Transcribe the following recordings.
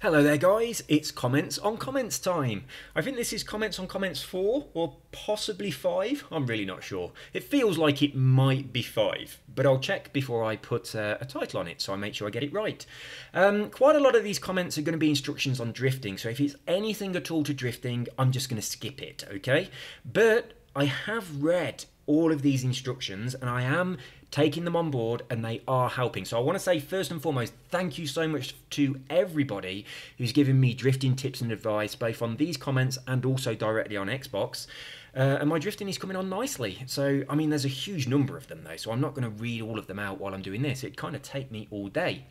Hello there guys, it's Comments on Comments time. I think this is Comments on Comments 4 or possibly 5, I'm really not sure. It feels like it might be 5, but I'll check before I put a title on it so I make sure I get it right. Quite a lot of these comments are going to be instructions on drifting, so if it's anything at all to drifting, I'm just going to skip it, okay? But I have read all of these instructions and I am taking them on board and they are helping. So I want to say first and foremost, thank you so much to everybody who's given me drifting tips and advice, both on these comments and also directly on Xbox. And my drifting is coming on nicely. So, I mean, there's a huge number of them though, so I'm not going to read all of them out while I'm doing this. It'd kind of take me all day.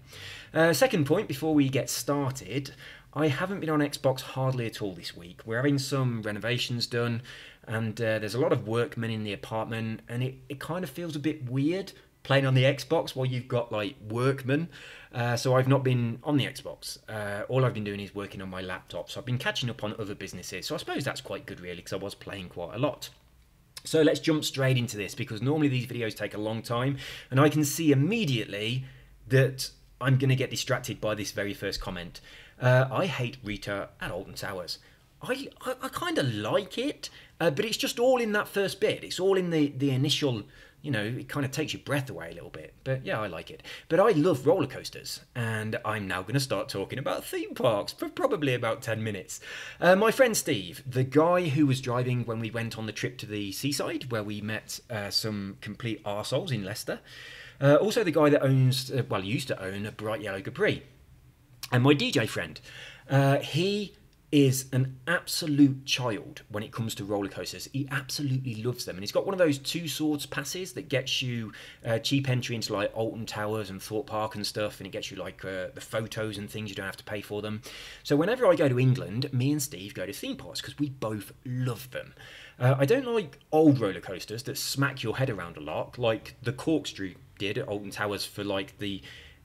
Second point, before we get started, I haven't been on Xbox hardly at all this week. We're having some renovations done and there's a lot of workmen in the apartment and it kind of feels a bit weird playing on the Xbox while you've got like workmen. So I've not been on the Xbox. All I've been doing is working on my laptop. So I've been catching up on other businesses. So I suppose that's quite good really because I was playing quite a lot. So let's jump straight into this because normally these videos take a long time and I can see immediately that I'm going to get distracted by this very first comment. I hate Rita at Alton Towers. I kind of like it, but it's just all in that first bit. It's all in the initial, you know, it kind of takes your breath away a little bit. But yeah, I like it. But I love roller coasters, and I'm now going to start talking about theme parks for probably about 10 minutes. My friend Steve, the guy who was driving when we went on the trip to the seaside, where we met some complete arseholes in Leicester. Also the guy that owns, well, used to own a Bright Yellow Capri. And my DJ friend, he is an absolute child when it comes to roller coasters. He absolutely loves them. And he's got one of those Two Swords passes that gets you cheap entry into like Alton Towers and Thorpe Park and stuff. And it gets you like the photos and things. You don't have to pay for them. So whenever I go to England, me and Steve go to theme parks because we both love them. I don't like old roller coasters that smack your head around a lot, like the Corkscrew did at Alton Towers for like the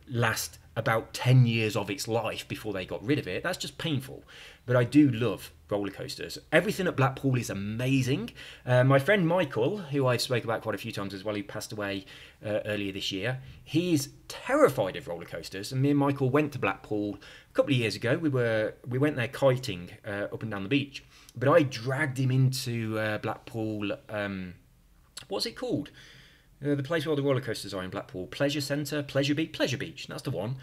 last about 10 years of its life before they got rid of it. That's just painful. But I do love roller coasters. Everything at Blackpool is amazing. My friend Michael, who I've spoken about quite a few times as well, who passed away earlier this year, he's terrified of roller coasters. And me and Michael went to Blackpool a couple of years ago. We went there kiting up and down the beach. But I dragged him into Blackpool, what's it called? The place where all the roller coasters are in Blackpool. Pleasure Centre, Pleasure Beach, that's the one.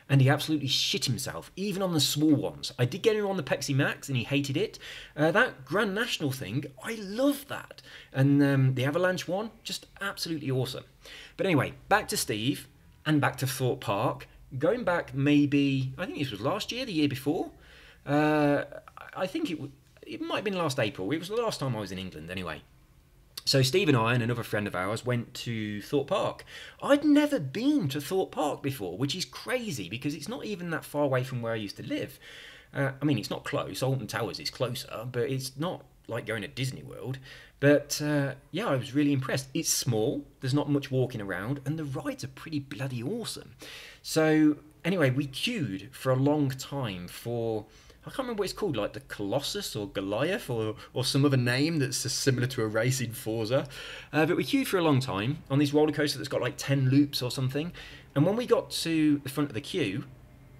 And he absolutely shit himself, even on the small ones. I did get him on the Pepsi Max and he hated it. That Grand National thing, I love that. And the Avalanche one, just absolutely awesome. But anyway, back to Steve and back to Thorpe Park. Going back maybe, I think this was last year, the year before. I think it might have been last April. It was the last time I was in England anyway. So Steve and I and another friend of ours went to Thorpe Park. I'd never been to Thorpe Park before, which is crazy because it's not even that far away from where I used to live. I mean, it's not close. Alton Towers is closer, but it's not like going to Disney World. But yeah, I was really impressed. It's small, there's not much walking around, and the rides are pretty bloody awesome. So anyway, we queued for a long time for, I can't remember what it's called, like the Colossus or Goliath or some other name that's similar to a race in Forza. But we queued for a long time on this roller coaster that's got like 10 loops or something. And when we got to the front of the queue,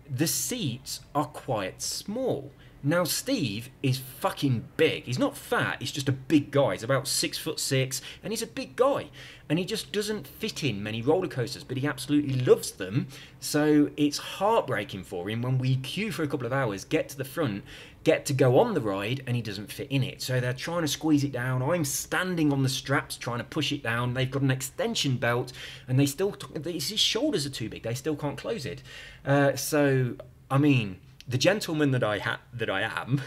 the seats are quite small. Now Steve is fucking big. He's not fat, he's just a big guy. He's about 6'6", and he's a big guy. And he just doesn't fit in many roller coasters, but he absolutely loves them. So it's heartbreaking for him when we queue for a couple of hours, get to the front, get to go on the ride, and he doesn't fit in it. So they're trying to squeeze it down. I'm standing on the straps trying to push it down. They've got an extension belt, and they still, his shoulders are too big. They still can't close it. So, I mean, the gentleman that I am,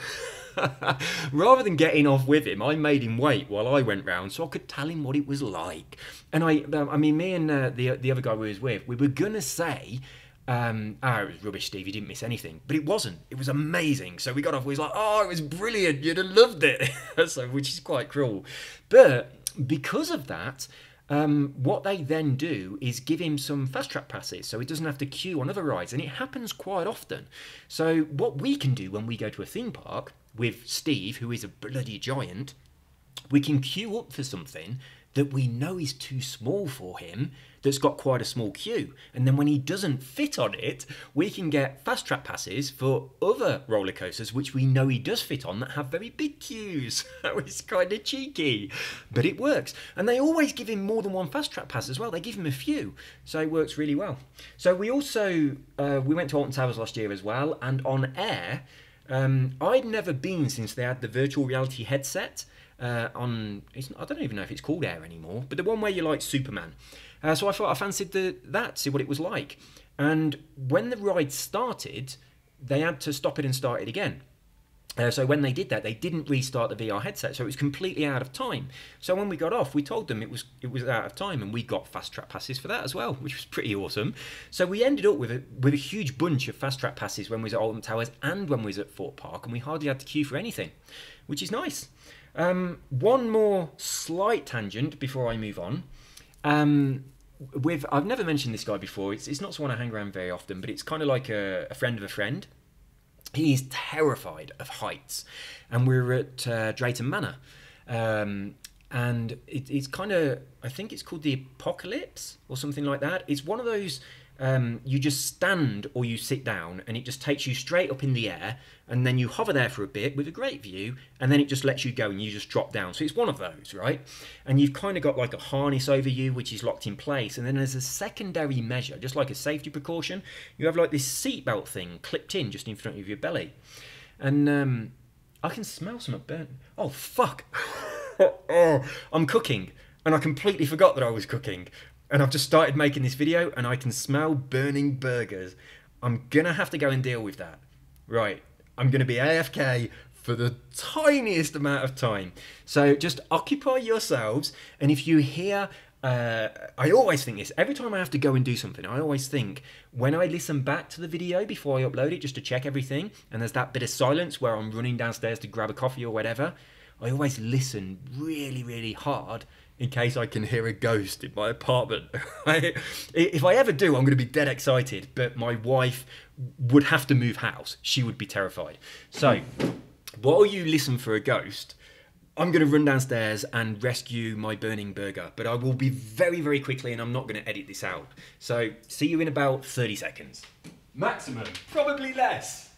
rather than getting off with him, I made him wait while I went round so I could tell him what it was like. And I mean, me and the other guy we was with, we were gonna say, it was rubbish, Steve, you didn't miss anything. But it wasn't. It was amazing. So we got off, we was like, oh, it was brilliant, you'd have loved it. So, which is quite cruel. But because of that, what they then do is give him some fast track passes so he doesn't have to queue on other rides, and it happens quite often. So what we can do when we go to a theme park with Steve, who is a bloody giant, we can queue up for something, that we know is too small for him, that's got quite a small queue. And then when he doesn't fit on it, we can get fast track passes for other roller coasters which we know he does fit on that have very big queues. That was kind of cheeky, but it works. And they always give him more than one fast track pass as well. They give him a few, so it works really well. So we also we went to Alton Towers last year as well, and on air, I'd never been since they had the virtual reality headset I don't even know if it's called Air anymore, but the one where you're like Superman. So I thought I fancied that, see what it was like. And when the ride started, they had to stop it and start it again. So when they did that, they didn't restart the VR headset, so it was completely out of time. So when we got off, we told them it was out of time, and we got fast track passes for that as well, which was pretty awesome. So we ended up with a huge bunch of fast track passes when we was at Alton Towers and when we was at Thorpe Park, and we hardly had to queue for anything, which is nice. One more slight tangent before I move on. I've never mentioned this guy before. It's not someone I hang around very often, but it's kind of like a friend of a friend. He's terrified of heights, and we're at Drayton Manor, and it's kind of, I think it's called the Apocalypse or something like that. It's one of those, you just stand or you sit down, and it just takes you straight up in the air, and then you hover there for a bit with a great view, and then it just lets you go and you just drop down. So it's one of those, right? And you've kind of got like a harness over you which is locked in place, and then there's a secondary measure, just like a safety precaution. You have like this seatbelt thing clipped in just in front of your belly, and I can smell some burnt. Oh fuck! Oh, I'm cooking, and I completely forgot that I was cooking. And I've just started making this video, and I can smell burning burgers. I'm gonna have to go and deal with that. Right, I'm gonna be AFK for the tiniest amount of time. So just occupy yourselves, and if you hear, I always think this, every time I have to go and do something, I always think, when I listen back to the video before I upload it, just to check everything, and there's that bit of silence where I'm running downstairs to grab a coffee or whatever, I always listen really, really hard in case I can hear a ghost in my apartment. If I ever do, I'm going to be dead excited, but my wife would have to move house. She would be terrified. So, while you listen for a ghost, I'm going to run downstairs and rescue my burning burger, but I will be very, very quickly, and I'm not going to edit this out. So, see you in about 30 seconds. Maximum, probably less.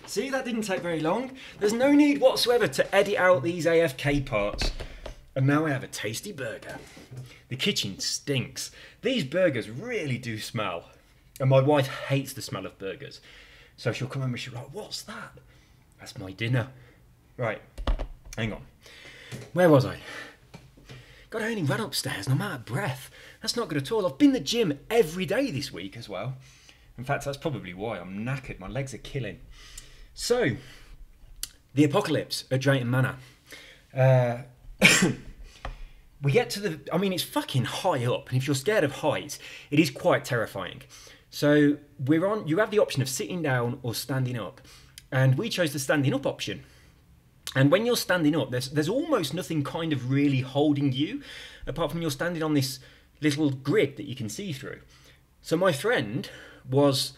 See, that didn't take very long. There's no need whatsoever to edit out these AFK parts. And now I have a tasty burger. The kitchen stinks. These burgers really do smell. And my wife hates the smell of burgers. So she'll come home and she'll be like, what's that? That's my dinner. Right, hang on. Where was I? God, I only ran upstairs and I'm out of breath. That's not good at all. I've been to the gym every day this week as well. In fact, that's probably why I'm knackered. My legs are killing. So, the Apocalypse at Drayton Manor. We get to it's fucking high up, and if you're scared of heights, it is quite terrifying. So, you have the option of sitting down or standing up, and we chose the standing up option. And when you're standing up, there's almost nothing kind of really holding you, apart from you're standing on this little grid that you can see through. So my friend was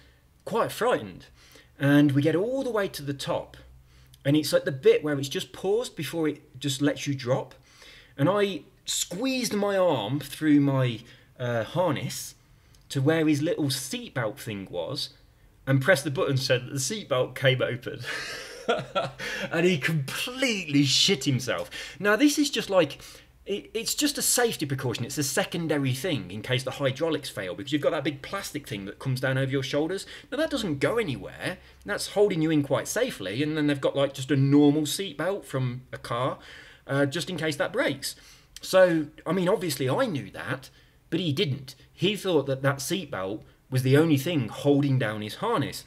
quite frightened. And we get all the way to the top, and it's like the bit where it's just paused before it just lets you drop. And I squeezed my arm through my harness to where his little seatbelt thing was, and pressed the button so that the seatbelt came open. And he completely shit himself. Now, this is just like, it's just a safety precaution. It's a secondary thing in case the hydraulics fail, because you've got that big plastic thing that comes down over your shoulders. Now, that doesn't go anywhere. That's holding you in quite safely. And then they've got like just a normal seatbelt from a car, just in case that breaks. So, I mean, obviously I knew that, but he didn't. He thought that that seatbelt was the only thing holding down his harness.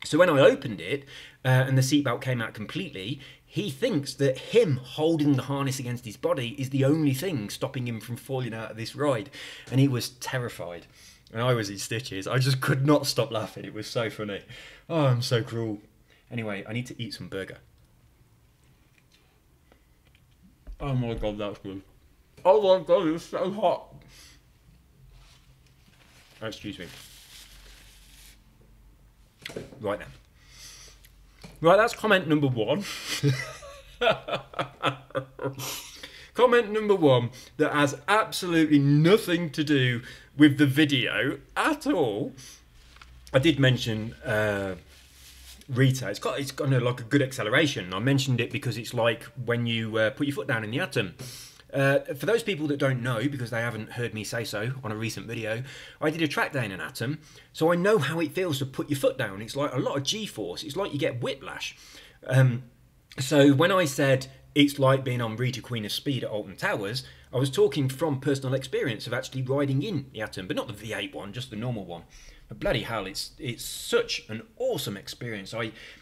So when I opened it and the seatbelt came out completely, he thinks that him holding the harness against his body is the only thing stopping him from falling out of this ride. And he was terrified. And I was in stitches. I just could not stop laughing. It was so funny. Oh, I'm so cruel. Anyway, I need to eat some burger. Oh my God, that's good. Oh my God, it's so hot. Oh, excuse me. Right then. Right, that's comment number 1. Comment number 1 that has absolutely nothing to do with the video at all. I did mention Rita. It's got like a good acceleration. I mentioned it because it's like when you put your foot down in the Atom. For those people that don't know, because they haven't heard me say so on a recent video, I did a track day in an Atom, so I know how it feels to put your foot down. It's like a lot of G-force. It's like you get whiplash. So when I said it's like being on Rita Queen of Speed at Alton Towers, I was talking from personal experience of actually riding in the Atom, but not the V8 one, just the normal one. But bloody hell, it's such an awesome experience.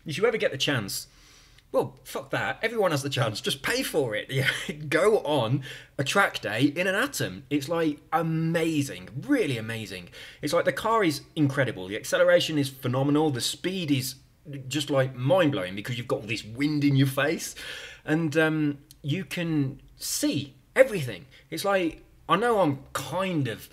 If you ever get the chance, well, fuck that. Everyone has the chance. Just pay for it. Yeah. Go on a track day in an Atom. It's like amazing. Really amazing. It's like the car is incredible. The acceleration is phenomenal. The speed is just like mind-blowing because you've got all this wind in your face. And you can see everything. It's like, I know I'm kind of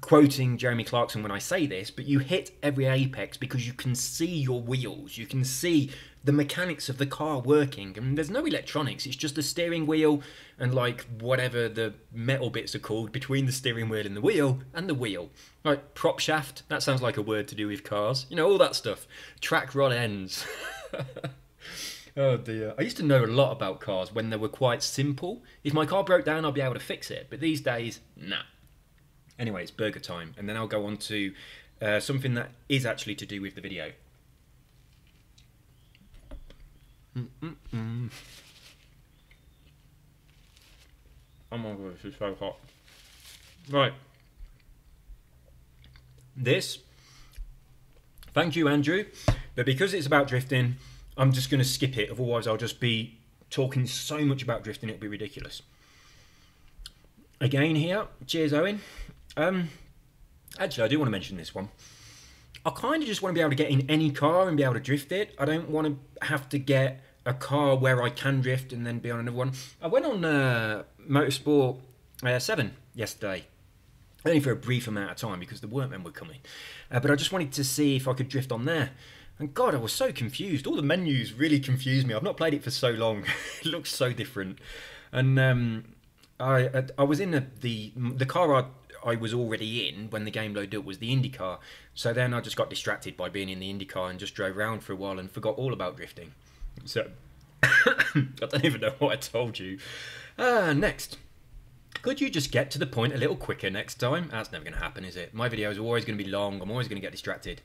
quoting Jeremy Clarkson when I say this, but you hit every apex because you can see your wheels. You can see the mechanics of the car working, and there's no electronics. It's just the steering wheel and like whatever the metal bits are called between the steering wheel and the wheel, like prop shaft. That sounds like a word to do with cars, you know, all that stuff. Track rod ends. Oh dear. I used to know a lot about cars when they were quite simple. If my car broke down, I'd be able to fix it, but these days, nah. Anyway, it's burger time, and then I'll go on to something that is actually to do with the video. Oh my God, this is so hot. Right. This, thank you, Andrew, but because it's about drifting, I'm just going to skip it, otherwise I'll just be talking so much about drifting it'll be ridiculous. Again here, cheers Owen. Actually, I do want to mention this one. I kind of just want to be able to get in any car and be able to drift it. I don't want to have to get a car where I can drift and then be on another one. I went on Motorsport 7 yesterday, only for a brief amount of time because the workmen were coming. But I just wanted to see if I could drift on there. And God, I was so confused. All the menus really confused me. I've not played it for so long. It looks so different. And I was in the car I was already in when the game loaded up was the Indy car. So then I just got distracted by being in the Indy car and just drove around for a while and forgot all about drifting. So I don't even know what I told you. Next. Could you just get to the point a little quicker next time? That's never going to happen, is it? My videos are always going to be long. I'm always going to get distracted.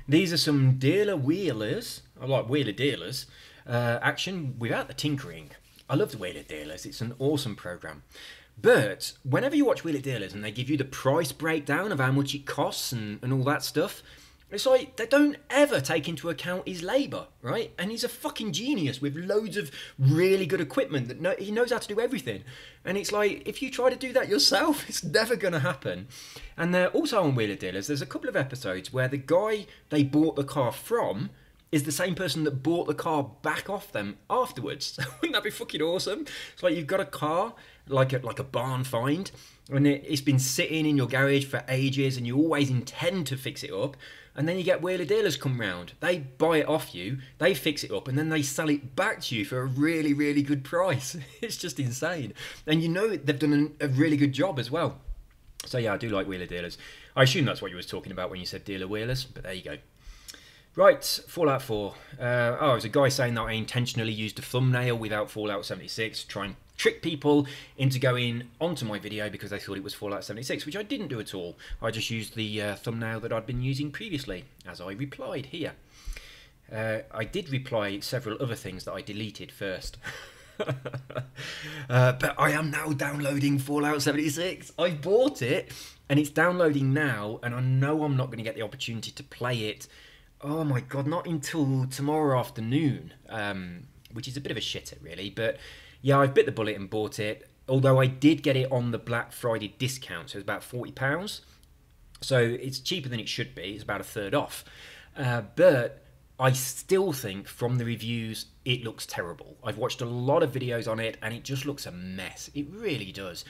These are some dealer wheelers. I like wheeler dealers. Action without the tinkering. I love the Wheeler Dealers. It's an awesome program. But whenever you watch Wheeler Dealers and they give you the price breakdown of how much it costs and all that stuff, it's like they don't ever take into account his labour, right? And he's a fucking genius with loads of really good equipment that he knows how to do everything. And it's like, if you try to do that yourself, it's never going to happen. And also on Wheeler Dealers, there's a couple of episodes where the guy they bought the car from is the same person that bought the car back off them afterwards. Wouldn't that be fucking awesome? It's like you've got a car, like a barn find, and it's been sitting in your garage for ages and you always intend to fix it up, and then you get Wheeler Dealers come round. They buy it off you, they fix it up, and then they sell it back to you for a really, really good price. It's just insane. And you know they've done a really good job as well. So yeah, I do like Wheeler Dealers. I assume that's what you was talking about when you said dealer wheelers, but there you go. Right, Fallout 4. There's a guy saying that I intentionally used a thumbnail without Fallout 76 to try and trick people into going onto my video because they thought it was Fallout 76, which I didn't do at all. I just used the thumbnail that I'd been using previously, as I replied here. I did reply several other things that I deleted first. But I am now downloading Fallout 76. I bought it, and it's downloading now, and I know I'm not going to get the opportunity to play it. Oh my god, not until tomorrow afternoon, which is a bit of a shitter really, but yeah, I bit the bullet and bought it, although I did get it on the Black Friday discount, so it's about £40, so it's cheaper than it should be, it's about a third off, but I still think from the reviews it looks terrible. I've watched a lot of videos on it and it just looks a mess, it really does,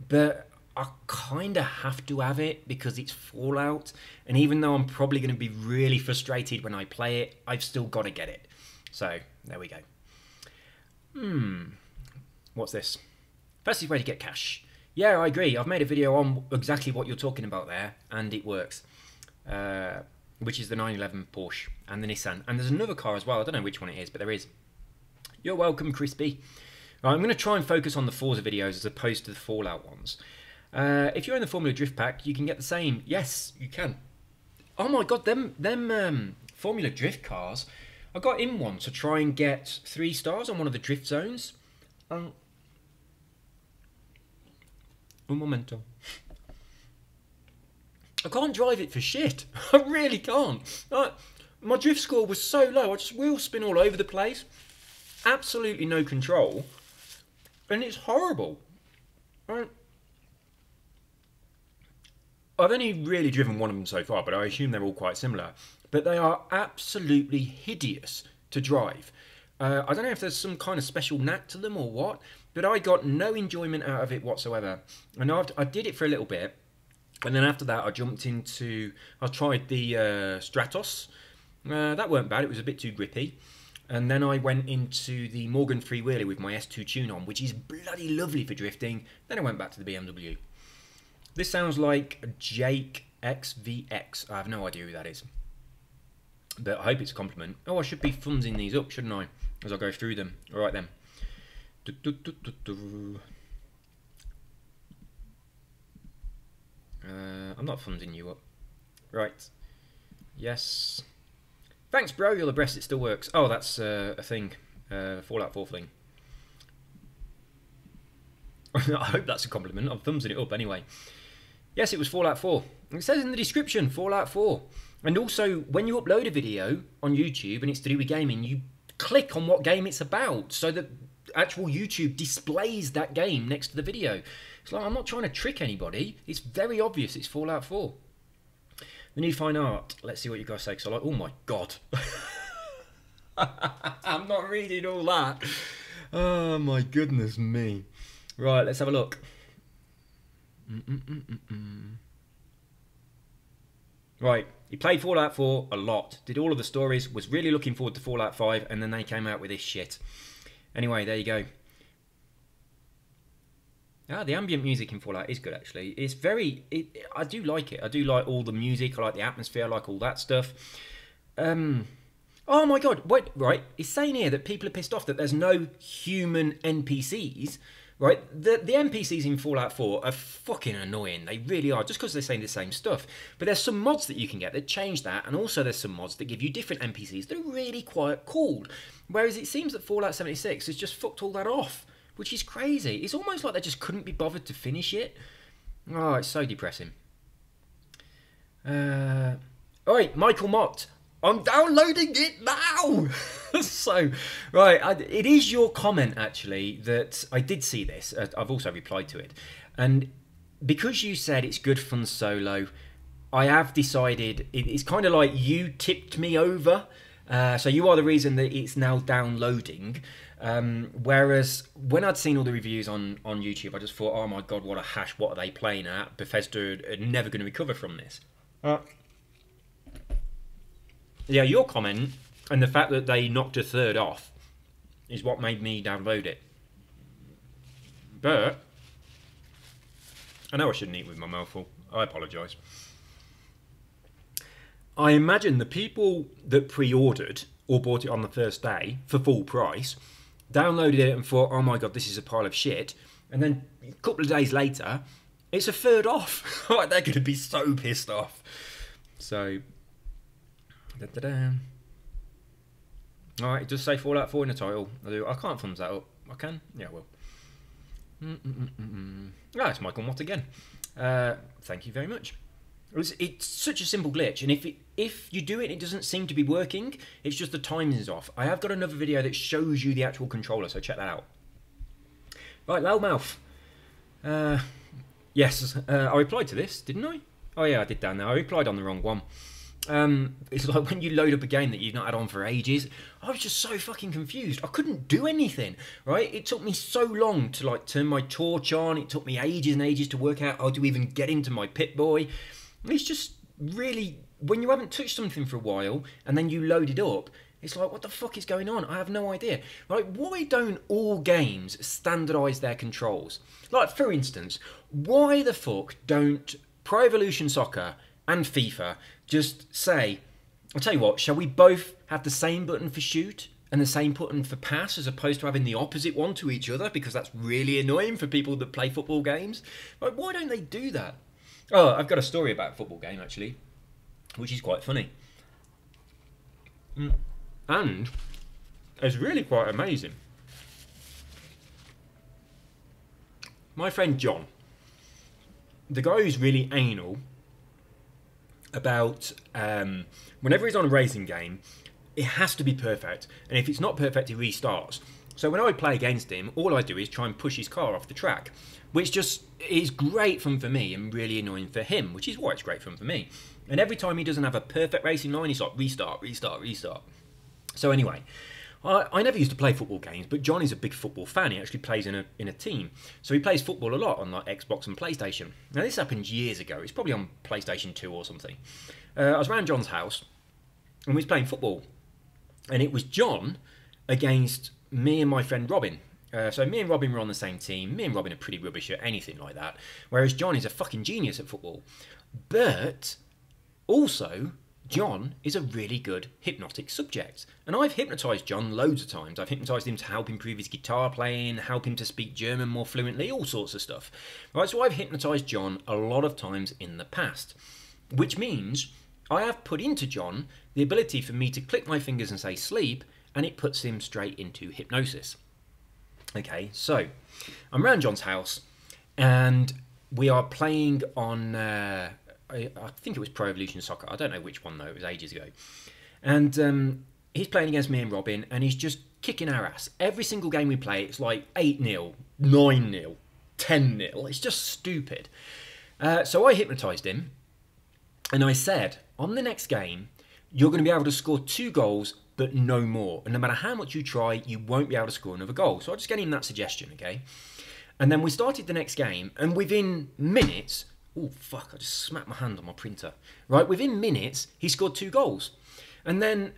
but I kind of have to have it because it's Fallout, and even though I'm probably going to be really frustrated when I play it, I've still got to get it. So, there we go. What's this? Fastest way to get cash. Yeah, I agree. I've made a video on exactly what you're talking about there, and it works. Which is the 911 Porsche and the Nissan. And there's another car as well. I don't know which one it is, but there is. You're welcome, Crispy. Right, I'm going to try and focus on the Forza videos as opposed to the Fallout ones. If you're in the Formula Drift Pack, you can get the same. Yes, you can. Oh my god, them Formula Drift cars. I got in one to try and get 3 stars on one of the drift zones. Un momento. I can't drive it for shit. I really can't. My drift score was so low. I just wheel spin all over the place. Absolutely no control. And it's horrible. I've only really driven one of them so far, but I assume they're all quite similar. But they are absolutely hideous to drive. I don't know if there's some kind of special knack to them or what, but I got no enjoyment out of it whatsoever. And I did it for a little bit, and then after that I tried the Stratos. That weren't bad, it was a bit too grippy. And then I went into the Morgan Freewheeler with my S2 tune on, which is bloody lovely for drifting. Then I went back to the BMW. This sounds like Jake XVX. I have no idea who that is. But I hope it's a compliment. Oh, I should be thumbsing these up, shouldn't I? As I go through them. Alright then. I'm not thumbsing you up. Right. Yes. Thanks, bro. You're the best. It still works. Oh, that's a thing. Fallout 4 thing. I hope that's a compliment. I'm thumbsing it up anyway. Yes, it was Fallout 4. It says in the description, Fallout 4. And also, when you upload a video on YouTube and it's to do with gaming, you click on what game it's about so that actual YouTube displays that game next to the video. It's like, I'm not trying to trick anybody. It's very obvious it's Fallout 4. The new fine art. Let's see what you guys say, because I like, oh my god. I'm not reading all that. Oh my goodness me. Right, let's have a look. Right, he played Fallout 4 a lot, did all of the stories, was really looking forward to Fallout 5, and then they came out with this shit. Anyway, there you go. Ah, the ambient music in Fallout is good, actually. It's very... I do like it. I do like all the music, I like the atmosphere, I like all that stuff. Oh my god, wait, right, it's saying here that people are pissed off that there's no human NPCs. Right, the NPCs in Fallout 4 are fucking annoying. They really are, just because they're saying the same stuff. But there's some mods that you can get that change that, and also there's some mods that give you different NPCs that are really quite cool. Whereas it seems that Fallout 76 has just fucked all that off, which is crazy. It's almost like they just couldn't be bothered to finish it. Oh, it's so depressing. Alright, Michael Mott. I'm downloading it now! So, right, it is your comment, actually, that I did see this. I've also replied to it. And because you said it's good fun solo, I have decided, it's kind of like you tipped me over. So you are the reason that it's now downloading. Whereas when I'd seen all the reviews on YouTube, I just thought, oh my god, what a hash, what are they playing at? Bethesda are never going to recover from this. Yeah, your comment and the fact that they knocked a third off is what made me download it. But I know I shouldn't eat with my mouth full. I apologise. I imagine the people that pre-ordered or bought it on the first day for full price downloaded it and thought, oh my god, this is a pile of shit. And then a couple of days later, it's a third off. Like, they're going to be so pissed off. So, alright, it does say Fallout 4 in the title. I can't thumbs that up. I can? Yeah, I will. Ah, it's Michael Mott again. Thank you very much. It's such a simple glitch, and if you do it, it doesn't seem to be working. It's just the timing is off. I have got another video that shows you the actual controller, so check that out. Right, Loudmouth. Yes, I replied to this, didn't I? Oh yeah, I did down there. I replied on the wrong one. It's like when you load up a game that you've not had on for ages. I was just so fucking confused. I couldn't do anything, right? It took me so long to like turn my torch on. It took me ages and ages to work out how to even get into my Pip-Boy. It's just really, when you haven't touched something for a while and then you load it up, it's like, what the fuck is going on? I have no idea. Right? Why don't all games standardise their controls? Like, for instance, why the fuck don't Pro Evolution Soccer and FIFA just say, I'll tell you what, shall we both have the same button for shoot and the same button for pass as opposed to having the opposite one to each other, because that's really annoying for people that play football games? Like, why don't they do that? Oh, I've got a story about a football game, actually, which is quite funny. And it's really quite amazing. My friend John, the guy who's really anal about whenever he's on a racing game, it has to be perfect. And if it's not perfect, he restarts. So when I play against him, all I do is try and push his car off the track, which just is great fun for me and really annoying for him, which is why it's great fun for me. And every time he doesn't have a perfect racing line, he's like, restart, restart, restart. So anyway, I never used to play football games, but John is a big football fan. He actually plays in a team. So he plays football a lot on like Xbox and PlayStation. Now this happened years ago. It's probably on PlayStation 2 or something. I was around John's house and we was playing football. And it was John against me and my friend Robin. So me and Robin were on the same team. Me and Robin are pretty rubbish at anything like that. Whereas John is a fucking genius at football. But also, John is a really good hypnotic subject. And I've hypnotised John loads of times. I've hypnotised him to help improve his guitar playing, help him to speak German more fluently, all sorts of stuff. Right, so I've hypnotised John a lot of times in the past. Which means I have put into John the ability for me to click my fingers and say sleep, and it puts him straight into hypnosis. Okay, so I'm around John's house, and we are playing on, I think it was Pro Evolution Soccer. I don't know which one though, it was ages ago. And he's playing against me and Robin, and he's just kicking our ass. Every single game we play, it's like 8-0, 9-0, 10-0. It's just stupid. So I hypnotised him, and I said, on the next game, you're going to be able to score 2 goals, but no more. And no matter how much you try, you won't be able to score another goal. So I just gave him that suggestion, okay? And then we started the next game, and within minutes, oh fuck, I just smacked my hand on my printer. Right, within minutes, he scored 2 goals. And then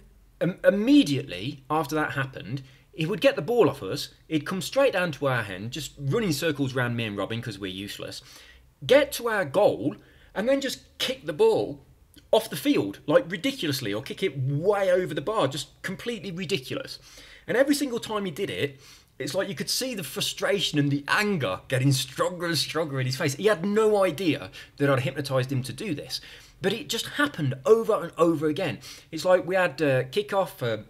immediately after that happened, he would get the ball off us, he'd come straight down to our end, just running circles around me and Robin because we're useless, get to our goal, and then just kick the ball off the field, like ridiculously, or kick it way over the bar, just completely ridiculous. And every single time he did it, it's like you could see the frustration and the anger getting stronger and stronger in his face. He had no idea that I'd hypnotised him to do this, but it just happened over and over again. It's like we had kick-off or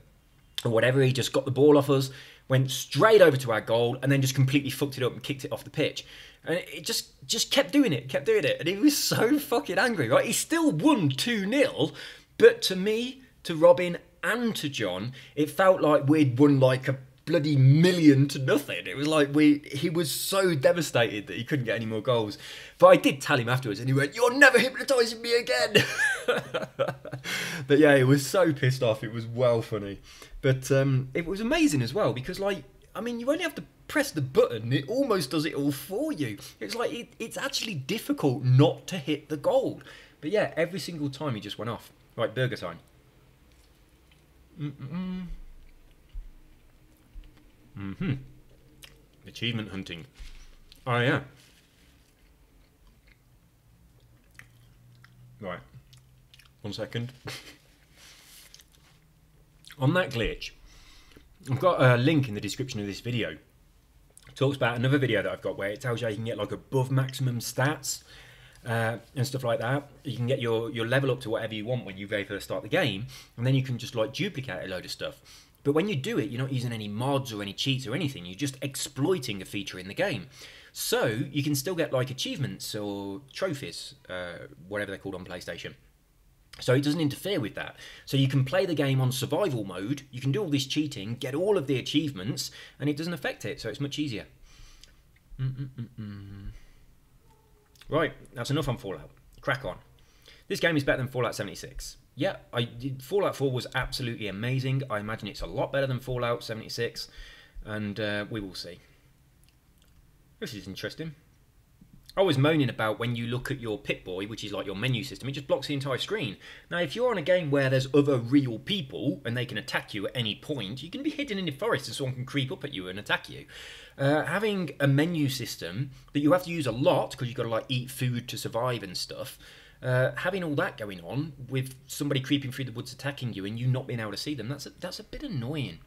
whatever, he just got the ball off us, went straight over to our goal, and then just completely fucked it up and kicked it off the pitch. And it just kept doing it, and he was so fucking angry, right? He still won 2-0, but to me, to Robin, and to John, it felt like we'd won like a bloody 1,000,000 to nothing. It was like he was so devastated that he couldn't get any more goals. But I did tell him afterwards, and he went, "You're never hypnotising me again." But yeah, he was so pissed off. It was well funny. But it was amazing as well, because like, I mean, you only have to press the button, it almost does it all for you. It's like, it's actually difficult not to hit the goal. But yeah, every single time he just went off. Right, burger time. Achievement hunting. Oh yeah. Right. 1 second. On that glitch, I've got a link in the description of this video. It talks about another video that I've got where it tells you how you can get like above maximum stats and stuff like that. You can get your level up to whatever you want when you very first start the game, and then you can just like duplicate a load of stuff. But when you do it, you're not using any mods or any cheats or anything. You're just exploiting a feature in the game. So you can still get like achievements or trophies, whatever they're called on PlayStation. So it doesn't interfere with that. So you can play the game on survival mode, you can do all this cheating, get all of the achievements, and it doesn't affect it, so it's much easier. Right, that's enough on Fallout. Crack on. This game is better than Fallout 76. Yeah, Fallout 4 was absolutely amazing. I imagine it's a lot better than Fallout 76, and we will see. This is interesting. I was moaning about when you look at your Pip-Boy, which is like your menu system, it just blocks the entire screen. Now, if you're on a game where there's other real people and they can attack you at any point, you can be hidden in the forest and someone can creep up at you and attack you. Having a menu system that you have to use a lot because you've got to like eat food to survive and stuff, having all that going on with somebody creeping through the woods attacking you and you not being able to see them, that's a bit annoying.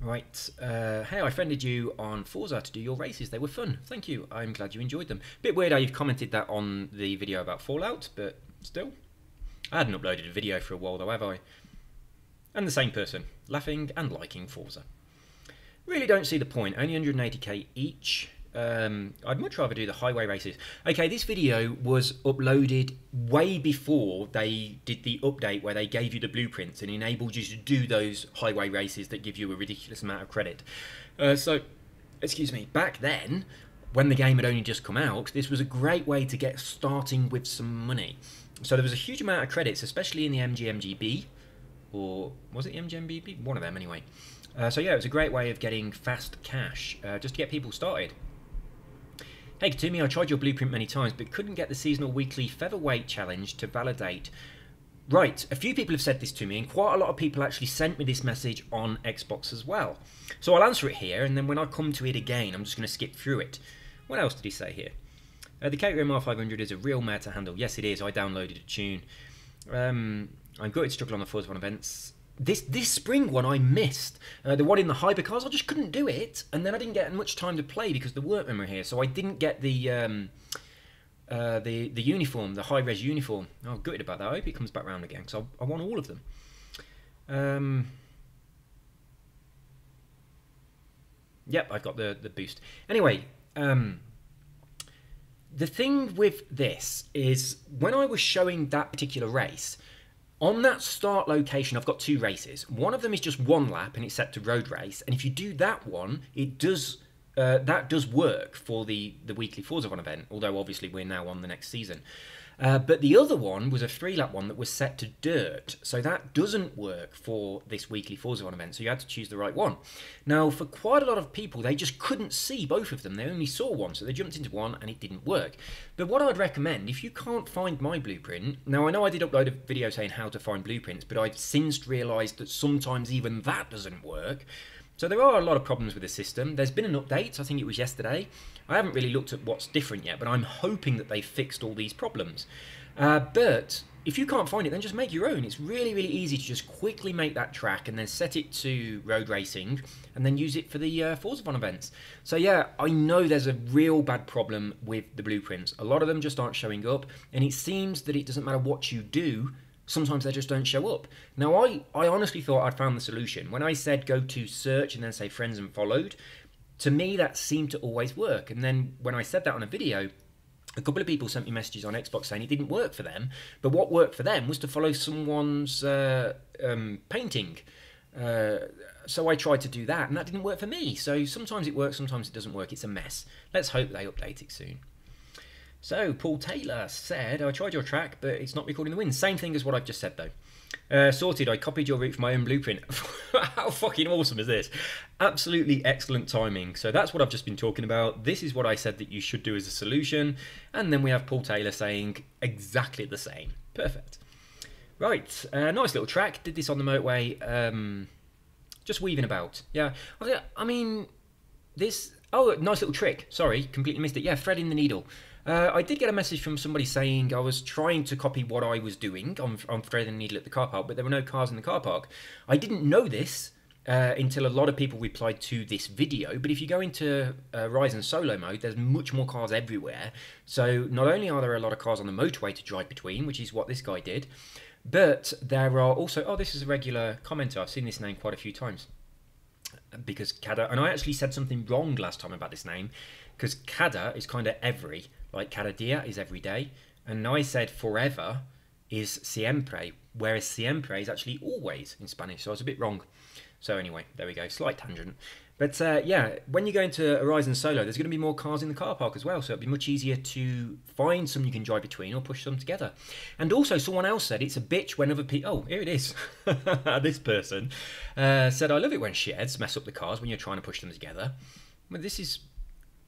Right, hey, I friended you on Forza to do your races. They were fun. Thank you. I'm glad you enjoyed them. Bit weird how you've commented that on the video about Fallout, but still. I hadn't uploaded a video for a while though, have I? And the same person, laughing and liking Forza. Really don't see the point. Only 180k each. I'd much rather do the highway races. Okay, this video was uploaded way before they did the update where they gave you the blueprints and enabled you to do those highway races that give you a ridiculous amount of credit. So, excuse me, back then, when the game had only just come out, this was a great way to get starting with some money. So there was a huge amount of credits, especially in the MGMGB, or was it the MGMGB? One of them anyway. So yeah, it was a great way of getting fast cash, just to get people started. Hey Katumi, I tried your blueprint many times, but couldn't get the seasonal weekly featherweight challenge to validate. Right, a few people have said this to me, and quite a lot of people actually sent me this message on Xbox as well. So I'll answer it here, and then when I come to it again, I'm just going to skip through it. What else did he say here? The KTM R500 is a real mare to handle. Yes, it is. I downloaded a tune. I'm gutted to struggle on the Forza 1 events. This spring one I missed. The one in the hypercars, I just couldn't do it. And then I didn't get much time to play because the workmen were here. So I didn't get the uniform, the high-res uniform. I'm gutted about that. I hope it comes back round again because I want all of them. Yep, I've got the boost. Anyway, the thing with this is when I was showing that particular race, on that start location, I've got two races. One of them is just one lap and it's set to road race. And if you do that one, it does that does work for the weekly Forza 1 event, although obviously we're now on the next season. But the other one was a 3-lap one that was set to dirt, so that doesn't work for this weekly Forza 1 event, so you had to choose the right one. Now, for quite a lot of people, they just couldn't see both of them. They only saw one, so they jumped into one and it didn't work. But what I'd recommend, if you can't find my blueprint, now I know I did upload a video saying how to find blueprints, but I've since realised that sometimes even that doesn't work. So there are a lot of problems with the system. There's been an update, I think it was yesterday. I haven't really looked at what's different yet, but I'm hoping that they fixed all these problems. But if you can't find it, then just make your own. It's really, really easy to just quickly make that track and then set it to road racing and then use it for the Forza Fun events. So yeah, I know there's a real bad problem with the blueprints. A lot of them just aren't showing up, and it seems that it doesn't matter what you do, sometimes they just don't show up. Now, I honestly thought I'd found the solution. When I said go to search and then say friends and followed, to me that seemed to always work. And then when I said that on a video, a couple of people sent me messages on Xbox saying it didn't work for them, but what worked for them was to follow someone's painting. So I tried to do that, and that didn't work for me. So sometimes it works, sometimes it doesn't work. It's a mess. Let's hope they update it soon. So, Paul Taylor said, I tried your track, but it's not recording the win. Same thing as what I've just said, though. Sorted, I copied your route from my own blueprint. How fucking awesome is this? Absolutely excellent timing. So that's what I've just been talking about. This is what I said that you should do as a solution. And then we have Paul Taylor saying exactly the same. Perfect. Right, nice little track. Did this on the motorway. Just weaving about. Yeah, I mean, this... Oh, nice little trick. Sorry, completely missed it. Yeah, threading the needle. I did get a message from somebody saying I was trying to copy what I was doing on threading the needle at the car park, but there were no cars in the car park. I didn't know this until a lot of people replied to this video, but if you go into Ryzen Solo mode, there's much more cars everywhere. So not only are there a lot of cars on the motorway to drive between, which is what this guy did, but there are also... Oh, this is a regular commenter. I've seen this name quite a few times. Because Kada... And I actually said something wrong last time about this name. Because Kada is kind of every. Like cada dia is every day. And I said forever is siempre. Whereas siempre is actually always in Spanish. So I was a bit wrong. So anyway, there we go. Slight tangent. But yeah, when you go into Ryzen Solo, there's going to be more cars in the car park as well. So it'll be much easier to find some you can drive between or push them together. And also, someone else said it's a bitch when other people... Oh, here it is. This person said, I love it when shitheads mess up the cars when you're trying to push them together. Well, this is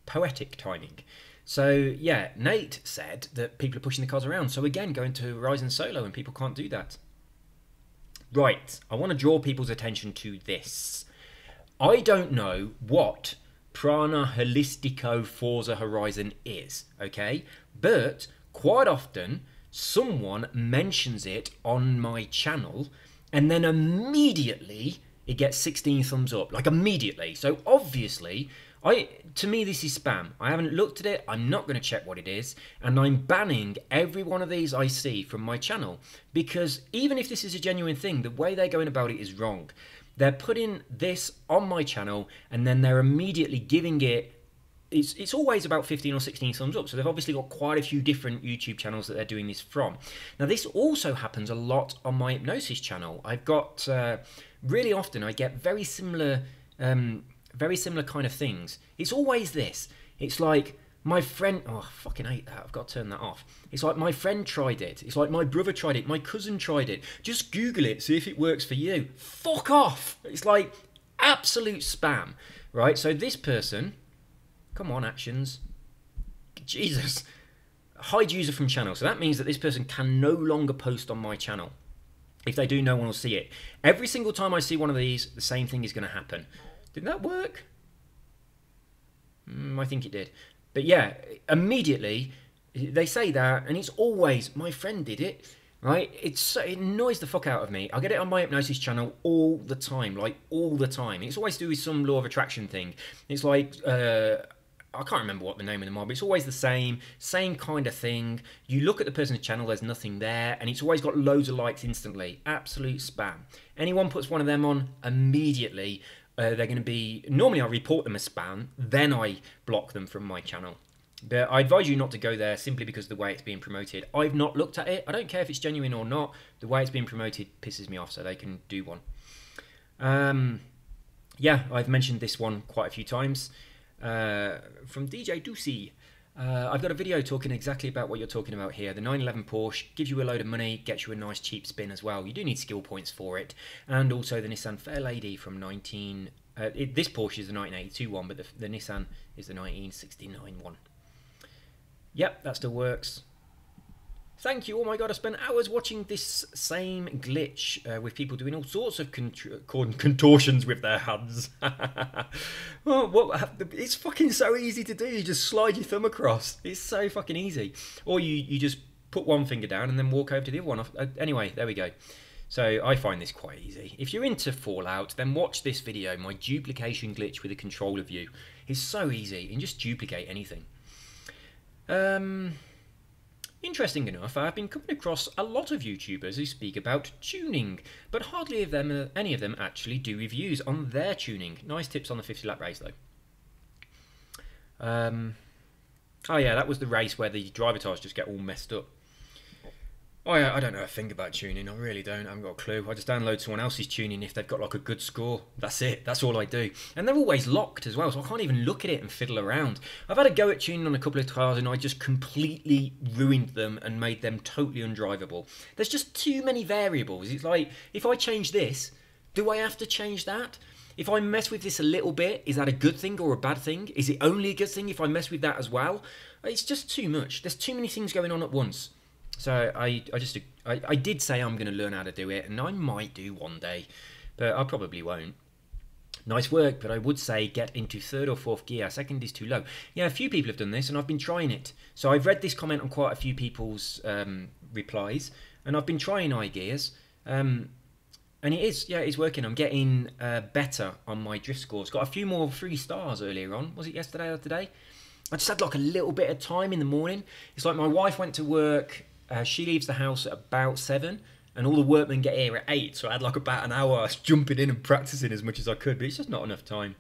poetic timing. So yeah, Nate said that people are pushing the cars around. So again, go into Ryzen Solo and people can't do that. Right, I want to draw people's attention to this. I don't know what Prana Holistico Forza Horizon is, okay? But quite often, someone mentions it on my channel, and then immediately it gets 16 thumbs up, like immediately. So obviously, to me this is spam. I haven't looked at it, I'm not going to check what it is, and I'm banning every one of these I see from my channel, because even if this is a genuine thing, the way they're going about it is wrong. They're putting this on my channel and then they're immediately giving it... It's always about 15 or 16 thumbs up, so they've obviously got quite a few different YouTube channels that they're doing this from. Now this also happens a lot on my Hypnosis channel. I've got... really often I get very similar kind of things. It's always this. It's like... My friend... Oh, I fucking hate that. I've got to turn that off. It's like my friend tried it. It's like my brother tried it. My cousin tried it. Just Google it. See if it works for you. Fuck off. It's like absolute spam. Right? So this person... Come on, actions. Jesus. Hide user from channel. So that means that this person can no longer post on my channel. If they do, no one will see it. Every single time I see one of these, the same thing is going to happen. Did that work? I think it did. But yeah, immediately they say that, and it's always, my friend did it, right? It annoys the fuck out of me. I get it on my Hypnosis channel all the time, like all the time. It's always to do with some law of attraction thing. It's like, I can't remember what the name of the mob, but it's always the same kind of thing. You look at the person's channel, there's nothing there, and it's always got loads of likes instantly. Absolute spam. Anyone puts one of them on, immediately... they're going to be... Normally I report them as spam, then I block them from my channel. But I advise you not to go there simply because of the way it's being promoted. I've not looked at it. I don't care if it's genuine or not. The way it's being promoted pisses me off, so they can do one. Yeah, I've mentioned this one quite a few times. From DJ Ducey. I've got a video talking exactly about what you're talking about here. The 911 Porsche gives you a load of money, gets you a nice cheap spin as well. You do need skill points for it. And also the Nissan Fairlady from this Porsche is the 1982 one, but the Nissan is the 1969 one. Yep, that still works. Thank you. Oh my god, I spent hours watching this same glitch with people doing all sorts of contortions with their hands. It's fucking so easy to do. You just slide your thumb across. It's so fucking easy. Or you just put one finger down and then walk over to the other one. Anyway, there we go. So I find this quite easy. If you're into Fallout, then watch this video, my duplication glitch with a controller view. It's so easy. You can just duplicate anything. Interesting enough, I've been coming across a lot of YouTubers who speak about tuning, but hardly any of them actually do reviews on their tuning. Nice tips on the 50 lap race though. Oh yeah, that was the race where the driver tires just get all messed up. Oh yeah, I don't know a thing about tuning, I really don't, I haven't got a clue. I just download someone else's tuning if they've got like a good score. That's it, that's all I do. And they're always locked as well, so I can't even look at it and fiddle around. I've had a go at tuning on a couple of cars and I just completely ruined them and made them totally undrivable. There's just too many variables. It's like, if I change this, do I have to change that? If I mess with this a little bit, is that a good thing or a bad thing? Is it only a good thing if I mess with that as well? It's just too much. There's too many things going on at once. So I did say I'm going to learn how to do it, and I might do one day, but I probably won't. Nice work, but I would say get into third or fourth gear. Second is too low. Yeah, a few people have done this, and I've been trying it. So I've read this comment on quite a few people's replies, and I've been trying iGears. And it is working. I'm getting better on my drift scores. Got a few more 3 stars earlier on. Was it yesterday or today? I just had like a little bit of time in the morning. It's like my wife went to work. She leaves the house at about 7. And all the workmen get here at 8, so I had like about an hour jumping in and practicing as much as I could, but it's just not enough time.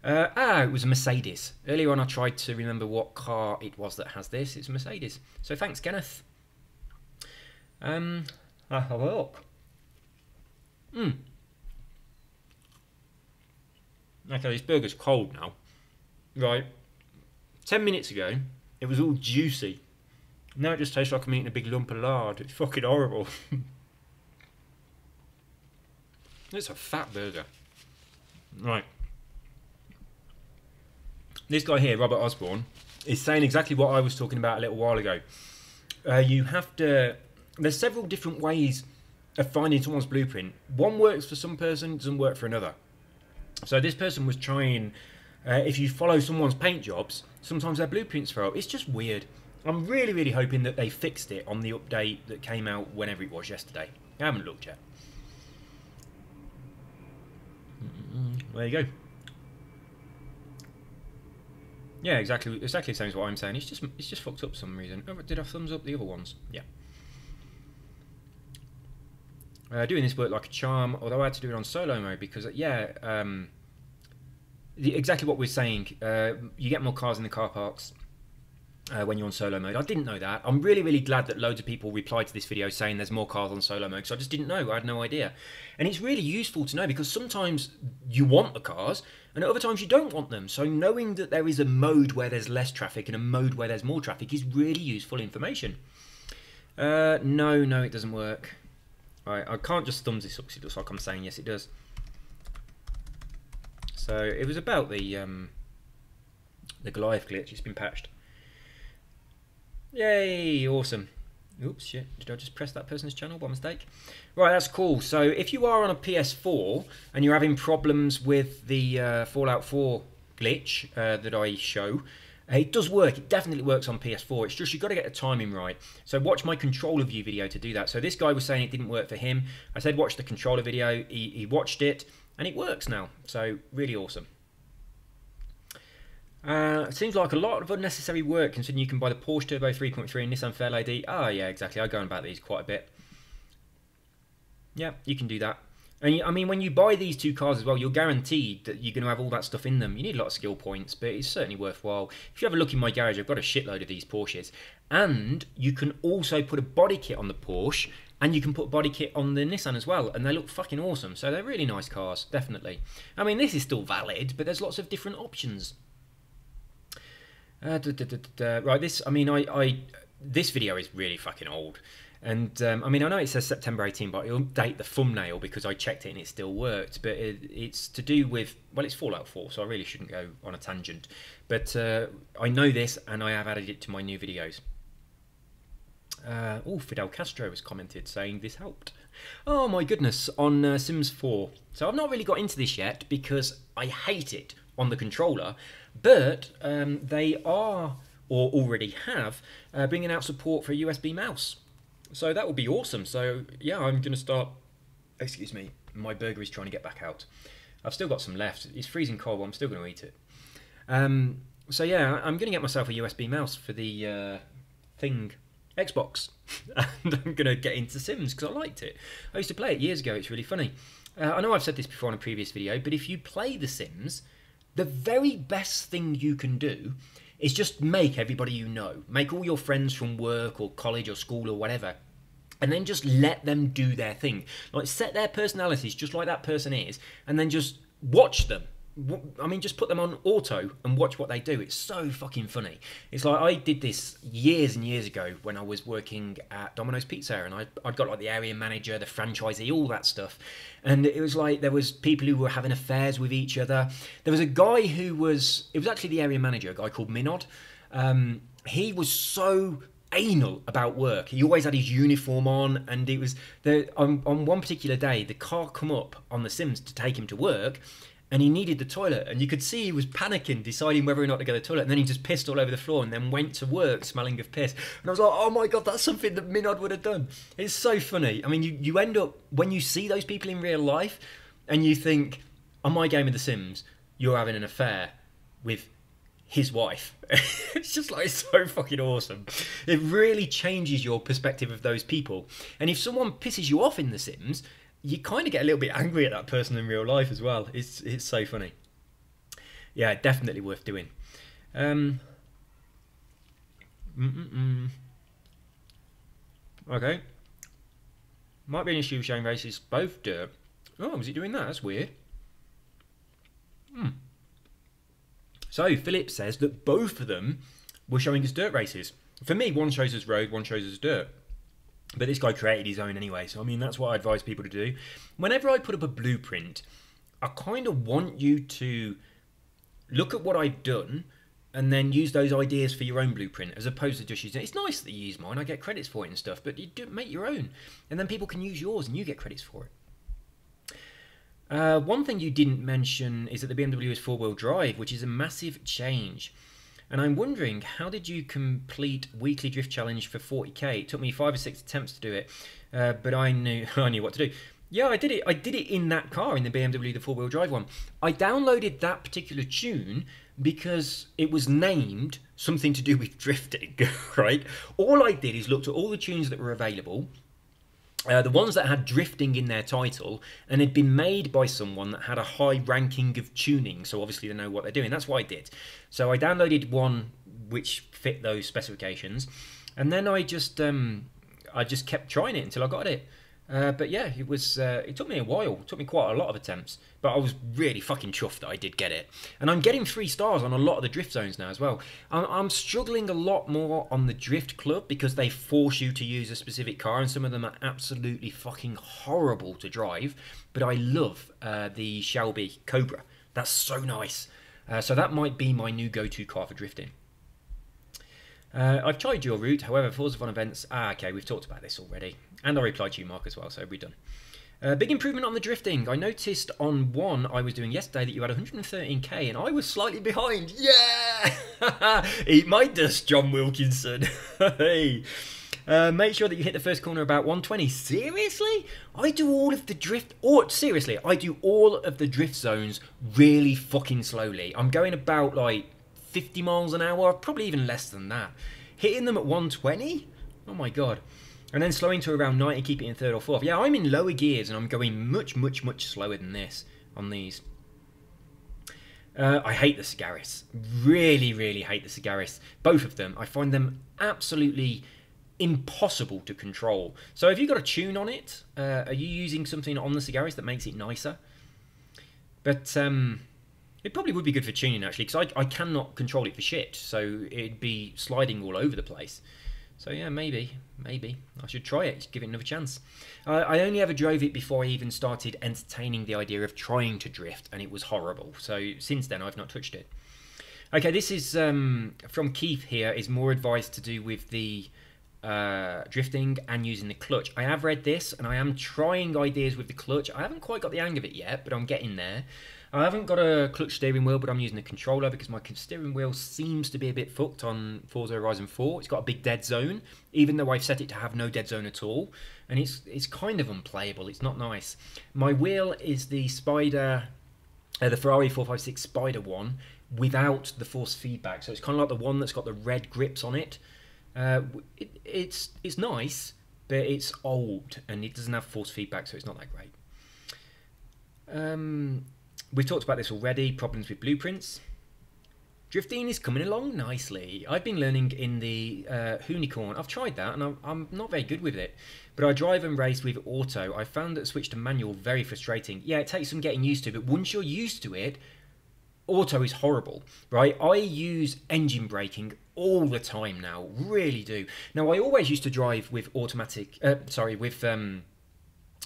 It was a Mercedes. Earlier on I tried to remember what car it was that has this. It's a Mercedes. So thanks, Kenneth. I'll have a look. Okay, this burger's cold now. Right. 10 minutes ago, it was all juicy. Now it just tastes like I'm eating a big lump of lard. It's fucking horrible. It's a fat burger. Right. This guy here, Robert Osborne, is saying exactly what I was talking about a little while ago. You have to... There's several different ways of finding someone's blueprint. One works for some person, doesn't work for another. So this person was trying... if you follow someone's paint jobs, sometimes their blueprints throw up. It's just weird. I'm really, really hoping that they fixed it on the update that came out whenever it was yesterday. I haven't looked yet. There you go. Yeah, exactly the same as what I'm saying. It's just fucked up for some reason. Oh, did I thumbs up the other ones? Yeah. Doing this worked like a charm, although I had to do it on solo mode because, exactly what we're saying. You get more cars in the car parks. When you're on solo mode. I didn't know that. I'm really, really glad that loads of people replied to this video saying there's more cars on solo mode, because I just didn't know. I had no idea. And it's really useful to know, because sometimes you want the cars, and at other times you don't want them. So knowing that there is a mode where there's less traffic and a mode where there's more traffic is really useful information. No, it doesn't work. Alright, I can't just thumbs this up because it looks like I'm saying yes, it does. So it was about the Goliath glitch. It's been patched. Yay, awesome. Oops, shit, did I just press that person's channel by mistake? Right, that's cool. So if you are on a PS4 and you're having problems with the Fallout 4 glitch that I show, it does work. It definitely works on PS4. It's just you've got to get the timing right. So watch my controller view video to do that. So this guy was saying it didn't work for him. I said watch the controller video. He watched it and it works now. So really awesome. It seems like a lot of unnecessary work considering you can buy the Porsche Turbo 3.3 and Nissan Fairlady. Ah, yeah, exactly. I go on about these quite a bit. Yeah, you can do that. And I mean, when you buy these two cars as well, you're guaranteed that you're going to have all that stuff in them. You need a lot of skill points, but it's certainly worthwhile. If you have a look in my garage, I've got a shitload of these Porsches. And you can also put a body kit on the Porsche, and you can put a body kit on the Nissan as well, and they look fucking awesome. So they're really nice cars, definitely. I mean, this is still valid, but there's lots of different options. Right, this video is really fucking old, and I mean, I know it says September 18, but I'll update the thumbnail because I checked it and it still worked. But it's to do with, well, it's Fallout 4, so I really shouldn't go on a tangent. But I know this, and I have added it to my new videos. Oh, Fidel Castro has commented saying this helped. Oh my goodness, on Sims 4. So I've not really got into this yet because I hate it on the controller. But they are, or already have, bringing out support for a USB mouse. So that would be awesome. So yeah, I'm going to start... Excuse me, my burger is trying to get back out. I've still got some left. It's freezing cold, but I'm still going to eat it. So yeah, I'm going to get myself a USB mouse for the Xbox. And I'm going to get into Sims because I liked it. I used to play it years ago. It's really funny. I know I've said this before in a previous video, but if you play The Sims... the very best thing you can do is just make everybody you know. Make all your friends from work or college or school or whatever. And then just let them do their thing. Like, set their personalities just like that person is. And then just watch them. I mean, just put them on auto and watch what they do. It's so fucking funny. It's like I did this years and years ago when I was working at Domino's Pizza, and I'd got like the area manager, the franchisee, all that stuff. And it was like there was people who were having affairs with each other. There was a guy who was, it was actually the area manager, a guy called Minod. He was so anal about work. He always had his uniform on, and it was on one particular day, the car come up on The Sims to take him to work. and he needed the toilet, and you could see he was panicking, deciding whether or not to go to the toilet, and then he just pissed all over the floor and then went to work smelling of piss. And I was like, oh my god, that's something that Minod would have done. It's so funny. I mean, you end up, when you see those people in real life, and you think, on my game of The Sims, you're having an affair with his wife. It's just like, it's so fucking awesome. It really changes your perspective of those people. And if someone pisses you off in The Sims, you kind of get a little bit angry at that person in real life as well. It's so funny. Yeah, definitely worth doing. Okay. Might be an issue showing races both dirt. Oh, was it doing that? That's weird. So Philip says that both of them were showing us dirt races. For me, one shows us road, one shows us dirt. But this guy created his own anyway, so I mean, that's what I advise people to do. Whenever I put up a blueprint, I kind of want you to look at what I've done and then use those ideas for your own blueprint, as opposed to just using it. It's nice that you use mine, I get credits for it and stuff, but you do make your own, and then people can use yours and you get credits for it. One thing you didn't mention is that the BMW is four-wheel drive, which is a massive change. And I'm wondering, how did you complete weekly drift challenge for 40k? It took me 5 or 6 attempts to do it, but I knew what to do. Yeah, I did it. I did it in that car, in the BMW, the four-wheel drive one. I downloaded that particular tune because it was named something to do with drifting, right? All I did is looked at all the tunes that were available, the ones that had drifting in their title, and had been made by someone that had a high ranking of tuning, so obviously they know what they're doing. That's what I did. So I downloaded one which fit those specifications, and then I just kept trying it until I got it. But yeah, it was. It took me a while. It took me quite a lot of attempts, but I was really fucking chuffed that I did get it. And I'm getting 3 stars on a lot of the drift zones now as well. I'm struggling a lot more on the drift club because they force you to use a specific car, and some of them are absolutely fucking horrible to drive. But I love the Shelby Cobra. That's so nice. So that might be my new go-to car for drifting. I've tried your route, however, Forza Fun events... okay, we've talked about this already. And I replied to you, Mark, as well, so we're done. Big improvement on the drifting. I noticed on one I was doing yesterday that you had 113k, and I was slightly behind. Yeah! Eat my dust, John Wilkinson. Hey. Make sure that you hit the first corner about 120. Seriously? I do all of the drift... seriously, I do all of the drift zones really fucking slowly. I'm going about, like, 50 miles an hour, probably even less than that. Hitting them at 120? Oh my god. And then slowing to around 90, keeping it in third or fourth. Yeah, I'm in lower gears and I'm going much, much, much slower than this on these. I hate the Sagaris. Really, really hate the Sagaris. Both of them. I find them absolutely impossible to control. So have you got a tune on it? Are you using something on the Sagaris that makes it nicer? But it probably would be good for tuning, actually, because I cannot control it for shit. So it'd be sliding all over the place. So yeah, maybe I should try it, give it another chance. I only ever drove it before I even started entertaining the idea of trying to drift, and it was horrible. So since then, I've not touched it. Okay, this is from Keith here, is more advice to do with the drifting and using the clutch. I have read this, and I am trying ideas with the clutch. I haven't quite got the hang of it yet, but I'm getting there. I haven't got a clutch steering wheel, but I'm using a controller because my steering wheel seems to be a bit fucked on Forza Horizon 4. It's got a big dead zone, even though I've set it to have no dead zone at all. And it's kind of unplayable. It's not nice. My wheel is the Spider, the Ferrari 456 Spider one, without the force feedback. So it's kind of like the one that's got the red grips on it. It's nice, but it's old, and it doesn't have force feedback, so it's not that great. We've talked about this already, problems with blueprints. Drifting is coming along nicely. I've been learning in the Hoonicorn. I've tried that, and I'm not very good with it. But I drive and race with auto. I found that the switch to manual very frustrating. Yeah, it takes some getting used to, but once you're used to it, auto is horrible, right? I use engine braking all the time now, really do. Now, I always used to drive with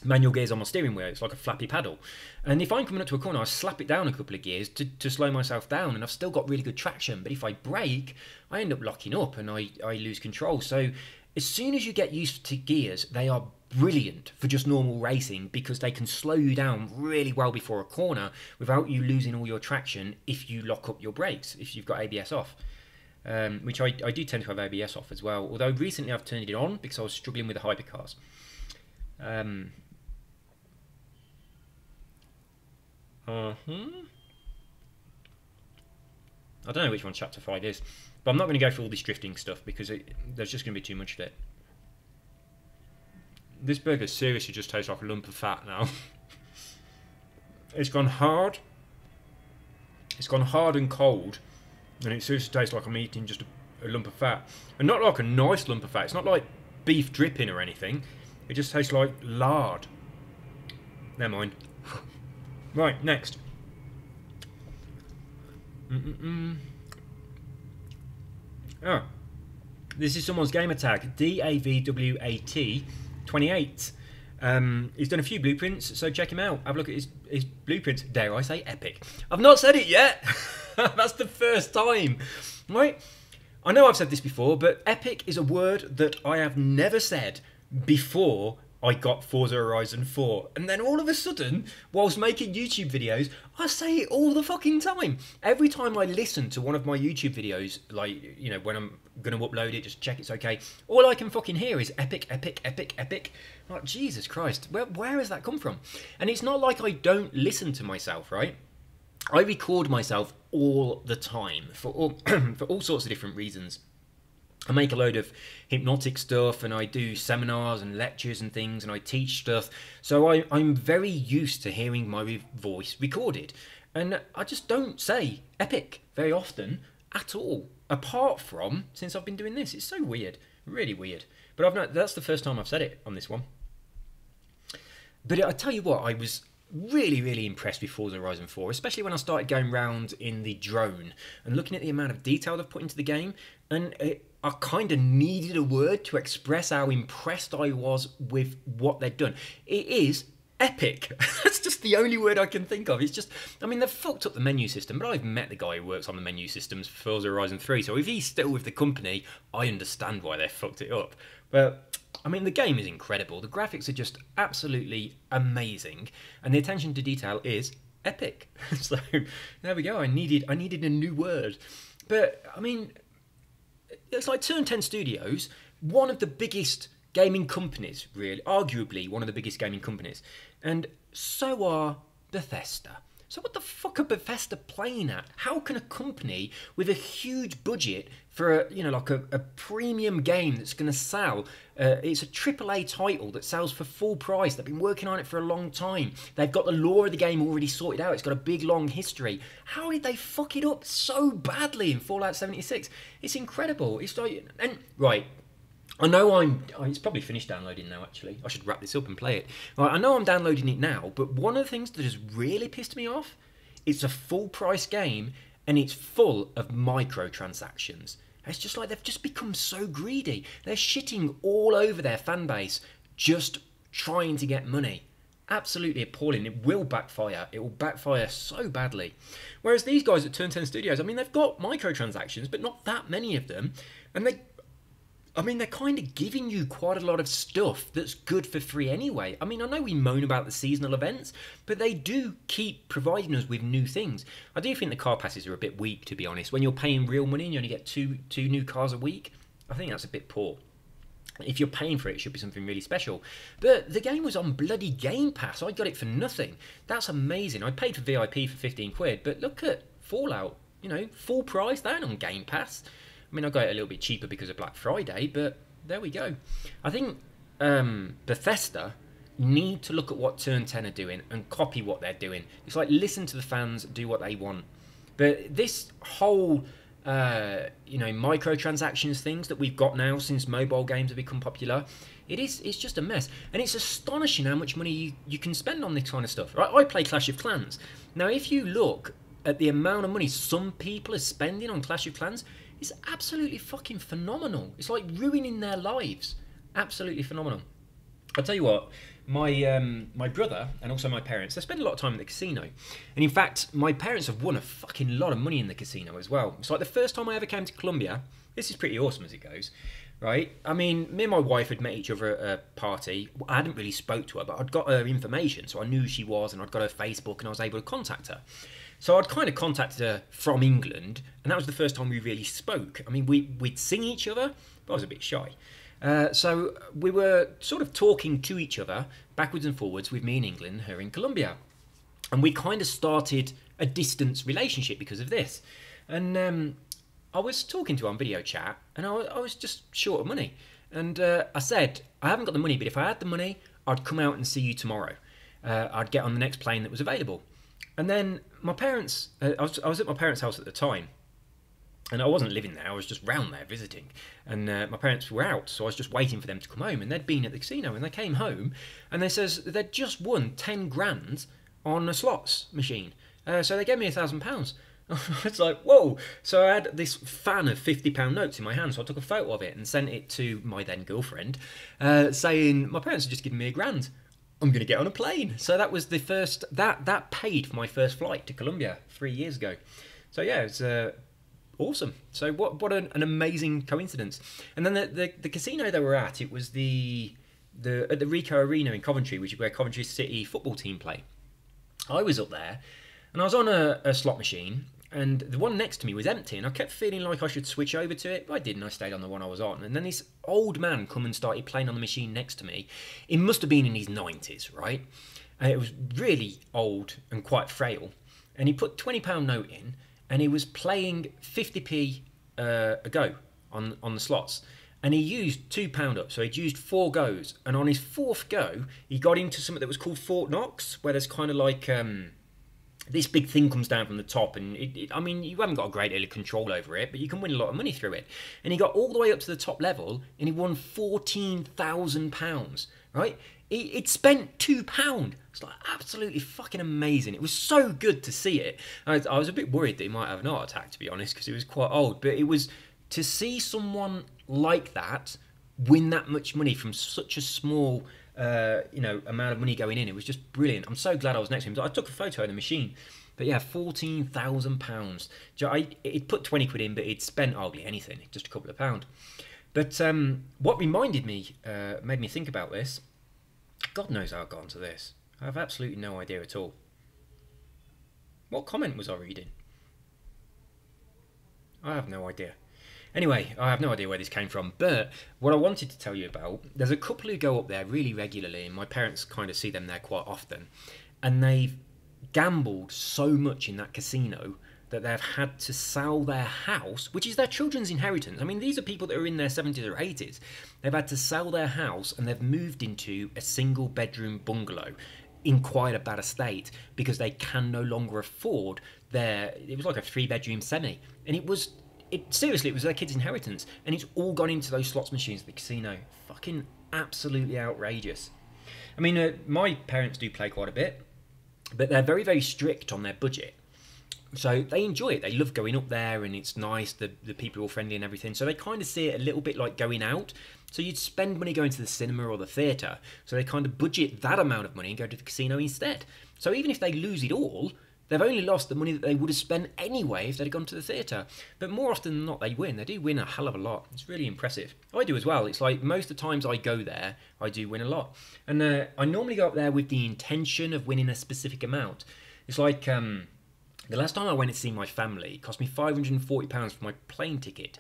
manual gears on my steering wheel. It's like a flappy paddle, and if I'm coming up to a corner, I slap it down a couple of gears to slow myself down, and I've still got really good traction. But if I brake, I end up locking up and I lose control. So as soon as you get used to gears, they are brilliant for just normal racing because they can slow you down really well before a corner without you losing all your traction if you lock up your brakes, if you've got ABS off. Which I do tend to have ABS off as well, although recently I've turned it on because I was struggling with the hypercars. I don't know which one chapter 5 is, but I'm not going to go through all this drifting stuff because there's just going to be too much of it. This burger seriously just tastes like a lump of fat now. It's gone hard. It's gone hard and cold, and it seriously tastes like I'm eating just a lump of fat. And not like a nice lump of fat. It's not like beef dripping or anything. It just tastes like lard. Never mind. Right, next. Oh, this is someone's gamer tag, DAVWAT28. He's done a few blueprints, so check him out. Have a look at his blueprints. Dare I say epic? I've not said it yet. That's the first time. Right? I know I've said this before, but epic is a word that I have never said before I got Forza Horizon 4. And then all of a sudden, whilst making YouTube videos, I say it all the fucking time. Every time I listen to one of my YouTube videos, like, you know, when I'm going to upload it, just check it's okay, all I can fucking hear is epic, epic, epic, epic. Like, Jesus Christ, where has that come from? And it's not like I don't listen to myself, right? I record myself all the time for all, for all sorts of different reasons. I make a load of hypnotic stuff, and I do seminars and lectures and things, and I teach stuff. So I'm very used to hearing my voice recorded. And I just don't say epic very often at all, apart from since I've been doing this. It's so weird, really weird. But that's the first time I've said it on this one. But I tell you what, I was really, really impressed with Forza Horizon 4, especially when I started going around in the drone and looking at the amount of detail they've put into the game. And I kind of needed a word to express how impressed I was with what they'd done. It is epic. That's just the only word I can think of. It's just, I mean, they've fucked up the menu system, but I've met the guy who works on the menu systems for Forza Horizon 3, so if he's still with the company, I understand why they fucked it up. But I mean, the game is incredible. The graphics are just absolutely amazing, and the attention to detail is epic. So there we go. I needed a new word. But I mean, it's like Turn 10 Studios, one of the biggest gaming companies, really, arguably one of the biggest gaming companies, and so are Bethesda. So what the fuck are Bethesda playing at? How can a company with a huge budget for a premium game that's going to sell, it's a AAA title that sells for full price, they've been working on it for a long time, they've got the lore of the game already sorted out, it's got a big long history. How did they fuck it up so badly in Fallout 76? It's incredible. It's like, and right, I know it's probably finished downloading now, actually. I should wrap this up and play it. Right, I know I'm downloading it now, but one of the things that has really pissed me off, it's a full price game and it's full of microtransactions. It's just like they've just become so greedy. They're shitting all over their fan base just trying to get money. Absolutely appalling. It will backfire. It will backfire so badly. Whereas these guys at Turn 10 Studios, I mean, they've got microtransactions, but not that many of them. And they're kind of giving you quite a lot of stuff that's good for free anyway. I mean, I know we moan about the seasonal events, but they do keep providing us with new things. I do think the car passes are a bit weak, to be honest. When you're paying real money and you only get two new cars a week, I think that's a bit poor. If you're paying for it, it should be something really special. But the game was on bloody Game Pass. I got it for nothing. That's amazing. I paid for VIP for 15 quid, but look at Fallout, full price, that on Game Pass. I mean, I got it a little bit cheaper because of Black Friday, but there we go. I think Bethesda need to look at what Turn 10 are doing and copy what they're doing. It's like, listen to the fans, do what they want. But this whole, microtransactions things that we've got now since mobile games have become popular, it's just a mess. And it's astonishing how much money you can spend on this kind of stuff. Right? I play Clash of Clans. Now, if you look at the amount of money some people are spending on Clash of Clans, it's absolutely fucking phenomenal. It's like ruining their lives. Absolutely phenomenal. I'll tell you what, my brother and also my parents, they spend a lot of time in the casino. And in fact, my parents have won a fucking lot of money in the casino as well. It's like the first time I ever came to Colombia, this is pretty awesome as it goes. right? I mean, me and my wife had met each other at a party. I hadn't really spoke to her, but I'd got her information, so I knew who she was, and I'd got her Facebook, and I was able to contact her. So I'd kind of contacted her from England, and that was the first time we really spoke. I mean, we'd seen each other, but I was a bit shy. So we were sort of talking to each other backwards and forwards with me in England, her in Colombia. And we kind of started a distance relationship because of this. And I was talking to her on video chat, and I was just short of money. And I said, I haven't got the money, but if I had the money, I'd come out and see you tomorrow. I'd get on the next plane that was available. And then my parents, I was at my parents' house at the time, and I wasn't living there, I was just round there visiting. And my parents were out, so I was just waiting for them to come home. And they'd been at the casino, and they came home, and they says they'd just won 10 grand on a slots machine. So they gave me £1,000. It's like, whoa. So I had this fan of £50 notes in my hand, so I took a photo of it and sent it to my then girlfriend, saying, my parents have just given me £1,000. I'm going to get on a plane. So that was the first, that paid for my first flight to Colombia 3 years ago. So yeah, it's awesome. So what an amazing coincidence. And then the casino they were at, it was at the Ricoh Arena in Coventry, which is where Coventry City football team play. I was up there, and I was on a slot machine, and the one next to me was empty, and I kept feeling like I should switch over to it, but I didn't. I stayed on the one I was on. And then this old man come and started playing on the machine next to me. He must have been in his 90s, right? And it was really old and quite frail. And he put £20 note in, and he was playing 50p a go on the slots. And he used £2 up, so he'd used 4 goes. And on his 4th go, he got into something that was called Fort Knox, where there's kind of like this big thing comes down from the top. And I mean, you haven't got a great deal of control over it, but you can win a lot of money through it. And he got all the way up to the top level, and he won £14,000, right? He'd spent £2. It's like absolutely fucking amazing. It was so good to see it. I was a bit worried that he might have an heart attack, to be honest, because he was quite old. But it was to see someone like that win that much money from such a small amount of money going in. It was just brilliant. I'm so glad I was next to him. I took a photo of the machine. But yeah, £14,000. It put 20 quid in, but it spent hardly anything, just a couple of pound. But what reminded me, made me think about this, God knows how I got onto this. I have absolutely no idea at all. What comment was I reading? I have no idea. Anyway, I have no idea where this came from, but what I wanted to tell you about, there's a couple who go up there really regularly, and my parents kind of see them there quite often, and they've gambled so much in that casino that they've had to sell their house, which is their children's inheritance. I mean, these are people that are in their 70s or 80s. They've had to sell their house, and they've moved into a single bedroom bungalow in quite a bad estate because they can no longer afford it was like a 3-bedroom semi, and seriously, it was their kids' inheritance, and it's all gone into those slots machines at the casino. Fucking absolutely outrageous. I mean, my parents do play quite a bit, but they're very, very strict on their budget. So they enjoy it. They love going up there, and it's nice. The people are all friendly and everything. So they kind of see it a little bit like going out. So you'd spend money going to the cinema or the theatre. So they kind of budget that amount of money and go to the casino instead. So even if they lose it all, they've only lost the money that they would have spent anyway if they'd gone to the theatre. But more often than not, they win. They do win a hell of a lot. It's really impressive. I do as well. It's like most of the times I go there, I do win a lot. And I normally go up there with the intention of winning a specific amount. It's like the last time I went to see my family, it cost me £540 for my plane ticket.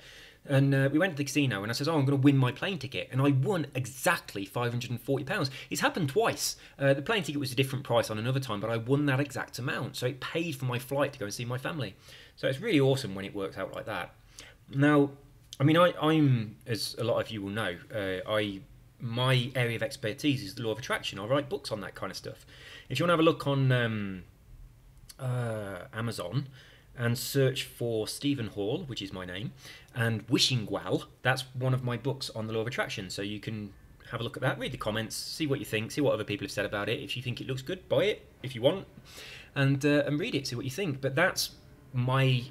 And we went to the casino, and I said, I'm going to win my plane ticket. And I won exactly £540. It's happened twice. The plane ticket was a different price on another time, but I won that exact amount. So it paid for my flight to go and see my family. So it's really awesome when it works out like that. Now, I mean, I'm, as a lot of you will know, my area of expertise is the law of attraction. I write books on that kind of stuff. If you want to have a look on Amazon and search for Stephen Hall, which is my name, and Wishing Well, that's one of my books on the law of attraction. So you can have a look at that, read the comments, see what you think, see what other people have said about it. If you think it looks good, buy it if you want, and read it, see what you think. But that's my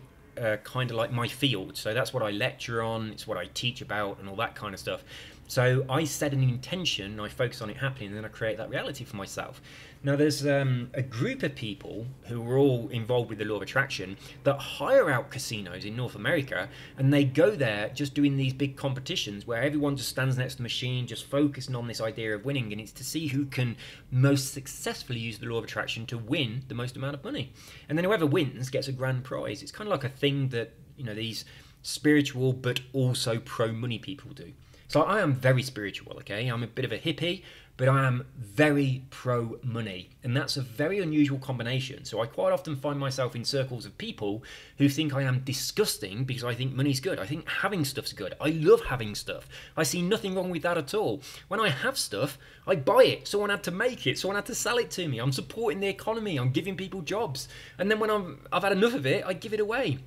kind of like my field. So that's what I lecture on, it's what I teach about and all that kind of stuff. So I set an intention, I focus on it happening, and then I create that reality for myself. Now, there's a group of people who are all involved with the law of attraction that hire out casinos in North America, and they go there just doing these big competitions where everyone just stands next to the machine, just focusing on this idea of winning, and it's to see who can most successfully use the law of attraction to win the most amount of money. And then whoever wins gets a grand prize. It's kind of like a thing that, you know, these spiritual but also pro-money people do. So I am very spiritual, okay? I'm a bit of a hippie, but I am very pro-money. And that's a very unusual combination. So I quite often find myself in circles of people who think I am disgusting because I think money's good. I think having stuff's good. I love having stuff. I see nothing wrong with that at all. When I have stuff, I buy it. Someone had to make it. Someone had to sell it to me. I'm supporting the economy. I'm giving people jobs. And then when I've had enough of it, I give it away.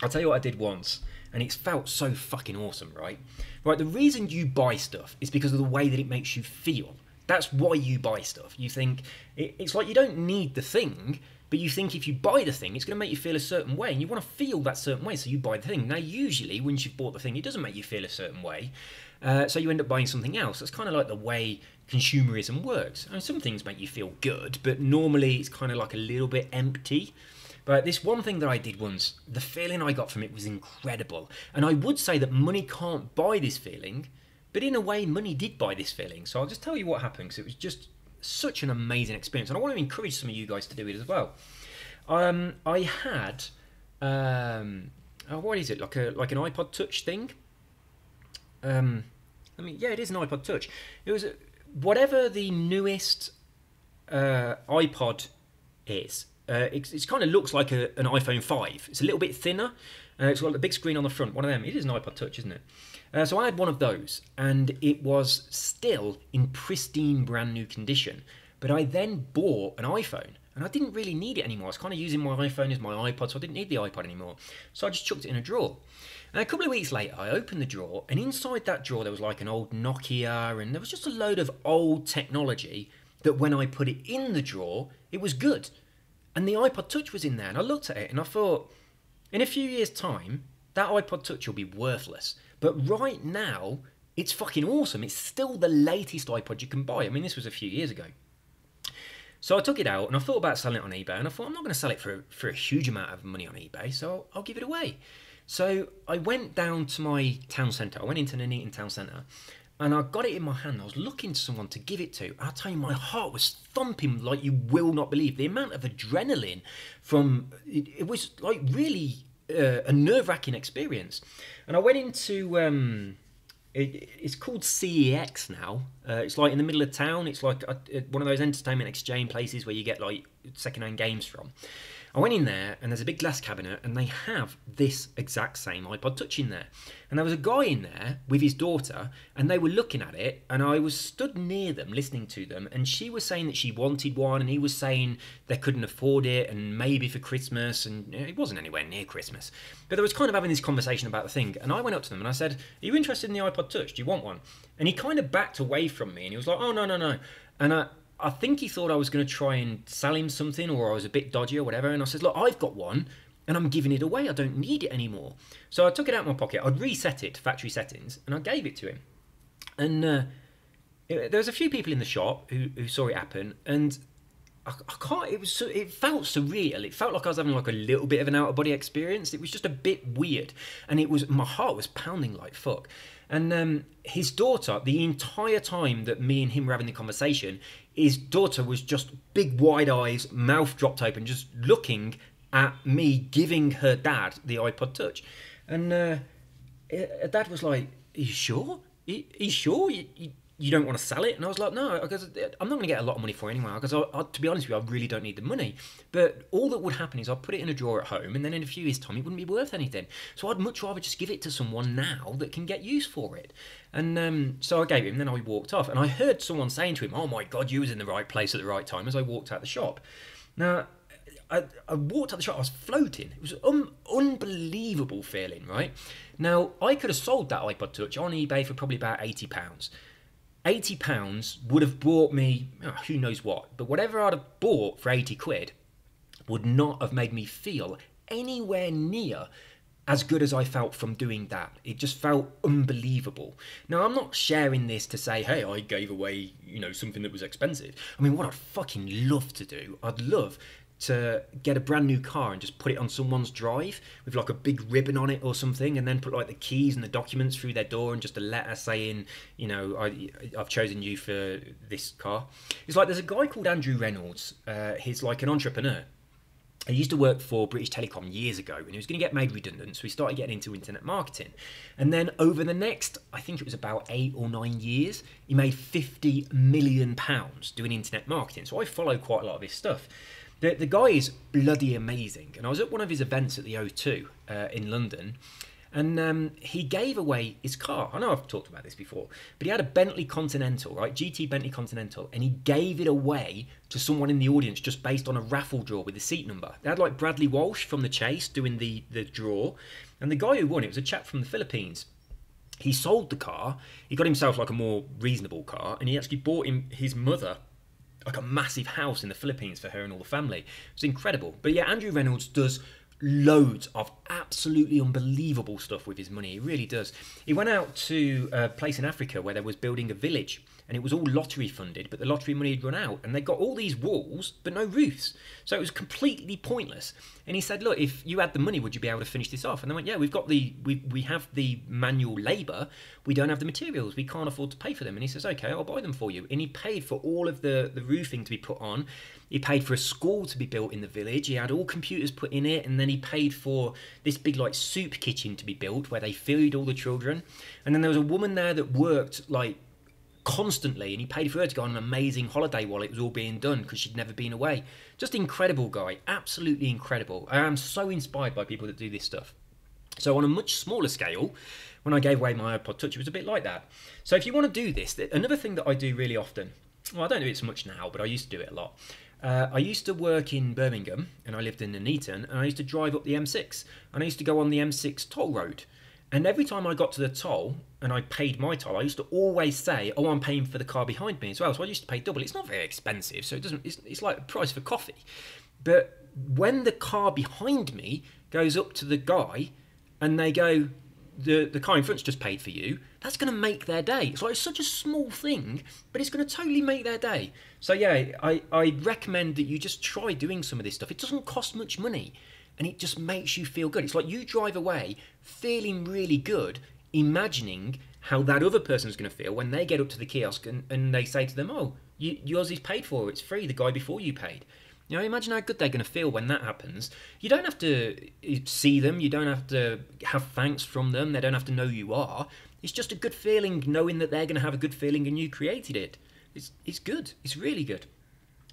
I'll tell you what I did once. And it's felt so fucking awesome, right? Right, the reason you buy stuff is because of the way that it makes you feel. That's why you buy stuff. You think, it's like you don't need the thing, but you think if you buy the thing, it's going to make you feel a certain way, and you want to feel that certain way, so you buy the thing. Now, usually, once you've bought the thing, it doesn't make you feel a certain way, so you end up buying something else. That's kind of like the way consumerism works. I mean, some things make you feel good, but normally it's kind of like a little bit empty. But this one thing that I did once, the feeling I got from it was incredible. And I would say that money can't buy this feeling, but in a way, money did buy this feeling. So I'll just tell you what happened, because it was just such an amazing experience. And I want to encourage some of you guys to do it as well. I had, what is it, like an iPod Touch thing? Yeah, it is an iPod Touch. It was whatever the newest iPod is. It kind of looks like an iPhone 5. It's a little bit thinner. It's got a big screen on the front. One of them. It is an iPod Touch, isn't it? So I had one of those, and it was still in pristine, brand new condition. But I then bought an iPhone, and I didn't really need it anymore. I was kind of using my iPhone as my iPod, so I didn't need the iPod anymore. So I just chucked it in a drawer. And a couple of weeks later, I opened the drawer, and inside that drawer there was like an old Nokia, and there was just a load of old technology that when I put it in the drawer, it was good. And the iPod Touch was in there, and I looked at it and I thought, in a few years' time, that iPod Touch will be worthless. But right now, it's fucking awesome. It's still the latest iPod you can buy. I mean, this was a few years ago. So I took it out and I thought about selling it on eBay, and I thought, I'm not going to sell it for a huge amount of money on eBay, so I'll give it away. So I went down to my town centre. I went into the Nuneaton town centre, and I got it in my hand. I was looking to someone to give it to. I'll tell you, my heart was thumping like you will not believe. The amount of adrenaline from it was like really a nerve-wracking experience. And I went into it's called CEX now. It's like in the middle of town. It's like one of those entertainment exchange places where you get like second-hand games from. I went in there, and there's a big glass cabinet, and they have this exact same iPod Touch in there. And there was a guy in there with his daughter, and they were looking at it, and I was stood near them, listening to them, and she was saying that she wanted one, and he was saying they couldn't afford it, and maybe for Christmas, and it wasn't anywhere near Christmas. But they was kind of having this conversation about the thing, and I went up to them, and I said, are you interested in the iPod Touch? Do you want one? And he kind of backed away from me, and he was like, oh, no. And I think he thought I was going to try and sell him something, or I was a bit dodgy or whatever. And I said, look, I've got one and I'm giving it away. I don't need it anymore. So I took it out of my pocket. I'd reset it to factory settings and I gave it to him. And there was a few people in the shop who saw it happen, and I can't, it felt surreal. It felt like I was having like a little bit of an out-of-body experience. It was just a bit weird. And my heart was pounding like fuck. And his daughter, the entire time that me and him were having the conversation, his daughter was just big wide eyes, mouth dropped open, just looking at me giving her dad the iPod Touch. And dad was like, are you sure? Are you sure? You don't want to sell it? And I was like, no, because I'm not going to get a lot of money for it anyway, because to be honest with you, I really don't need the money. But all that would happen is I'd put it in a drawer at home, and then in a few years' time, it wouldn't be worth anything. So I'd much rather just give it to someone now that can get use for it. And so I gave him, then I walked off, and I heard someone saying to him, oh my God, you was in the right place at the right time, as I walked out the shop. Now, I walked out the shop, I was floating. It was an unbelievable feeling, right? Now, I could have sold that iPod Touch on eBay for probably about £80. £80 would have brought me, who knows what, but whatever I'd have bought for 80 quid would not have made me feel anywhere near as good as I felt from doing that. It just felt unbelievable. Now, I'm not sharing this to say, hey, I gave away, you know, something that was expensive. I mean, what I'd fucking love to do, I'd love to get a brand new car and just put it on someone's drive with like a big ribbon on it or something, and then put like the keys and the documents through their door and just a letter saying, you know, I've chosen you for this car. It's like there's a guy called Andrew Reynolds. He's like an entrepreneur. He used to work for British Telecom years ago, and he was going to get made redundant, so he started getting into internet marketing. And then over the next, I think it was about 8 or 9 years, he made £50 million doing internet marketing. So I follow quite a lot of his stuff. The guy is bloody amazing. And I was at one of his events at the O2 in London, and he gave away his car. I know I've talked about this before, but he had a Bentley Continental, right? GT Bentley Continental, and he gave it away to someone in the audience just based on a raffle draw with the seat number. They had like Bradley Walsh from The Chase doing the draw, and the guy who won it was a chap from the Philippines. He sold the car, he got himself like a more reasonable car, and he actually bought his mother like a massive house in the Philippines for her and all the family. It was incredible. But yeah, Andrew Reynolds does loads of absolutely unbelievable stuff with his money. He really does. He went out to a place in Africa where they was building a village, and it was all lottery funded, but the lottery money had run out, and they got all these walls but no roofs, so it was completely pointless. And he said, look, if you had the money, would you be able to finish this off? And they went, yeah, we have the manual labour, we don't have the materials, we can't afford to pay for them. And he says, okay, I'll buy them for you. And he paid for all of the roofing to be put on. He paid for a school to be built in the village. He had all computers put in it, and then he paid for this big like soup kitchen to be built where they feed all the children. And then there was a woman there that worked like constantly, and he paid for her to go on an amazing holiday while it was all being done because she'd never been away. Just incredible guy, absolutely incredible. I am so inspired by people that do this stuff. So on a much smaller scale, when I gave away my iPod Touch, it was a bit like that. So if you want to do this, another thing that I do really often, well, I don't do it so much now, but I used to do it a lot. I used to work in Birmingham, and I lived in Nuneaton, and I used to drive up the M6, and I used to go on the M6 toll road. And every time I got to the toll and I paid my toll, I used to always say, oh, I'm paying for the car behind me as well. So I used to pay double. It's not very expensive, so it's like the price for coffee. But when the car behind me goes up to the guy and they go, the car in front's just paid for you, that's going to make their day. It's like such a small thing, but it's going to totally make their day. So yeah, I recommend that you just try doing some of this stuff. It doesn't cost much money, and it just makes you feel good. It's like you drive away feeling really good, imagining how that other person's going to feel when they get up to the kiosk and they say to them, oh, yours is paid for, it's free, the guy before you paid. You know, imagine how good they're going to feel when that happens. You don't have to see them, you don't have to have thanks from them, they don't have to know who you are. It's just a good feeling knowing that they're going to have a good feeling and you created it. It's good, it's really good.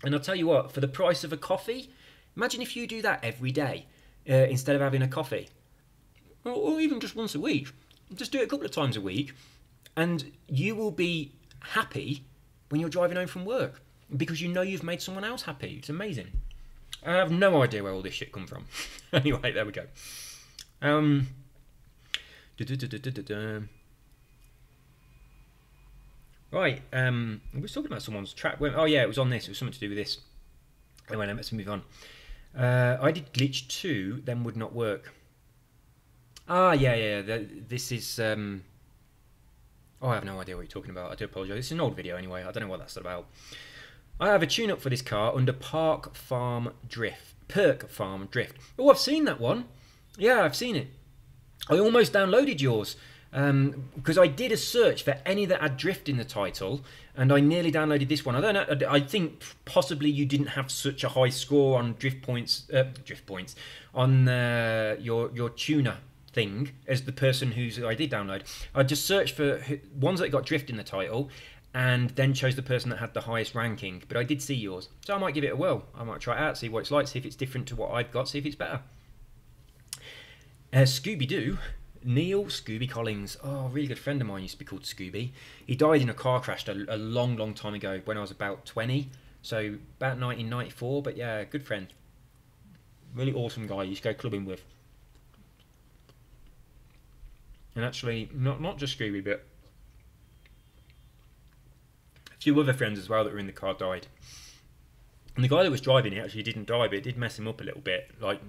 And I'll tell you what, for the price of a coffee, imagine if you do that every day instead of having a coffee. Or even just once a week. Just do it a couple of times a week, and you will be happy when you're driving home from work because you know you've made someone else happy. It's amazing. I have no idea where all this shit come from. Anyway, there we go. Right, we were talking about someone's track. Oh yeah, it was on this. It was something to do with this. Anyway, let's move on. I did Glitch 2, then would not work. Ah, yeah. This is... Oh, I have no idea what you're talking about. I do apologise. It's an old video anyway. I don't know what that's about. I have a tune-up for this car under Perk Farm Drift. Oh, I've seen that one. Yeah, I've seen it. I almost downloaded yours. Because I did a search for any that had drift in the title, and I nearly downloaded this one. I don't know. I think possibly you didn't have such a high score on drift points on your tuner thing as the person whose I did download. I just searched for ones that got drift in the title, and then chose the person that had the highest ranking. But I did see yours, so I might give it a whirl. I might try it out, see what it's like, see if it's different to what I've got, see if it's better. Scooby-Doo. Neil Scooby Collins. Oh, a really good friend of mine used to be called Scooby. He died in a car crash a long time ago when I was about 20. So about 1994, but yeah, good friend. Really awesome guy. I used to go clubbing with. And actually, not just Scooby, but a few other friends as well that were in the car died. And the guy that was driving it actually didn't die, but it did mess him up a little bit. Like,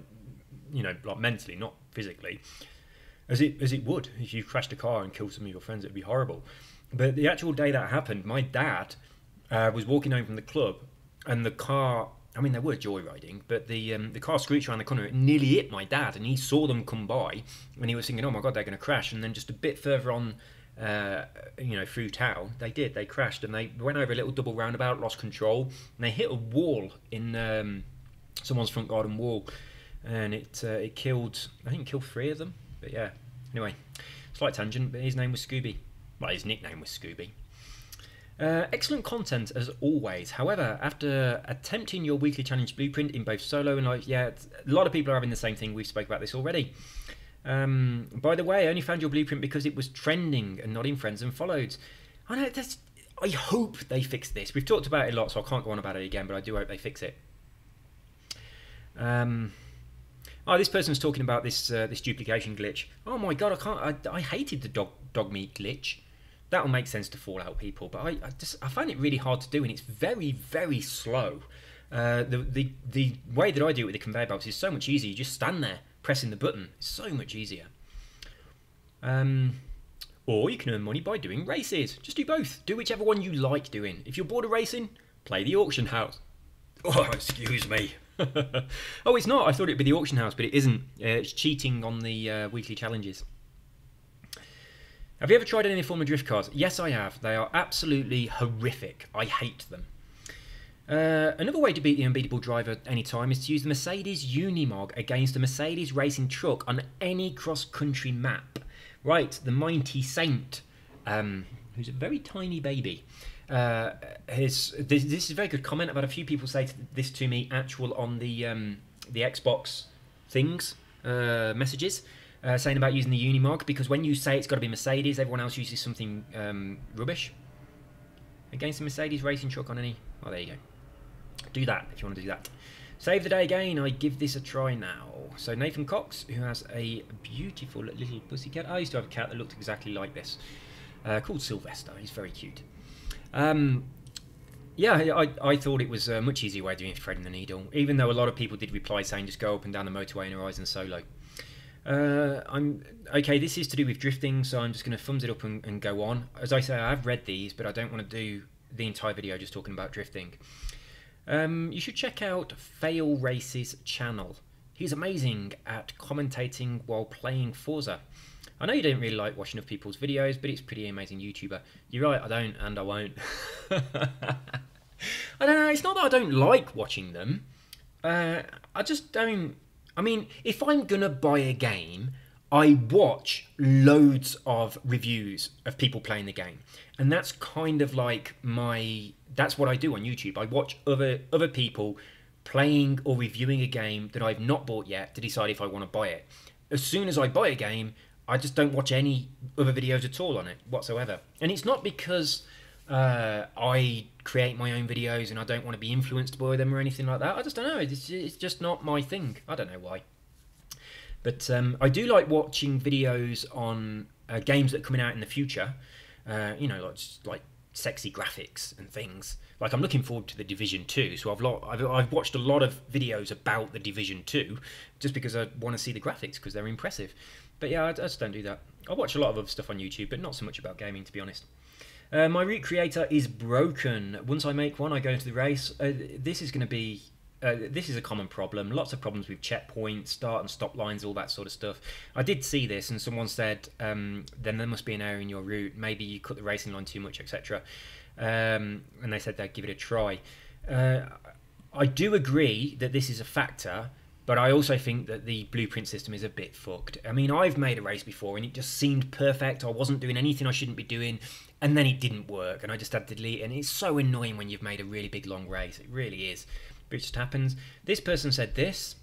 you know, like mentally, not physically. as it would if you crashed a car and killed some of your friends. It'd be horrible. But the actual day that happened, my dad was walking home from the club, and the car, I mean, they were joyriding, but the car screeched around the corner. It nearly hit my dad, and he saw them come by, and he was thinking, oh my God, they're going to crash. And then just a bit further on, through town, they crashed, and they went over a little double roundabout, lost control, and they hit a wall in someone's front garden wall, and it killed, I think it killed 3 of them. But yeah, anyway, slight tangent, but his name was Scooby. Well, his nickname was Scooby. Excellent content as always. However, after attempting your weekly challenge blueprint in both solo and live, a lot of people are having the same thing. We spoke about this already. By the way, I only found your blueprint because it was trending and not in friends and followed. I hope they fix this. We've talked about it a lot, so I can't go on about it again, but I do hope they fix it. This person's talking about this duplication glitch. Oh my God, I hated the dog meat glitch. That'll make sense to Fallout people, but I find it really hard to do, and it's very, very slow. The way that I do it with the conveyor belts is so much easier. You just stand there pressing the button. It's so much easier. Or you can earn money by doing races. Just do both. Do whichever one you like doing. If you're bored of racing, play the auction house. Oh, excuse me. Oh, it's not. I thought it'd be the auction house, but it isn't. It's cheating on the weekly challenges. Have you ever tried any form of drift cars? Yes, I have. They are absolutely horrific. I hate them. Another way to beat the unbeatable driver anytime is to use the Mercedes Unimog against a Mercedes racing truck on any cross-country map. Right, the Mighty Saint, who's a very tiny baby. This is a very good comment. I've had a few people say this to me actual on the Xbox things, messages. Saying about using the Unimog, because when you say it's got to be Mercedes, everyone else uses something rubbish. Against a Mercedes racing truck on any... Oh, there you go. Do that if you want to do that. Save the day again. I give this a try now. So Nathan Cox, who has a beautiful little pussycat. I used to have a cat that looked exactly like this. Called Sylvester. He's very cute. Yeah, I thought it was a much easier way of doing it, threading the needle. Even though a lot of people did reply saying just go up and down the motorway in Horizon Solo. Okay, this is to do with drifting, so I'm just going to thumbs it up and go on. As I say, I've read these, but I don't want to do the entire video just talking about drifting. You should check out Fail Race's channel. He's amazing at commentating while playing Forza. I know you don't really like watching other people's videos, but it's pretty amazing YouTuber. You're right, I don't, and I won't. I don't know, it's not that I don't like watching them. I just don't... I mean, if I'm going to buy a game, I watch loads of reviews of people playing the game. And that's kind of like that's what I do on YouTube. I watch other people playing or reviewing a game that I've not bought yet to decide if I want to buy it. As soon as I buy a game, I just don't watch any other videos at all on it whatsoever. And it's not because I create my own videos and I don't want to be influenced by them or anything like that. I just don't know. It's just not my thing. I don't know why. But I do like watching videos on games that are coming out in the future. You know, like sexy graphics and things. Like I'm looking forward to the Division 2. So I've watched a lot of videos about the Division 2 just because I want to see the graphics because they're impressive. But yeah, I just don't do that. I watch a lot of other stuff on YouTube, but not so much about gaming, to be honest. My route creator is broken. Once I make one, I go into the race. This is going to be... this is a common problem. Lots of problems with checkpoints, start and stop lines, all that sort of stuff. I did see this, and someone said, then there must be an error in your route. Maybe you cut the racing line too much, etc. And they said they'd give it a try. I do agree that this is a factor, but I also think that the blueprint system is a bit fucked. I mean, I've made a race before, and it just seemed perfect. I wasn't doing anything I shouldn't be doing. And then it didn't work, and I just had to delete it. And it's so annoying when you've made a really big, long race. It really is. But it just happens. This person said this.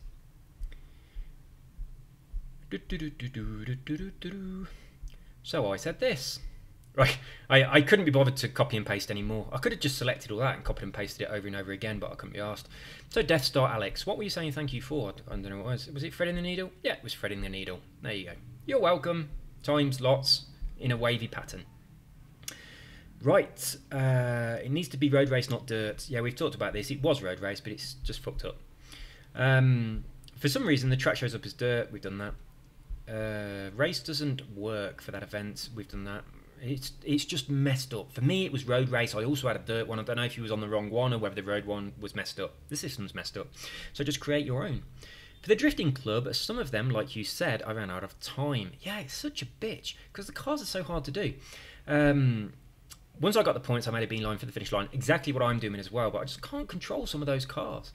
So I said this. Right, I couldn't be bothered to copy and paste anymore. I could have just selected all that and copied and pasted it over and over again, but I couldn't be asked. So Death Star Alex, what were you saying thank you for? I don't know what it was. Was it threading the needle? Yeah, it was threading the needle. There you go. You're welcome. Times lots in a wavy pattern. Right, it needs to be road race, not dirt. Yeah, we've talked about this. It was road race, but it's just fucked up. For some reason, the track shows up as dirt. We've done that. Race doesn't work for that event. We've done that. It's just messed up. For me, it was road race. I also had a dirt one. I don't know if you was on the wrong one or whether the road one was messed up. The system's messed up. So just create your own. For the drifting club, some of them, like you said, I ran out of time. Yeah, it's such a bitch because the cars are so hard to do. Once I got the points, I made a beeline for the finish line. Exactly what I'm doing as well, but I just can't control some of those cars.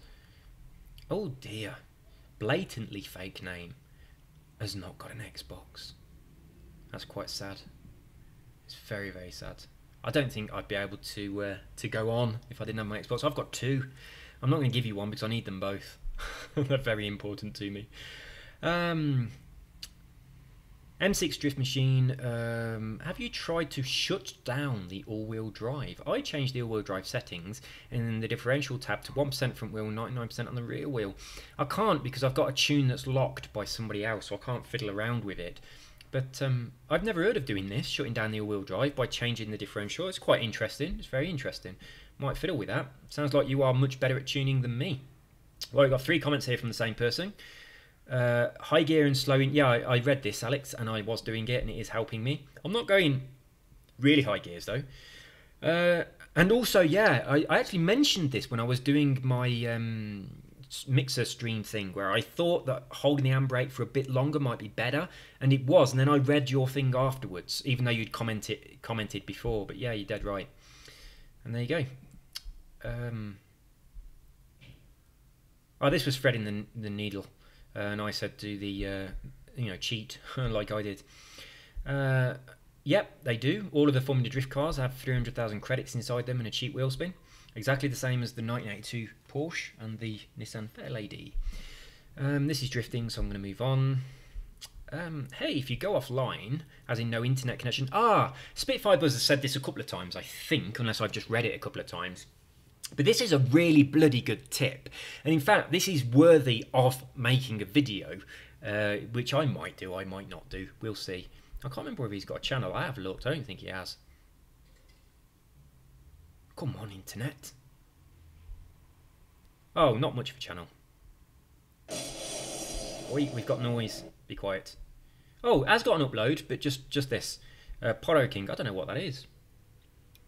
Oh dear. Blatantly fake name. Has not got an Xbox. That's quite sad. It's very, very sad. I don't think I'd be able to go on if I didn't have my Xbox. I've got two. I'm not going to give you one because I need them both. They're very important to me. M6 Drift Machine, have you tried to shut down the all-wheel drive? I changed the all-wheel drive settings in the differential tab to 1% front wheel, 99% on the rear wheel. I can't because I've got a tune that's locked by somebody else, so I can't fiddle around with it. But I've never heard of doing this, shutting down the all-wheel drive by changing the differential. It's quite interesting. It's very interesting. Might fiddle with that. Sounds like you are much better at tuning than me. Well, I've got 3 comments here from the same person. High gear and slowing. Yeah, I read this, Alex, and I was doing it, and it is helping me. I'm not going really high gears, though. And also, yeah, I actually mentioned this when I was doing my mixer stream thing, where I thought that holding the handbrake for a bit longer might be better, and it was. And then I read your thing afterwards, even though you'd commented before. But yeah, you're dead right. And there you go. Oh, this was threading the needle. And I said do the, cheat like I did. Yep, they do. All of the Formula Drift cars have 300,000 credits inside them and a cheap wheel spin. Exactly the same as the 1982 Porsche and the Nissan Fairlady. This is drifting, so I'm going to move on. Hey, if you go offline, as in no internet connection... Spitfire Buzz has said this a couple of times, I think, unless I've just read it a couple of times. But this is a really bloody good tip. And in fact, this is worthy of making a video, which I might do, I might not do. We'll see. I can't remember if he's got a channel. I have looked. I don't think he has. Come on, internet. Oh, not much of a channel. Oi, we've got noise. Be quiet. Oh, has got an upload, but just this. Poro King. I don't know what that is.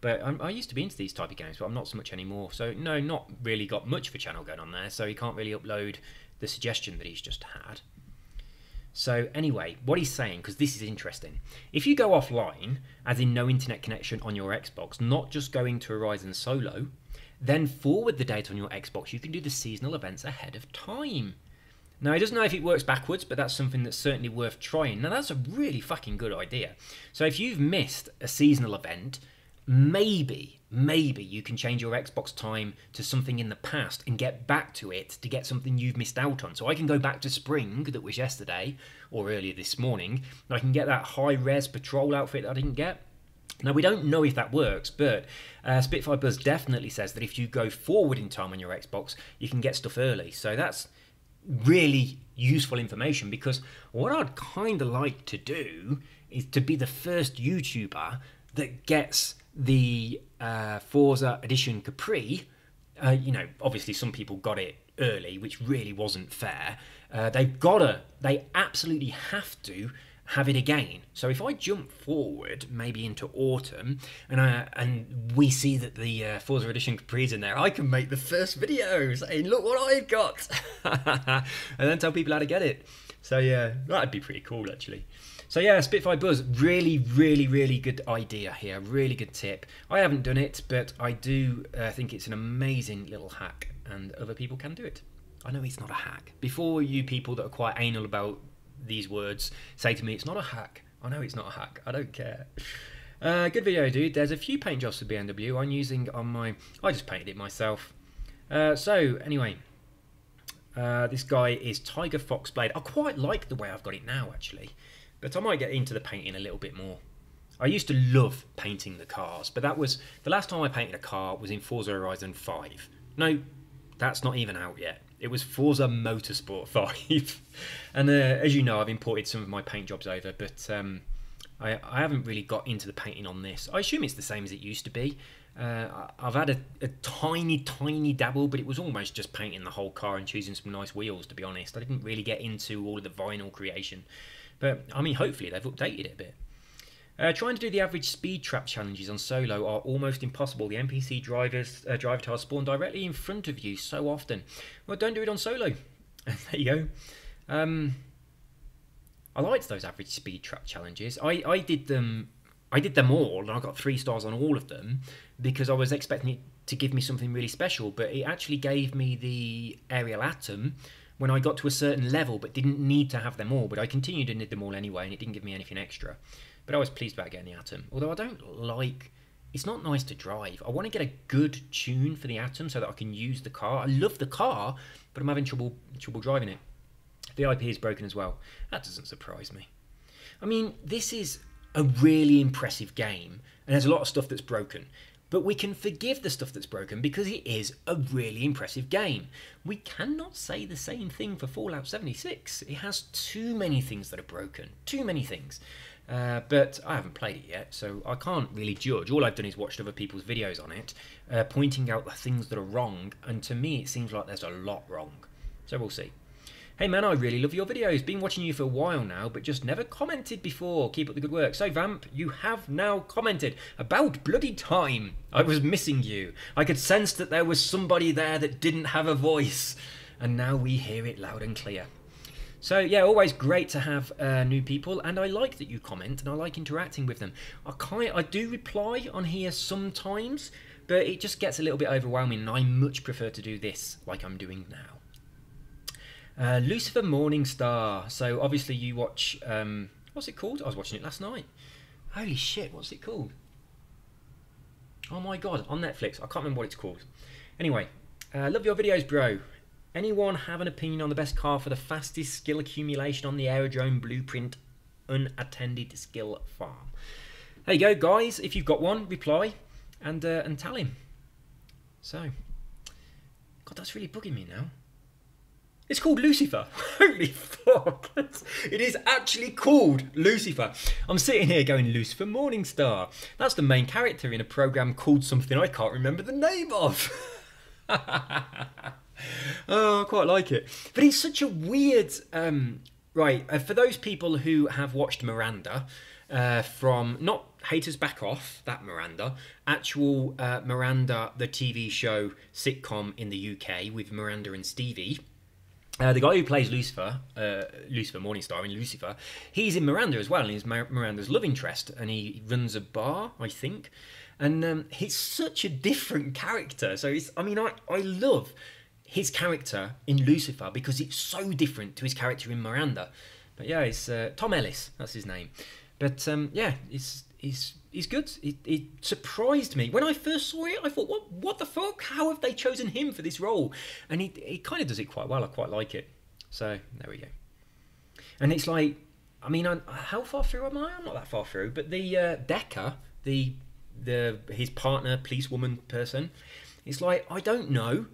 But I used to be into these type of games, but I'm not so much anymore. So, no, not really got much of a channel going on there. So he can't really upload the suggestion that he's just had. So, anyway, what he's saying, because this is interesting. If you go offline, as in no internet connection on your Xbox, not just going to Horizon Solo, then forward the date on your Xbox. You can do the seasonal events ahead of time. Now, he doesn't know if it works backwards, but that's something that's certainly worth trying. Now, that's a really fucking good idea. So, if you've missed a seasonal event... Maybe you can change your Xbox time to something in the past and get back to it to get something you've missed out on. So I can go back to spring, that was yesterday, or earlier this morning, and I can get that high-res patrol outfit that I didn't get. Now, we don't know if that works, but Spitfire Buzz definitely says that if you go forward in time on your Xbox, you can get stuff early. So that's really useful information, because what I'd kind of like to do is to be the first YouTuber that gets the Forza Edition Capri. Obviously some people got it early, which really wasn't fair. They absolutely have to have it again. So if I jump forward, maybe into autumn, and we see that the Forza Edition Capri's in there, I can make the first video saying, look what I've got, and then tell people how to get it. So yeah, that'd be pretty cool actually. So yeah, Spitfire Buzz, really, really, really good idea here. Really good tip. I haven't done it, but I do think it's an amazing little hack, and other people can do it. I know it's not a hack. Before you people that are quite anal about these words say to me, it's not a hack. I know it's not a hack. I don't care. Good video, dude. There's a few paint jobs for BMW I'm using on my... I just painted it myself. So, anyway... this guy is Tiger Fox Blade. I quite like the way I've got it now, actually. But I might get into the painting a little bit more. I used to love painting the cars, but that was... The last time I painted a car was in Forza Horizon 5. No, that's not even out yet. It was Forza Motorsport 5. And as you know, I've imported some of my paint jobs over, but I haven't really got into the painting on this. I assume it's the same as it used to be. I've had a tiny dabble, but it was almost just painting the whole car and choosing some nice wheels, to be honest. I didn't really get into all of the vinyl creation. But I mean, hopefully they've updated it a bit. Trying to do the average speed trap challenges on solo are almost impossible. The NPC driver tiles spawn directly in front of you so often. Well, don't do it on solo. There you go. I liked those average speed trap challenges. I did them all, and I got 3 stars on all of them because I was expecting it to give me something really special, but it actually gave me the aerial atom when I got to a certain level, but didn't need to have them all. But I continued and did them all anyway, and it didn't give me anything extra. But I was pleased about getting the atom. Although I don't like... It's not nice to drive. I want to get a good tune for the atom so that I can use the car. I love the car, but I'm having trouble driving it. The IP is broken as well. That doesn't surprise me. I mean, this is a really impressive game, and there's a lot of stuff that's broken. But we can forgive the stuff that's broken because it is a really impressive game. We cannot say the same thing for Fallout 76. It has too many things that are broken. Too many things. But I haven't played it yet, so I can't really judge. All I've done is watched other people's videos on it, pointing out the things that are wrong, and to me it seems like there's a lot wrong. So we'll see. Hey man, I really love your videos. Been watching you for a while now, but just never commented before. Keep up the good work. So Vamp, you have now commented. About bloody time. I was missing you. I could sense that there was somebody there that didn't have a voice. And now we hear it loud and clear. So yeah, always great to have new people, and I like that you comment, and I like interacting with them. I do reply on here sometimes, but it just gets a little bit overwhelming, and I much prefer to do this like I'm doing now. Lucifer Morningstar. So obviously you watch, what's it called? I was watching it last night. Holy shit, what's it called? Oh my god, on Netflix. I can't remember what it's called. Anyway, love your videos, bro. Anyone have an opinion on the best car for the fastest skill accumulation on the Aerodrome Blueprint unattended skill farm? There you go, guys. If you've got one, reply and tell him. So, God, that's really bugging me now. It's called Lucifer. Holy fuck. It is actually called Lucifer. I'm sitting here going, Lucifer Morningstar. That's the main character in a program called something I can't remember the name of. Oh, I quite like it. But it's such a weird... right, for those people who have watched Miranda, from not Haters Back Off, that Miranda, actual Miranda, the TV show sitcom in the UK with Miranda and Stevie... the guy who plays Lucifer, Lucifer Morningstar in Lucifer, he's in Miranda as well, and he's Miranda's love interest, and he runs a bar, I think, and he's such a different character. So I love his character in Lucifer because it's so different to his character in Miranda. But yeah, it's Tom Ellis, that's his name. But yeah, he's good. It surprised me when I first saw it. I thought, what the fuck? How have they chosen him for this role? And he kind of does it quite well. I quite like it. So there we go. And it's like, I mean, how far through am I? I'm not that far through. But the Decker, his partner, policewoman person, it's like, I don't know.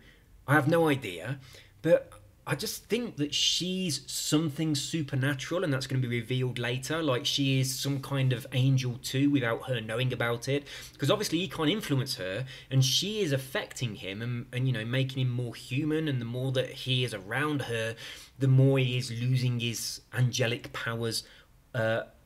I have no idea. But I just think that she's something supernatural, and that's going to be revealed later. Like, she is some kind of angel too, without her knowing about it. Because obviously he can't influence her, and she is affecting him and you know, making him more human. And the more that he is around her, the more he is losing his angelic powers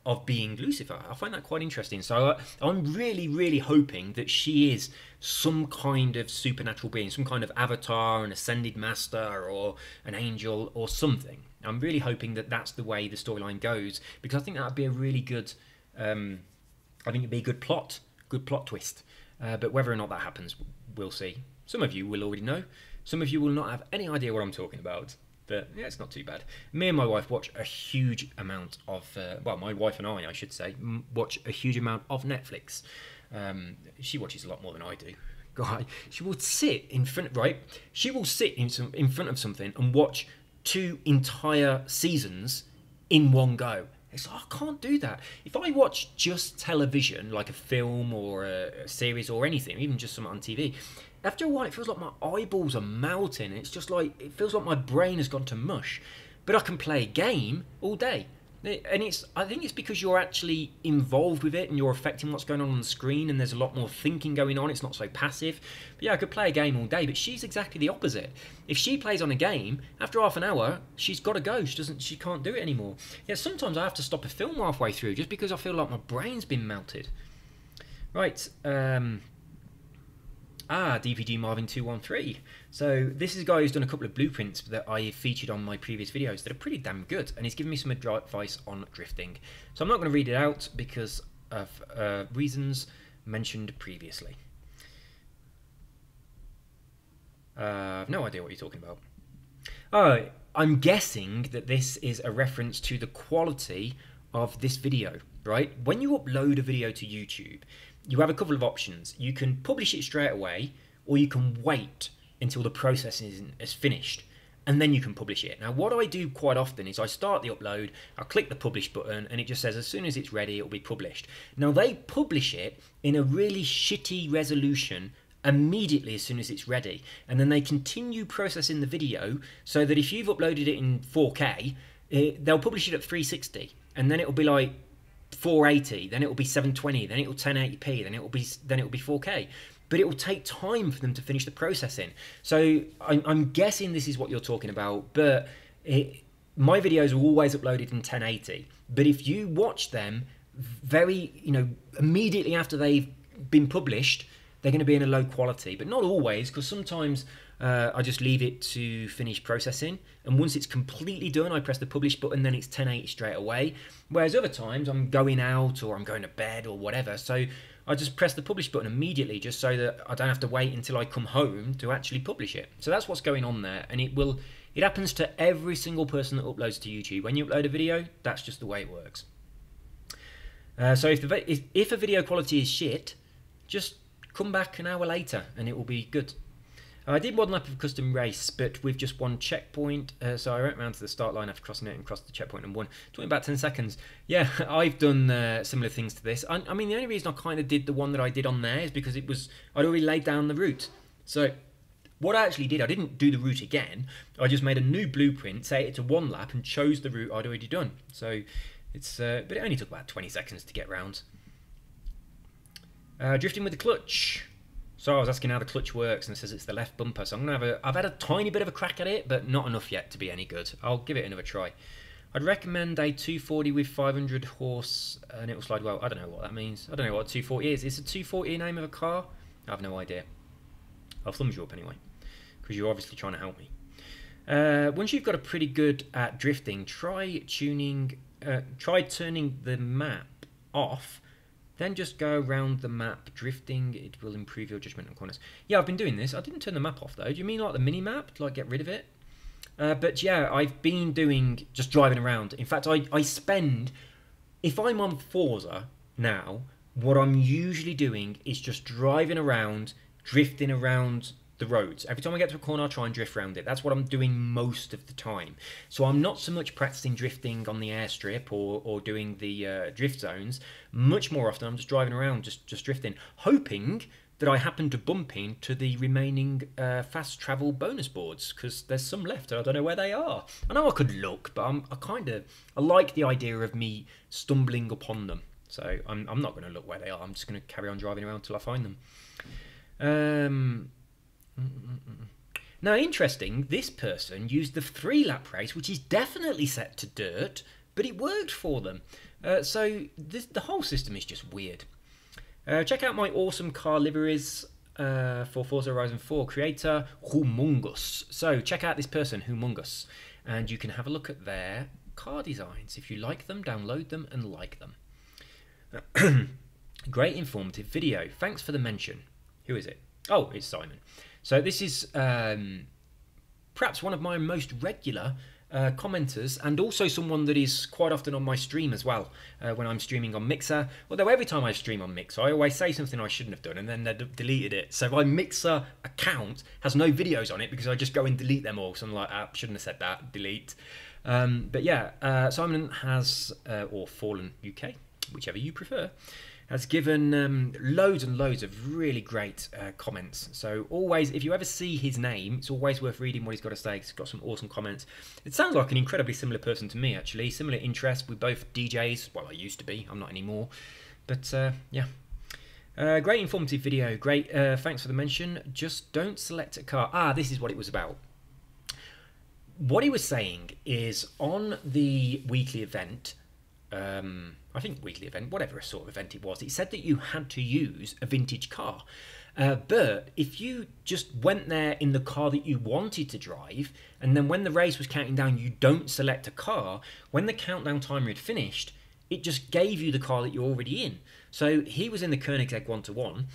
of being Lucifer. I find that quite interesting. So I'm really, really hoping that she is some kind of supernatural being, some kind of avatar, an ascended master, or an angel, or something. I'm really hoping that that's the way the storyline goes, because I think that would be a really good, I think it'd be a good plot twist. But whether or not that happens, we'll see. Some of you will already know. Some of you will not have any idea what I'm talking about. But yeah, it's not too bad. Me and my wife watch a huge amount of, well, my wife and I should say, watch a huge amount of Netflix. She watches a lot more than I do. God, she will sit in front, right? She will sit in front of something and watch 2 entire seasons in one go. It's like, I can't do that. If I watch just television, like a film or a series or anything, even just something on TV, after a while it feels like my eyeballs are melting. It's just like, it feels like my brain has gone to mush. But I can play a game all day. And I think it's because you're actually involved with it and you're affecting what's going on the screen, and there's a lot more thinking going on. It's not so passive. But yeah, I could play a game all day, but she's exactly the opposite. If she plays on a game, after half an hour, she's got to go. She can't do it anymore. Yeah, sometimes I have to stop a film halfway through just because I feel like my brain's been melted. Right. DPG Marvin 213. So this is a guy who's done a couple of blueprints that I featured on my previous videos that are pretty damn good, and he's given me some advice on drifting. So I'm not going to read it out because of reasons mentioned previously. I've no idea what you're talking about. Oh, I'm guessing that this is a reference to the quality of this video, right? When you upload a video to YouTube, you have a couple of options. You can publish it straight away, or you can wait until the process is finished, and then you can publish it. Now, what I do quite often is I start the upload, I click the publish button, and it just says as soon as it's ready, it'll be published. Now, they publish it in a really shitty resolution immediately as soon as it's ready, and then they continue processing the video so that if you've uploaded it in 4K, they'll publish it at 360, and then it'll be like 480, then it will be 720, then it will 1080p, then it will be 4K. But it will take time for them to finish the processing. So I'm guessing this is what you're talking about. But my videos are always uploaded in 1080. But if you watch them immediately after they've been published, they're going to be in a low quality. But not always, because sometimes I just leave it to finish processing, and once it's completely done, I press the publish button, then it's 1080 straight away. Whereas other times I'm going out or I'm going to bed or whatever, so I just press the publish button immediately, just so that I don't have to wait until I come home to actually publish it. So that's what's going on there, and it happens to every single person that uploads to YouTube. When you upload a video, that's just the way it works. So if a video quality is shit, just come back an hour later and it will be good. I did one lap of custom race, but with just one checkpoint. So I went round to the start line after crossing it and crossed the checkpoint and won. Took me about 10 seconds. Yeah, I've done similar things to this. I mean, the only reason I kind of did the one that I did on there is because I'd already laid down the route. So what I actually did, I didn't do the route again. I just made a new blueprint, set it to one lap, and chose the route I'd already done. So but it only took about 20 seconds to get round. Drifting with the clutch. So I was asking how the clutch works, and it says it's the left bumper. So I've had a tiny bit of a crack at it, but not enough yet to be any good. I'll give it another try. I'd recommend a 240 with 500 horse, and it will slide well. I don't know what that means. I don't know what a 240 is. Is a 240 a name of a car? I have no idea. I'll thumbs you up anyway, because you're obviously trying to help me. Once you've got a pretty good at drifting, try turning the map off. Then just go around the map drifting. It will improve your judgment on corners. Yeah, I've been doing this. I didn't turn the map off though. Do you mean like the mini map? Like get rid of it? But yeah, I've been doing just driving around. In fact, I spend, if I'm on Forza now, what I'm usually doing is just driving around, drifting around the roads. Every time I get to a corner, I try and drift around it. That's what I'm doing most of the time. So I'm not so much practicing drifting on the airstrip or doing the drift zones. Much more often, I'm just driving around, just drifting, hoping that I happen to bump into the remaining fast travel bonus boards, because there's some left and I don't know where they are. I know I could look, but I like the idea of me stumbling upon them. So I'm not going to look where they are. I'm just going to carry on driving around till I find them. Now, interesting, this person used the 3-lap race, which is definitely set to dirt, but it worked for them. So the whole system is just weird. Check out my awesome car liveries for Forza Horizon 4 creator Humungus. So check out this person, Humungus, and you can have a look at their car designs. If you like them, download them and like them. Great informative video. Thanks for the mention. Who is it? Oh, it's Simon. So this is perhaps one of my most regular commenters, and also someone that is quite often on my stream as well when I'm streaming on Mixer. Although every time I stream on Mixer, I always say something I shouldn't have done, and then they deleted it. So my Mixer account has no videos on it because I just go and delete them all. So I'm like, shouldn't have said that, delete. But yeah, Simon has, or Fallen UK, whichever you prefer, has given loads and loads of really great comments. So always, if you ever see his name, it's always worth reading what he's got to say. He's got some awesome comments. It sounds like an incredibly similar person to me, actually. Similar interests. We're both DJs. Well, I used to be. I'm not anymore. But yeah. Great informative video. Great. Thanks for the mention. Just don't select a car. Ah, this is what it was about. What he was saying is on the weekly event, I think weekly event, whatever sort of event it was, it said that you had to use a vintage car. But if you just went there in the car that you wanted to drive, and then when the race was counting down, you don't select a car, when the countdown timer had finished, it just gave you the car that you're already in. So he was in the Koenigsegg 1-to-1.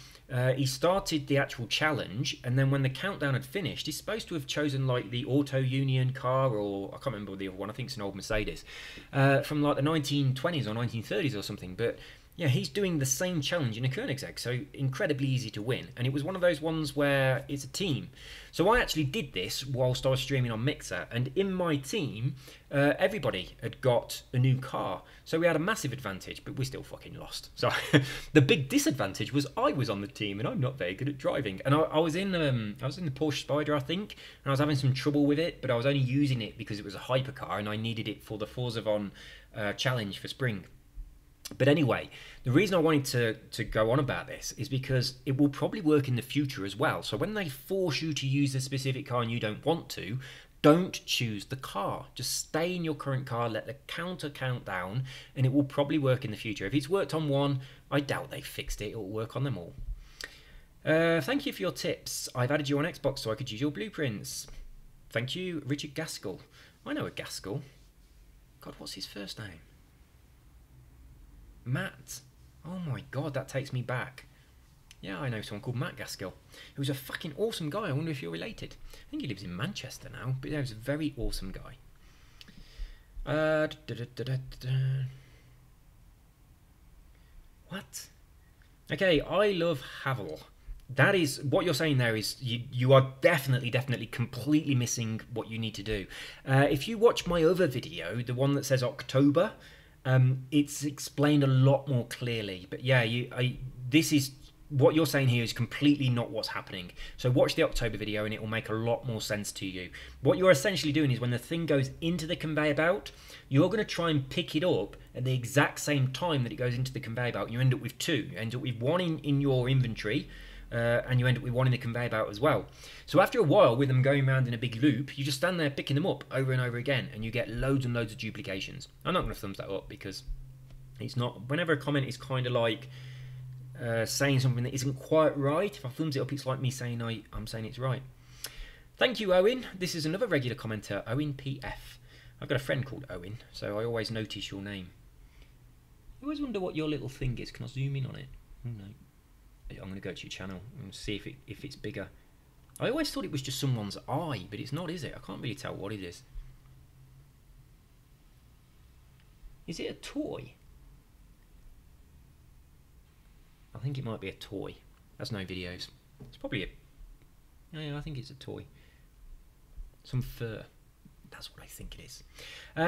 He started the actual challenge, and then when the countdown had finished, he's supposed to have chosen like the Auto Union car, or I can't remember the other one. I think it's an old Mercedes from like the 1920s or 1930s or something. But yeah, he's doing the same challenge in a Koenigsegg, so incredibly easy to win. And it was one of those ones where it's a team. So I actually did this whilst I was streaming on Mixer, and in my team, everybody had got a new car. So we had a massive advantage, but we still fucking lost. So the big disadvantage was I was on the team, and I'm not very good at driving. And I was in the Porsche Spider, I think, and I was having some trouble with it, but I was only using it because it was a hypercar, and I needed it for the Forza Von challenge for spring. But anyway, the reason I wanted to go on about this is because it will probably work in the future as well. So when they force you to use a specific car and you don't want to, don't choose the car. Just stay in your current car, let the counter count down, and it will probably work in the future. If it's worked on one, I doubt they fixed it. It will work on them all. Thank you for your tips. I've added you on Xbox so I could use your blueprints. Thank you, Richard Gaskell. I know a Gaskell. God, what's his first name? Matt. Oh my god, that takes me back. Yeah, I know someone called Matt Gaskell, who was a fucking awesome guy. I wonder if you're related. I think he lives in Manchester now, but yeah, he was a very awesome guy. What? Okay, I love Havel. That is, what you're saying there is, you are definitely completely missing what you need to do. If you watch my other video, the one that says October, it's explained a lot more clearly. But yeah, this is what you're saying here is completely not what's happening. So watch the October video and it will make a lot more sense to you. What you're essentially doing is when the thing goes into the conveyor belt, you're going to try and pick it up at the exact same time that it goes into the conveyor belt. You end up with two. You end up with one in your inventory, and you end up with one in the conveyor belt as well. So after a while, with them going around in a big loop, you just stand there picking them up over and over again, and you get loads and loads of duplications. I'm not going to thumbs that up because it's not. Whenever a comment is kind of like saying something that isn't quite right, if I thumbs it up, it's like me saying I'm saying it's right. Thank you, Owen. This is another regular commenter, Owen PF. I've got a friend called Owen, so I always notice your name. I always wonder what your little thing is. Can I zoom in on it? Oh, no. I'm going to go to your channel and see if it's bigger. I always thought it was just someone's eye, but it's not, is it? I can't really tell what it is. Is it a toy? I think it might be a toy. That's no videos. It's probably a... Yeah, I think it's a toy. Some fur. That's what I think it is.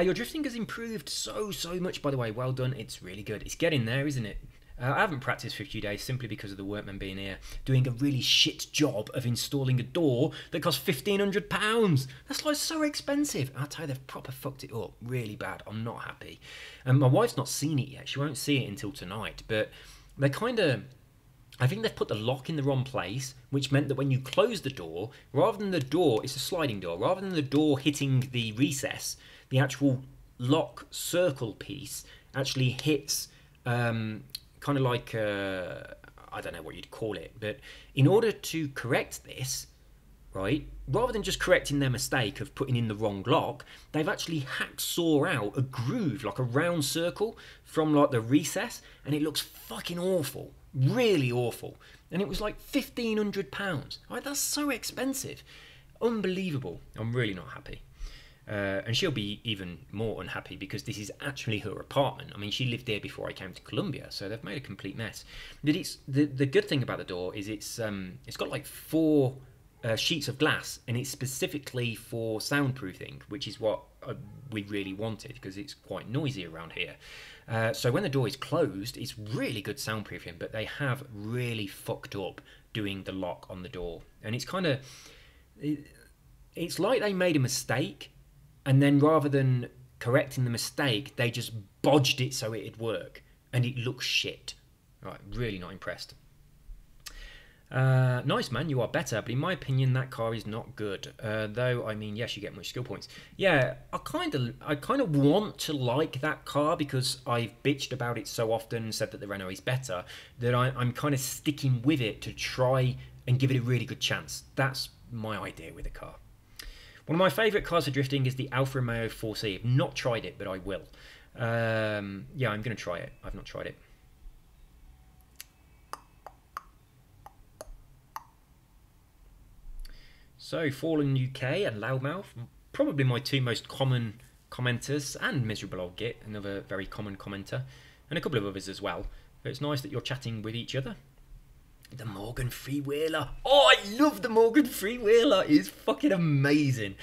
Your drifting has improved so much, by the way. Well done. It's really good. It's getting there, isn't it? I haven't practiced for a few days simply because of the workmen being here, doing a really shit job of installing a door that costs £1,500. That's like so expensive. I'll tell you, they've proper fucked it up really bad. I'm not happy. And my wife's not seen it yet. She won't see it until tonight. But they kind of... I think they've put the lock in the wrong place, which meant that when you close the door, rather than the door, it's a sliding door, rather than the door hitting the recess, the actual lock circle piece actually hits... kind of like, I don't know what you'd call it, but in order to correct this, right, rather than just correcting their mistake of putting in the wrong lock, they've actually hacksaw out a groove, like a round circle from like the recess, and it looks fucking awful, really awful. And it was like £1,500. Right, that's so expensive. Unbelievable. I'm really not happy. And she'll be even more unhappy because this is actually her apartment. I mean, she lived there before I came to Colombia, so they've made a complete mess. But it's the good thing about the door is it's got like 4 sheets of glass, and it's specifically for soundproofing, which is what we really wanted because it's quite noisy around here. So when the door is closed, it's really good soundproofing, but they have really fucked up doing the lock on the door, and it's kind of, it's like they made a mistake, and then rather than correcting the mistake, they just bodged it so it'd work, and it looks shit. Right, really not impressed. Nice, man, you are better, but in my opinion that car is not good. Though, I mean, yes, you get much skill points. Yeah, I kind of want to like that car because I've bitched about it so often and said that the Renault is better, that I'm kind of sticking with it to try and give it a really good chance. That's my idea with the car. One of my favourite cars for drifting is the Alfa Romeo 4C. I've not tried it, but I will. Yeah, I'm going to try it. I've not tried it. So, Fallen UK and Loudmouth, probably my two most common commenters, and Miserable Old Git, another very common commenter, and a couple of others as well. But it's nice that you're chatting with each other. The Morgan Freewheeler. Oh, I love the Morgan Freewheeler. It's fucking amazing.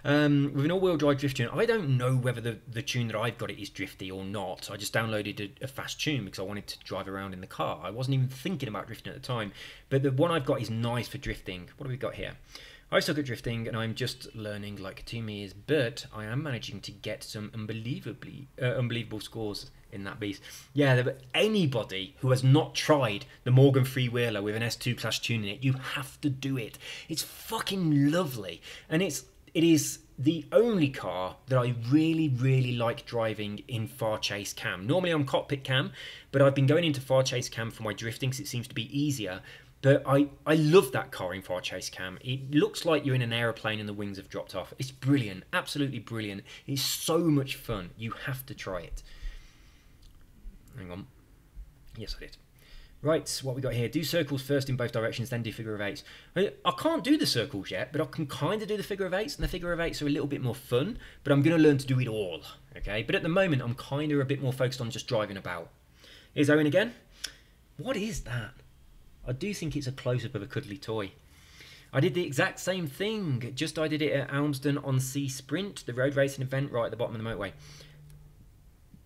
With an all-wheel drive drift tune, I don't know whether the tune that I've got it is drifty or not. I just downloaded a fast tune because I wanted to drive around in the car. I wasn't even thinking about drifting at the time. But the one I've got is nice for drifting. What have we got here? I suck at drifting and I'm just learning like 2 years, but I am managing to get some unbelievable scores in that beast. Yeah, anybody who has not tried the Morgan Freewheeler with an S2 Class tune in it, you have to do it. It's fucking lovely, and it is the only car that I really like driving in far chase cam. Normally I'm cockpit cam, but I've been going into far chase cam for my drifting because it seems to be easier. But I love that car in far chase cam. It looks like you're in an aeroplane and the wings have dropped off. It's brilliant, absolutely brilliant. It's so much fun. You have to try it. Hang on. Yes, I did. Right, what we got here. Do circles first in both directions, then do figure of eights. I can't do the circles yet, but I can kind of do the figure of eights, and the figure of eights are a little bit more fun, but I'm going to learn to do it all, okay? But at the moment, I'm kind of a bit more focused on just driving about. Here's Owen again. What is that? I do think it's a close-up of a cuddly toy. I did the exact same thing, just I did it at Almsden on Sea Sprint, the road racing event right at the bottom of the motorway.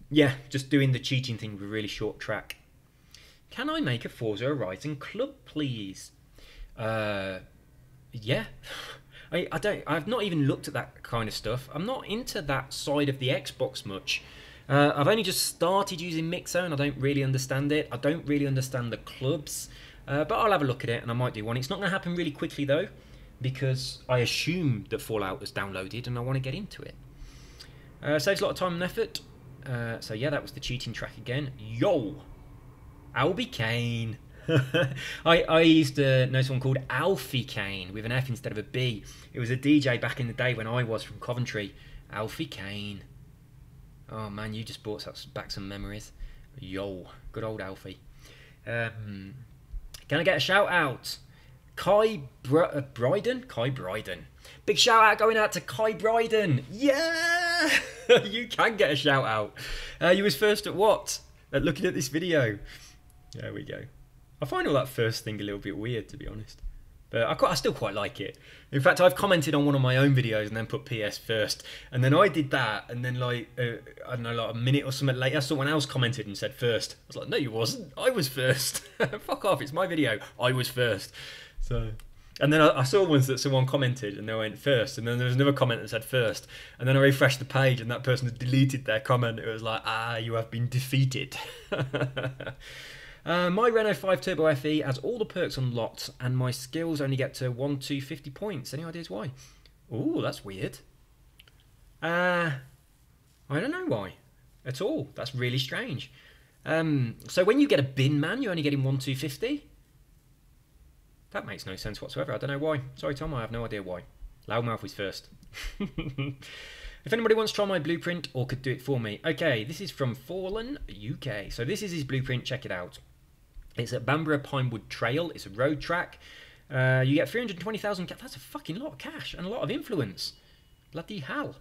Yeah, just doing the cheating thing with a really short track. Can I make a Forza Horizon club, please? Yeah. I've not even looked at that kind of stuff. I'm not into that side of the Xbox much. I've only just started using Mixzone. I don't really understand it. I don't really understand the clubs. But I'll have a look at it and I might do one. It's not going to happen really quickly though, because I assume that Fallout was downloaded and I want to get into it. Saves a lot of time and effort. So yeah, that was the cheating track again. Yo! Albie Kane. I used to know someone called Alfie Kane with an F instead of a B. It was a DJ back in the day when I was from Coventry. Alfie Kane. Oh man, you just brought back some memories. Yo, good old Alfie. Can I get a shout out? Kai Bryden? Kai Bryden. Big shout out going out to Kai Bryden. Yeah! You can get a shout out. You was first at what? At looking at this video. There we go. I find all that first thing a little bit weird, to be honest. But I still quite like it. In fact, I've commented on one of my own videos and then put PS first. And then I did that, and then like, I don't know, like a minute or something later, someone else commented and said first. I was like, no you wasn't, I was first. Fuck off, it's my video, I was first. So, and then I saw ones that someone commented and they went first, and then there was another comment that said first. And then I refreshed the page and that person had deleted their comment. It was like, you have been defeated. My Renault 5 Turbo FE has all the perks unlocked, and my skills only get to 1 to 50 points. Any ideas why? Ooh, that's weird. I don't know why at all. That's really strange. So when you get a bin man, you're only getting 1 to 50? That makes no sense whatsoever. I don't know why. Sorry, Tom, I have no idea why. Loudmouth was first. If anybody wants to try my blueprint or could do it for me. Okay, this is from Fallen UK. So this is his blueprint. Check it out. It's at Bamborough Pinewood Trail. It's a road track. You get 320,000 cash. That's a fucking lot of cash and a lot of influence. Bloody hell.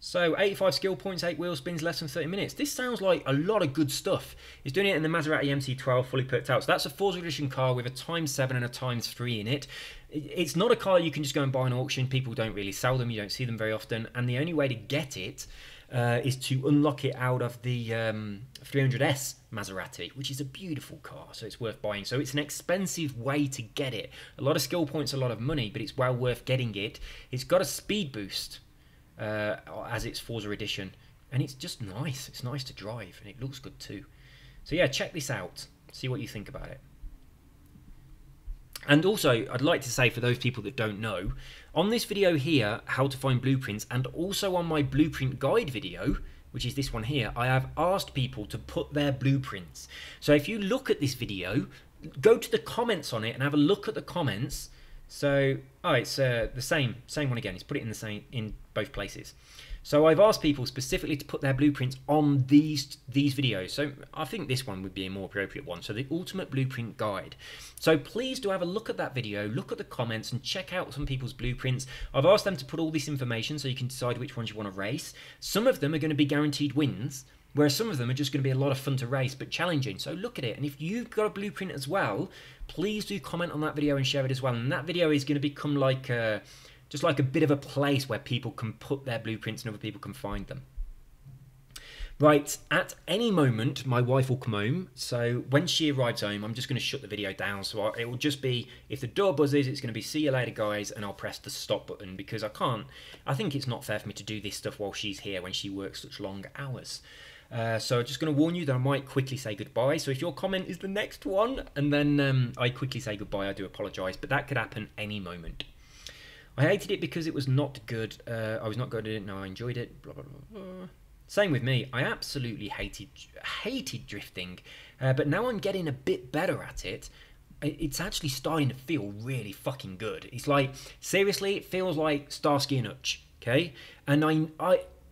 So 85 skill points, 8 wheel spins, less than 30 minutes. This sounds like a lot of good stuff. He's doing it in the Maserati MC12 fully perked out. So that's a Forza Edition car with a ×7 and a ×3 in it. It's not a car you can just go and buy on auction. People don't really sell them. You don't see them very often. And the only way to get it is to unlock it out of the 300S Maserati, which is a beautiful car, so it's worth buying. So it's an expensive way to get it. A lot of skill points, a lot of money, but it's well worth getting it. It's got a speed boost as its Forza edition, and it's just nice. It's nice to drive, and it looks good too. So yeah, check this out. See what you think about it. And also, I'd like to say, for those people that don't know, on this video here, how to find blueprints, and also on my blueprint guide video, which is this one here, I have asked people to put their blueprints. So if you look at this video, go to the comments on it and have a look at the comments. So, oh, it's the same one again. It's put it in both places. So I've asked people specifically to put their blueprints on these videos. So I think this one would be a more appropriate one. So the Ultimate Blueprint Guide. So please do have a look at that video, look at the comments and check out some people's blueprints. I've asked them to put all this information so you can decide which ones you want to race. Some of them are going to be guaranteed wins, whereas some of them are just going to be a lot of fun to race but challenging. So look at it, and if you've got a blueprint as well, please do comment on that video and share it as well. And that video is going to become like just like a bit of a place where people can put their blueprints and other people can find them. Right, at any moment, my wife will come home. So when she arrives home, I'm just going to shut the video down. So it will just be, if the door buzzes, it's going to be see you later, guys, and I'll press the stop button because I think it's not fair for me to do this stuff while she's here when she works such long hours. So I'm just going to warn you that I might quickly say goodbye. So if your comment is the next one, and then I quickly say goodbye, I do apologise, but that could happen any moment. I hated it because it was not good. I was not good at it. No, I enjoyed it. Blah, blah, blah, blah. Same with me. I absolutely hated drifting, but now I'm getting a bit better at it. It's actually starting to feel really fucking good. It's like, seriously, it feels like Starsky and Hutch, okay? And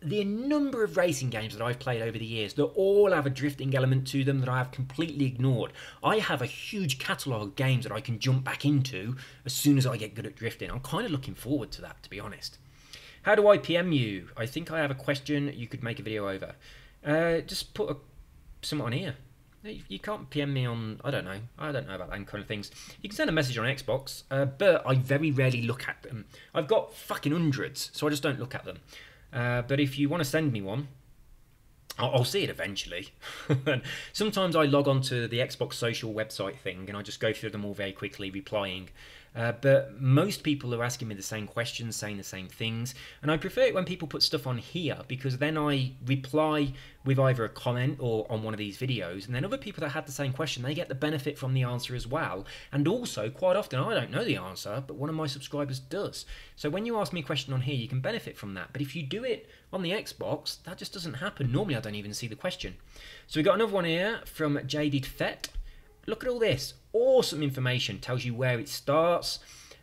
the number of racing games that I've played over the years that all have a drifting element to them that I have completely ignored. I have a huge catalogue of games that I can jump back into as soon as I get good at drifting. I'm kind of looking forward to that, to be honest. How do I PM you? I think I have a question you could make a video over. Just put something on here. You can't PM me on, I don't know about that kind of things. You can send a message on Xbox, but I very rarely look at them. I've got fucking hundreds, so I just don't look at them. But if you want to send me one, I'll see it eventually. Sometimes I log on to the Xbox social website thing and I just go through them all very quickly, replying. But most people are asking me the same questions, saying the same things. And I prefer it when people put stuff on here because then I reply with either a comment or on one of these videos. And then other people that had the same question, they get the benefit from the answer as well. And also, quite often, I don't know the answer, but one of my subscribers does. So when you ask me a question on here, you can benefit from that. But if you do it on the Xbox, that just doesn't happen. Normally, I don't even see the question. So we got another one here from Jaded Fett. Look at all this. Awesome information. Tells you where it starts,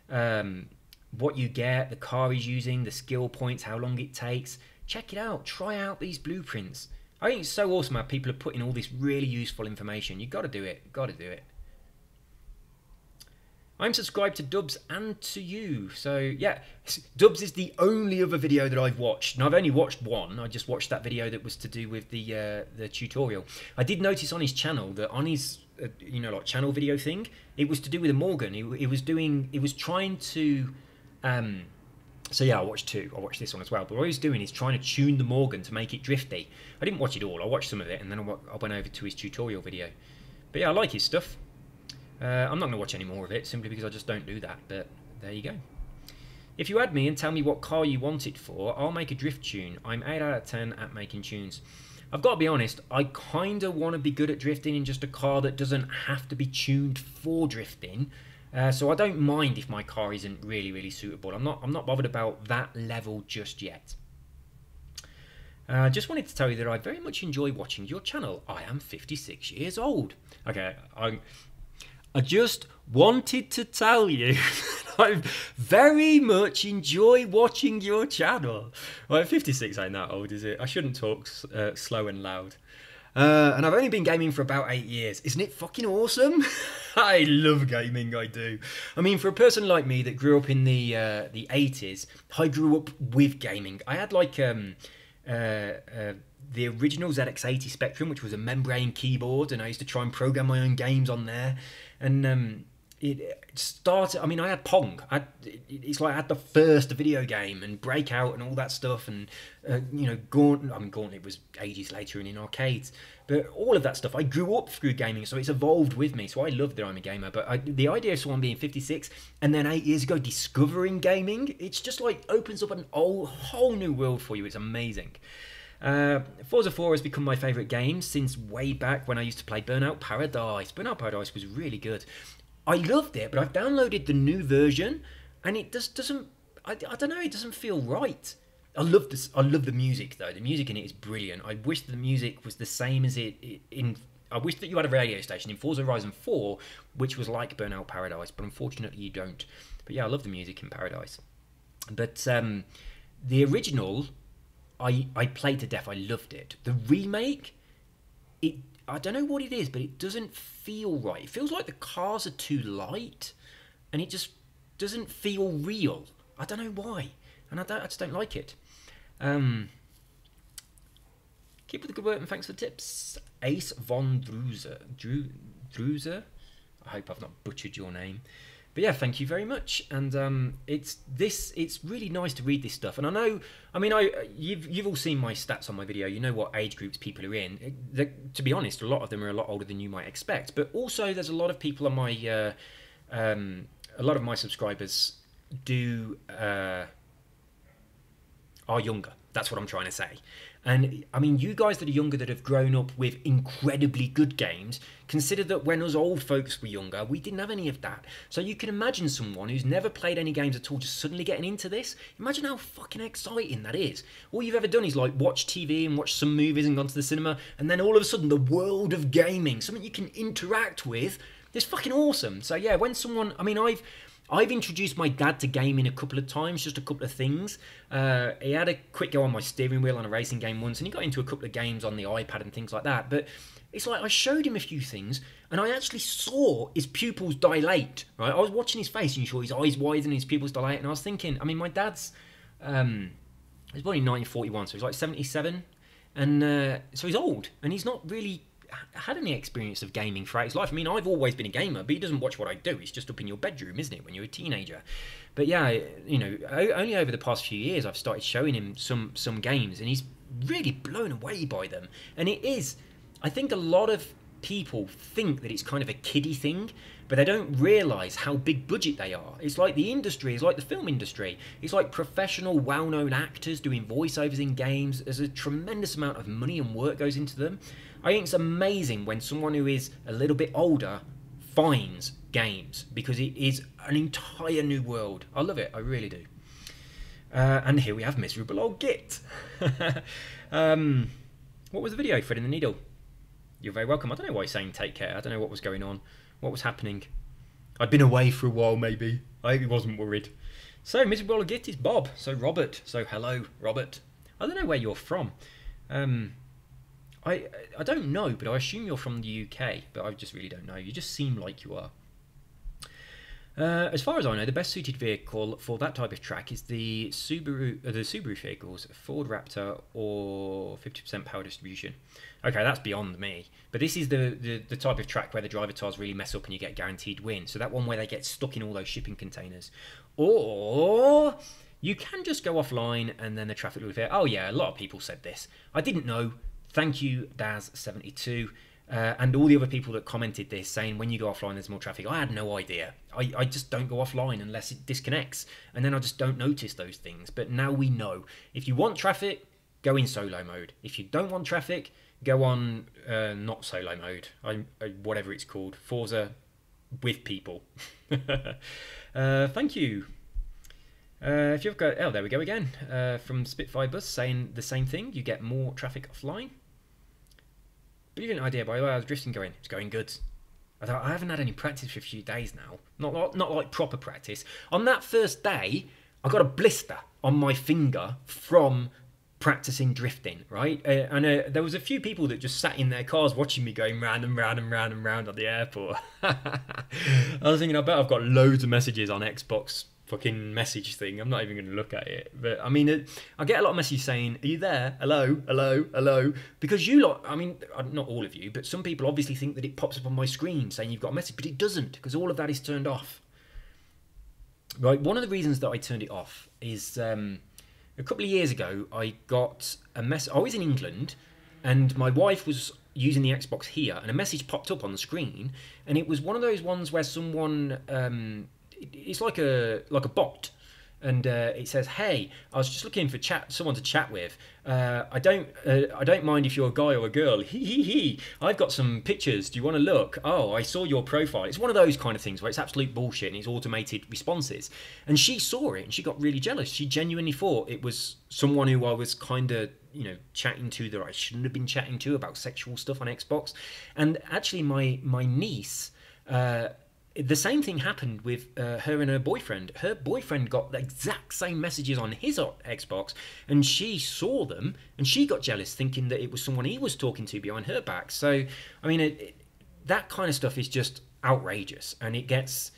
what you get, the car he's using, the skill points, how long it takes. Check it out. Try out these blueprints. I think it's so awesome how people are putting all this really useful information. You've got to do it. Got to do it. I'm subscribed to Dubs and to you. So yeah, Dubs is the only other video that I've watched. And I've only watched one. I just watched that video that was to do with the tutorial. I did notice on his channel that on his like channel video thing, it was to do with a Morgan. He was trying to so yeah, I watched two. I watched this one as well. But what he was doing is trying to tune the Morgan to make it drifty. I didn't watch it all. I watched some of it and then I went over to his tutorial video. But yeah, I like his stuff. I'm not going to watch any more of it simply because I just don't do that, but there you go. If you add me and tell me what car you want it for, I'll make a drift tune. I'm 8 out of 10 at making tunes. I've got to be honest, I kind of want to be good at drifting in just a car that doesn't have to be tuned for drifting. So I don't mind if my car isn't really, really suitable. I'm not bothered about that level just yet. Just wanted to tell you that I very much enjoy watching your channel. I am 56 years old. Okay, I just wanted to tell you that I very much enjoy watching your channel. Well, 56 ain't that old, is it? I shouldn't talk slow and loud. And I've only been gaming for about 8 years. Isn't it fucking awesome? I love gaming, I do. I mean, for a person like me that grew up in the 80s, I grew up with gaming. I had like the original ZX80 Spectrum, which was a membrane keyboard, and I used to try and program my own games on there. And it started. I mean, I had Pong. It's like I had the first video game and Breakout and all that stuff, and you know, Gauntlet was ages later and in arcades, but all of that stuff. I grew up through gaming, so it's evolved with me. So I love that I'm a gamer. But the idea of someone being 56 and then 8 years ago discovering gaming, it's just like opens up an whole new world for you. It's amazing. Forza 4 has become my favourite game since way back when I used to play Burnout Paradise. Burnout Paradise was really good. I loved it, but I've downloaded the new version, and it just doesn't. I don't know. It doesn't feel right. I love this. I love the music though. The music in it is brilliant. I wish the music was the same as it in. I wish that you had a radio station in Forza Horizon 4, which was like Burnout Paradise, but unfortunately you don't. But yeah, I love the music in Paradise. But the original, I played to death. I loved it. The remake, I don't know what it is, but it doesn't feel right. It feels like the cars are too light, and it just doesn't feel real. I don't know why, and I just don't like it. Keep up the good work, and thanks for the tips. Ace von Druser. I hope I've not butchered your name. But yeah, thank you very much. And it's really nice to read this stuff. And you've all seen my stats on my video. You know what age groups people are in. To be honest, a lot of them are a lot older than you might expect. But also, there's a lot of people on my a lot of my subscribers are younger. That's what I'm trying to say. And I mean, you guys that are younger, that have grown up with incredibly good games, consider that when us old folks were younger, we didn't have any of that. So you can imagine someone who's never played any games at all just suddenly getting into this. Imagine how fucking exciting that is. All you've ever done is like watch TV and watch some movies and gone to the cinema, and then all of a sudden the world of gaming, something you can interact with, is fucking awesome. So yeah, when someone, I mean, I've introduced my dad to gaming a couple of times, just a couple of things. He had a quick go on my steering wheel on a racing game once, and he got into a couple of games on the iPad and things like that. But it's like I showed him a few things, and I actually saw his pupils dilate. Right, I was watching his face, and you saw his eyes widen, and his pupils dilate, and I was thinking, I mean, my dad's he was born in 1941, so he's like 77, and so he's old, and he's not really had any experience of gaming throughout his life. I mean, I've always been a gamer, but he doesn't watch what I do. It's just up in your bedroom, isn't it, when you're a teenager? But yeah, you know, only over the past few years I've started showing him some games, and he's really blown away by them. And it is, I think a lot of people think that it's kind of a kiddie thing, but they don't realise how big budget they are. It's like the industry, it's like the film industry. It's like professional, well-known actors doing voiceovers in games. There's a tremendous amount of money and work goes into them. I think it's amazing when someone who is a little bit older finds games, because it is an entire new world. I love it, I really do. And here we have Miserable Old Git. What was the video, Fred and the Needle? You're very welcome. I don't know why he's saying take care. I don't know what was going on. What was happening? I'd been away for a while, maybe. I wasn't worried. So, Miserable Old Git is Bob. So, Robert. So, hello, Robert. I don't know where you're from. I don't know, but I assume you're from the UK, but I just really don't know. You just seem like you are. As far as I know, the best suited vehicle for that type of track is the Subaru vehicles, Ford Raptor or 50% power distribution. Okay, that's beyond me. But this is the type of track where the driver tires really mess up and you get guaranteed win. So that one where they get stuck in all those shipping containers. Or you can just go offline and then the traffic will clear. Oh yeah, a lot of people said this. I didn't know. Thank you, Daz72. And all the other people that commented this saying when you go offline there's more traffic. I had no idea. I just don't go offline unless it disconnects, and then I just don't notice those things. But now we know. If you want traffic, go in solo mode. If you don't want traffic, go on not solo mode. Whatever it's called. Forza with people. Thank you. If you've got, oh, there we go again. From Spitfire Bus saying the same thing. You get more traffic offline. Brilliant idea, by the way. How's drifting going? It's going good. I haven't had any practice for a few days now. Not like proper practice. On that first day, I got a blister on my finger from practicing drifting, right? And there was a few people that just sat in their cars watching me going round and round and round and round at the airport. I was thinking, I bet I've got loads of messages on Xbox fucking message thing. I'm not even going to look at it. But I mean, I get a lot of messages saying, "Are you there? Hello, hello, hello?" Because you lot, I mean, not all of you, but some people obviously think that it pops up on my screen saying you've got a message, but it doesn't, because all of that is turned off. Right. One of the reasons that I turned it off is a couple of years ago I got a message. I was in England, and my wife was using the Xbox here, and a message popped up on the screen, and it was one of those ones where someone it's like a bot, and it says, "Hey, I was just looking for someone to chat with. I don't mind if you're a guy or a girl. He. I've got some pictures. Do you want to look? Oh, I saw your profile." It's one of those kind of things where it's absolute bullshit and it's automated responses. And she saw it and she got really jealous. She genuinely thought it was someone who I was kind of, chatting to that I shouldn't have been chatting to about sexual stuff on Xbox. And actually, my niece. The same thing happened with her and her boyfriend. Her boyfriend got the exact same messages on his Xbox, and she saw them, and she got jealous, thinking that it was someone he was talking to behind her back. So, I mean, that kind of stuff is just outrageous, and it's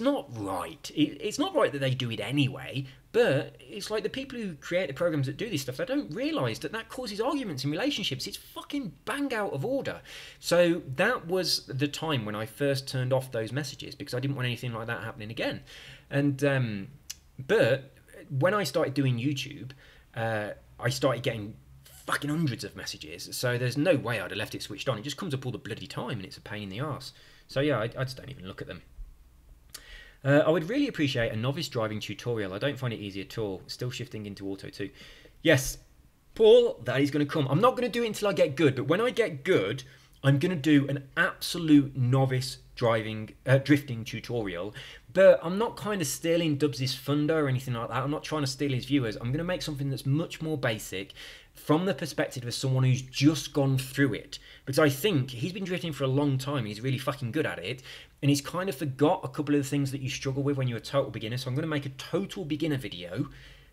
not right. It's not right that they do it anyway, but it's like the people who create the programs that do this stuff, they don't realise that causes arguments in relationships. It's fucking bang out of order. So that was the time when I first turned off those messages, because I didn't want anything like that happening again. And but when I started doing YouTube, I started getting fucking hundreds of messages. So there's no way I'd have left it switched on. It just comes up all the bloody time, and it's a pain in the arse. So yeah, I just don't even look at them. I would really appreciate a novice driving tutorial. I don't find it easy at all. Still shifting into auto too. Yes, Paul, that is going to come. I'm not going to do it until I get good, but when I get good, I'm going to do an absolute novice drifting tutorial. But I'm not kind of stealing Dubs' thunder or anything like that. I'm not trying to steal his viewers. I'm going to make something that's much more basic from the perspective of someone who's just gone through it. Because I think he's been drifting for a long time and he's really fucking good at it. And he's kind of forgot a couple of the things that you struggle with when you're a total beginner. So I'm going to make a total beginner video.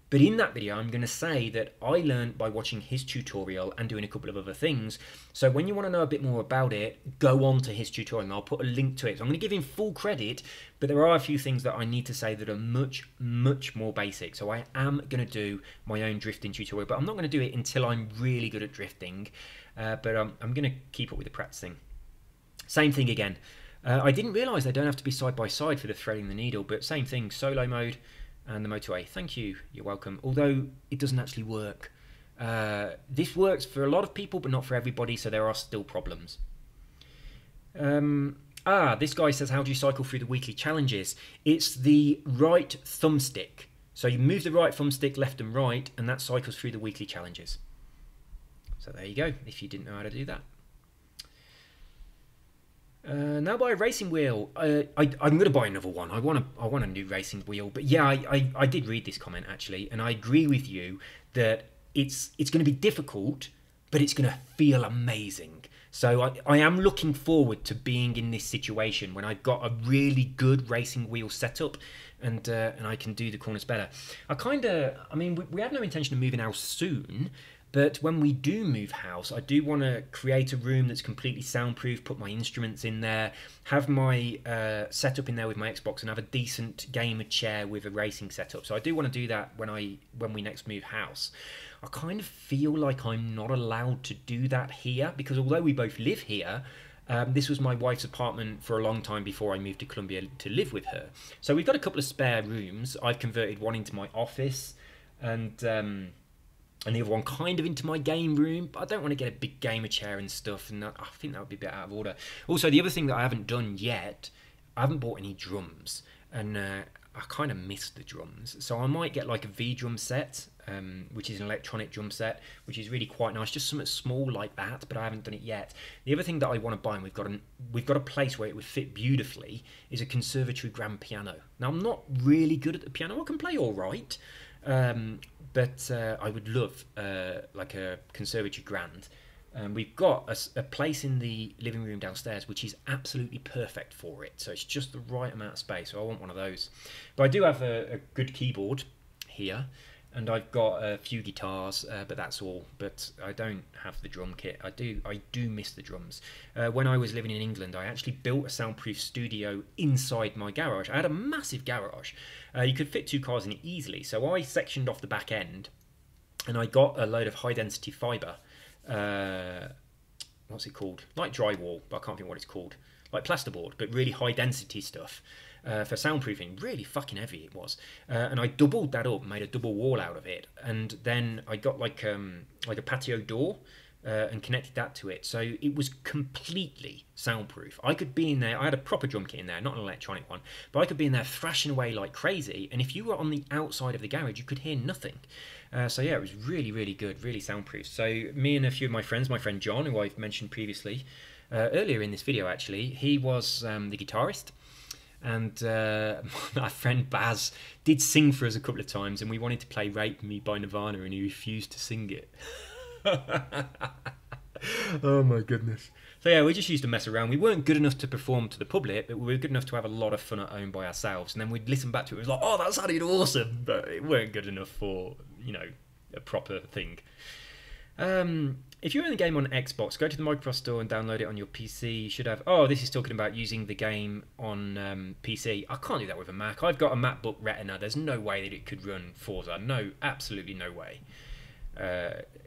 But in that video, I'm going to say that I learned by watching his tutorial and doing a couple of other things. So when you want to know a bit more about it, go on to his tutorial and I'll put a link to it. So I'm going to give him full credit, but there are a few things that I need to say that are much, much more basic. So I am going to do my own drifting tutorial, but I'm not going to do it until I'm really good at drifting. But I'm going to keep up with the practicing. Same thing again. I didn't realise they don't have to be side by side for the threading the needle, but same thing, solo mode. And the motorway. Thank you. You're welcome. Although it doesn't actually work. This works for a lot of people, but not for everybody, so there are still problems. This guy says, how do you cycle through the weekly challenges? It's the right thumbstick. So you move the right thumbstick left and right, and that cycles through the weekly challenges. So there you go, if you didn't know how to do that. Now buy a racing wheel. I'm going to buy another one. I want a new racing wheel. But yeah, I did read this comment actually, and I agree with you that it's going to be difficult, but it's going to feel amazing. So I am looking forward to being in this situation when I've got a really good racing wheel setup, and I can do the corners better. I mean, we have no intention of moving house soon. But when we do move house, I do want to create a room that's completely soundproof, put my instruments in there, have my setup in there with my Xbox, and have a decent gamer chair with a racing setup. So I do want to do that when we next move house. I kind of feel like I'm not allowed to do that here, because although we both live here, this was my wife's apartment for a long time before I moved to Colombia to live with her. So we've got a couple of spare rooms. I've converted one into my office, and the other one kind of into my game room, but I don't want to get a big gamer chair and stuff, and I think that would be a bit out of order. Also, the other thing that I haven't done yet, I haven't bought any drums, and I kind of miss the drums. So I might get like a V-drum set, which is an electronic drum set, which is really quite nice, just something small like that, but I haven't done it yet. The other thing that I want to buy, and we've got a place where it would fit beautifully, is a conservatory grand piano. Now, I'm not really good at the piano. I can play all right, but I would love like a conservatory grand. We've got a place in the living room downstairs which is absolutely perfect for it, so it's just the right amount of space, so I want one of those. But I do have a good keyboard here, and I've got a few guitars, but that's all. But I don't have the drum kit. I do miss the drums. When I was living in England, I actually built a soundproof studio inside my garage. I had a massive garage. You could fit 2 cars in it easily, so I sectioned off the back end, and I got a load of high density fibre. What's it called? Like drywall, but I can't think what it's called. Like plasterboard, but really high density stuff. For soundproofing, really fucking heavy it was, and I doubled that up, made a double wall out of it, and then I got like a patio door and connected that to it, so it was completely soundproof. I could be in there. I had a proper drum kit in there, not an electronic one, but I could be in there thrashing away like crazy, and if you were on the outside of the garage, you could hear nothing. So yeah, it was really, really good, really soundproof. So me and a few of my friends, my friend John, who I've mentioned previously, earlier in this video actually, he was the guitarist. And my friend Baz did sing for us a couple of times, and we wanted to play Rape Me by Nirvana, and he refused to sing it. Oh my goodness. So yeah, we just used to mess around. We weren't good enough to perform to the public, but we were good enough to have a lot of fun at home by ourselves. And then we'd listen back to it. It was like, oh, that sounded awesome. But it weren't good enough for, you know, a proper thing. If you're in the game on Xbox, go to the Microsoft Store and download it on your PC. You should have... Oh, this is talking about using the game on PC. I can't do that with a Mac. I've got a MacBook Retina. There's no way that it could run Forza. No, absolutely no way.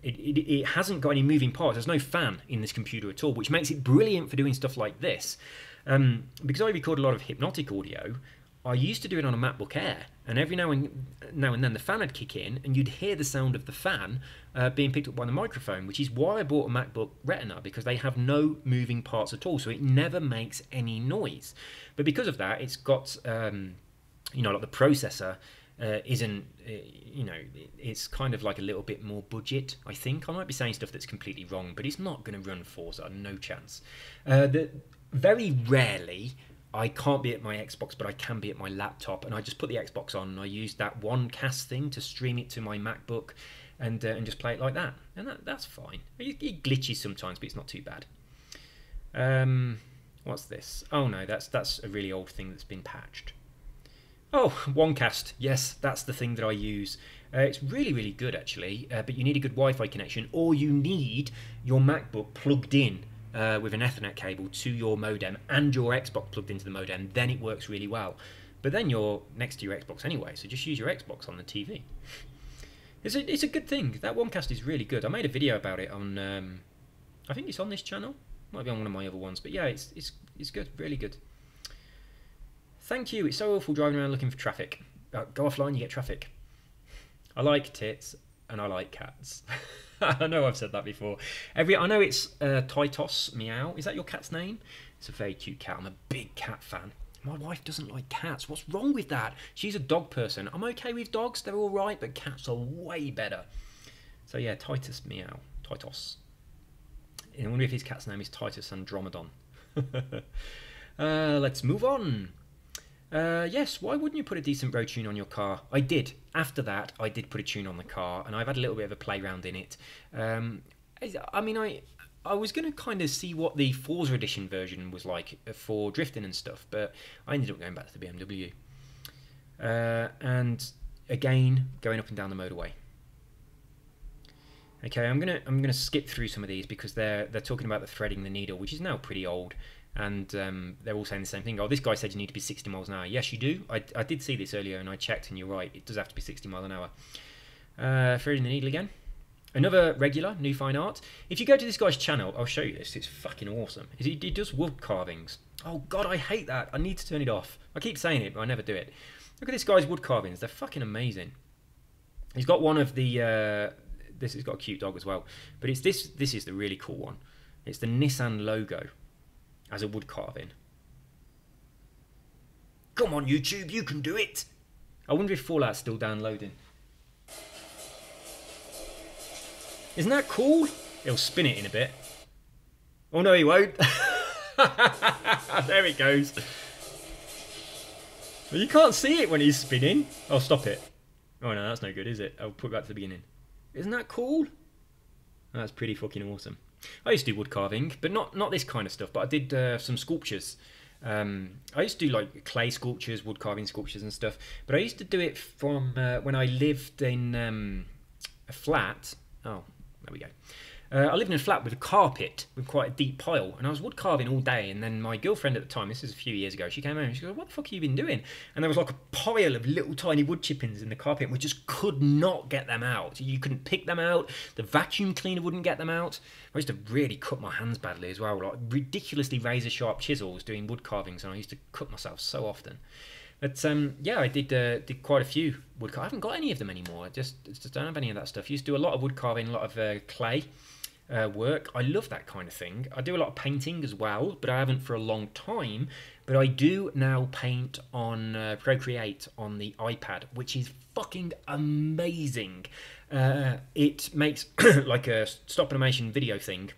It hasn't got any moving parts. There's no fan in this computer at all, which makes it brilliant for doing stuff like this. Because I record a lot of hypnotic audio, I used to do it on a MacBook Air, and every now and then the fan would kick in, and you'd hear the sound of the fan being picked up by the microphone, which is why I bought a MacBook Retina, because they have no moving parts at all, so it never makes any noise. But because of that, it's got, you know, like the processor isn't, you know, it's kind of like a little bit more budget, I think. I might be saying stuff that's completely wrong, but it's not going to run Forza, no chance. Very rarely... I can't be at my Xbox, but I can be at my laptop, and I just put the Xbox on, and I use that one cast thing to stream it to my MacBook, and just play it like that, and that's fine. It glitches sometimes, but it's not too bad. What's this? Oh no, that's a really old thing that's been patched. Oh, OneCast. Yes, that's the thing that I use. It's really, really good actually, but you need a good Wi-Fi connection, or you need your MacBook plugged in with an Ethernet cable to your modem and your Xbox plugged into the modem. Then it works really well. But then you're next to your Xbox anyway, so just use your Xbox on the TV. It's a good thing. That OneCast is really good. I made a video about it on, I think it's on this channel. Might be on one of my other ones, but yeah, it's good, really good. Thank you. It's so awful driving around looking for traffic. Go offline, you get traffic. I like tits and I like cats. I know I've said that before. I know it's Titos Meow. Is that your cat's name? It's a very cute cat. I'm a big cat fan. My wife doesn't like cats. What's wrong with that? She's a dog person. I'm okay with dogs. They're all right, but cats are way better. So yeah, Titus Meow. Titos. I wonder if his cat's name is Titus Andromedon. Let's move on. Yes, why wouldn't you put a decent road tune on your car? I did. After that, I did put a tune on the car, and I've had a little bit of a play around in it. I mean, I was going to kind of see what the Forza Edition version was like for drifting and stuff, but I ended up going back to the BMW. And again, going up and down the motorway. Okay, I'm gonna skip through some of these because they're talking about the threading the needle, which is now pretty old. And they're all saying the same thing. Oh, this guy said you need to be 60 miles an hour. Yes, you do. I did see this earlier and I checked, and you're right. It does have to be 60 miles an hour. Threading the needle again. Another regular, new fine art. If you go to this guy's channel, I'll show you this. It's fucking awesome. He does wood carvings. Oh, God, I hate that. I need to turn it off. I keep saying it, but I never do it. Look at this guy's wood carvings. They're fucking amazing. He's got one of the... this has got a cute dog as well. But it's this is the really cool one. It's the Nissan logo as a wood carving. Come on, YouTube, you can do it. I wonder if Fallout's still downloading. Isn't that cool? He'll spin it in a bit. Oh no, he won't. There it goes. Well, you can't see it when he's spinning. Oh, stop it. Oh no, that's no good, is it? I'll put it back to the beginning. Isn't that cool? That's pretty fucking awesome. I used to do wood carving, but not this kind of stuff. But I did some sculptures I used to do like clay sculptures, wood carving sculptures and stuff, but I used to do it from when I lived in a flat. Oh, there we go. I lived in a flat with a carpet with quite a deep pile, and I was wood carving all day. And then my girlfriend at the time, this is a few years ago, she came home and she goes, "What the fuck have you been doing?" And there was like a pile of little tiny wood chippings in the carpet, and we just could not get them out. You couldn't pick them out. The vacuum cleaner wouldn't get them out. I used to really cut my hands badly as well, like ridiculously razor sharp chisels doing wood carvings, and I used to cut myself so often. But yeah, I did quite a few wood. I haven't got any of them anymore. I just don't have any of that stuff. I used to do a lot of wood carving, a lot of clay work. I love that kind of thing. I do a lot of painting as well, but I haven't for a long time. But I do now paint on Procreate on the iPad, which is fucking amazing. It makes like a stop animation video thing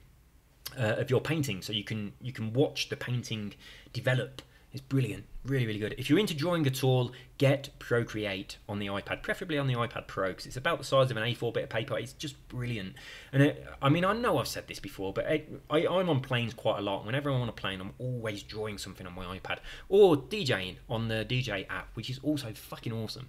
of your painting, so you can watch the painting develop. It's brilliant, really, really good. If you're into drawing at all, get Procreate on the iPad, preferably on the iPad Pro, because it's about the size of an A4 bit of paper. It's just brilliant. And I mean, I know I've said this before, but I'm on planes quite a lot. Whenever I'm on a plane, I'm always drawing something on my iPad, or DJing on the DJ app, which is also fucking awesome.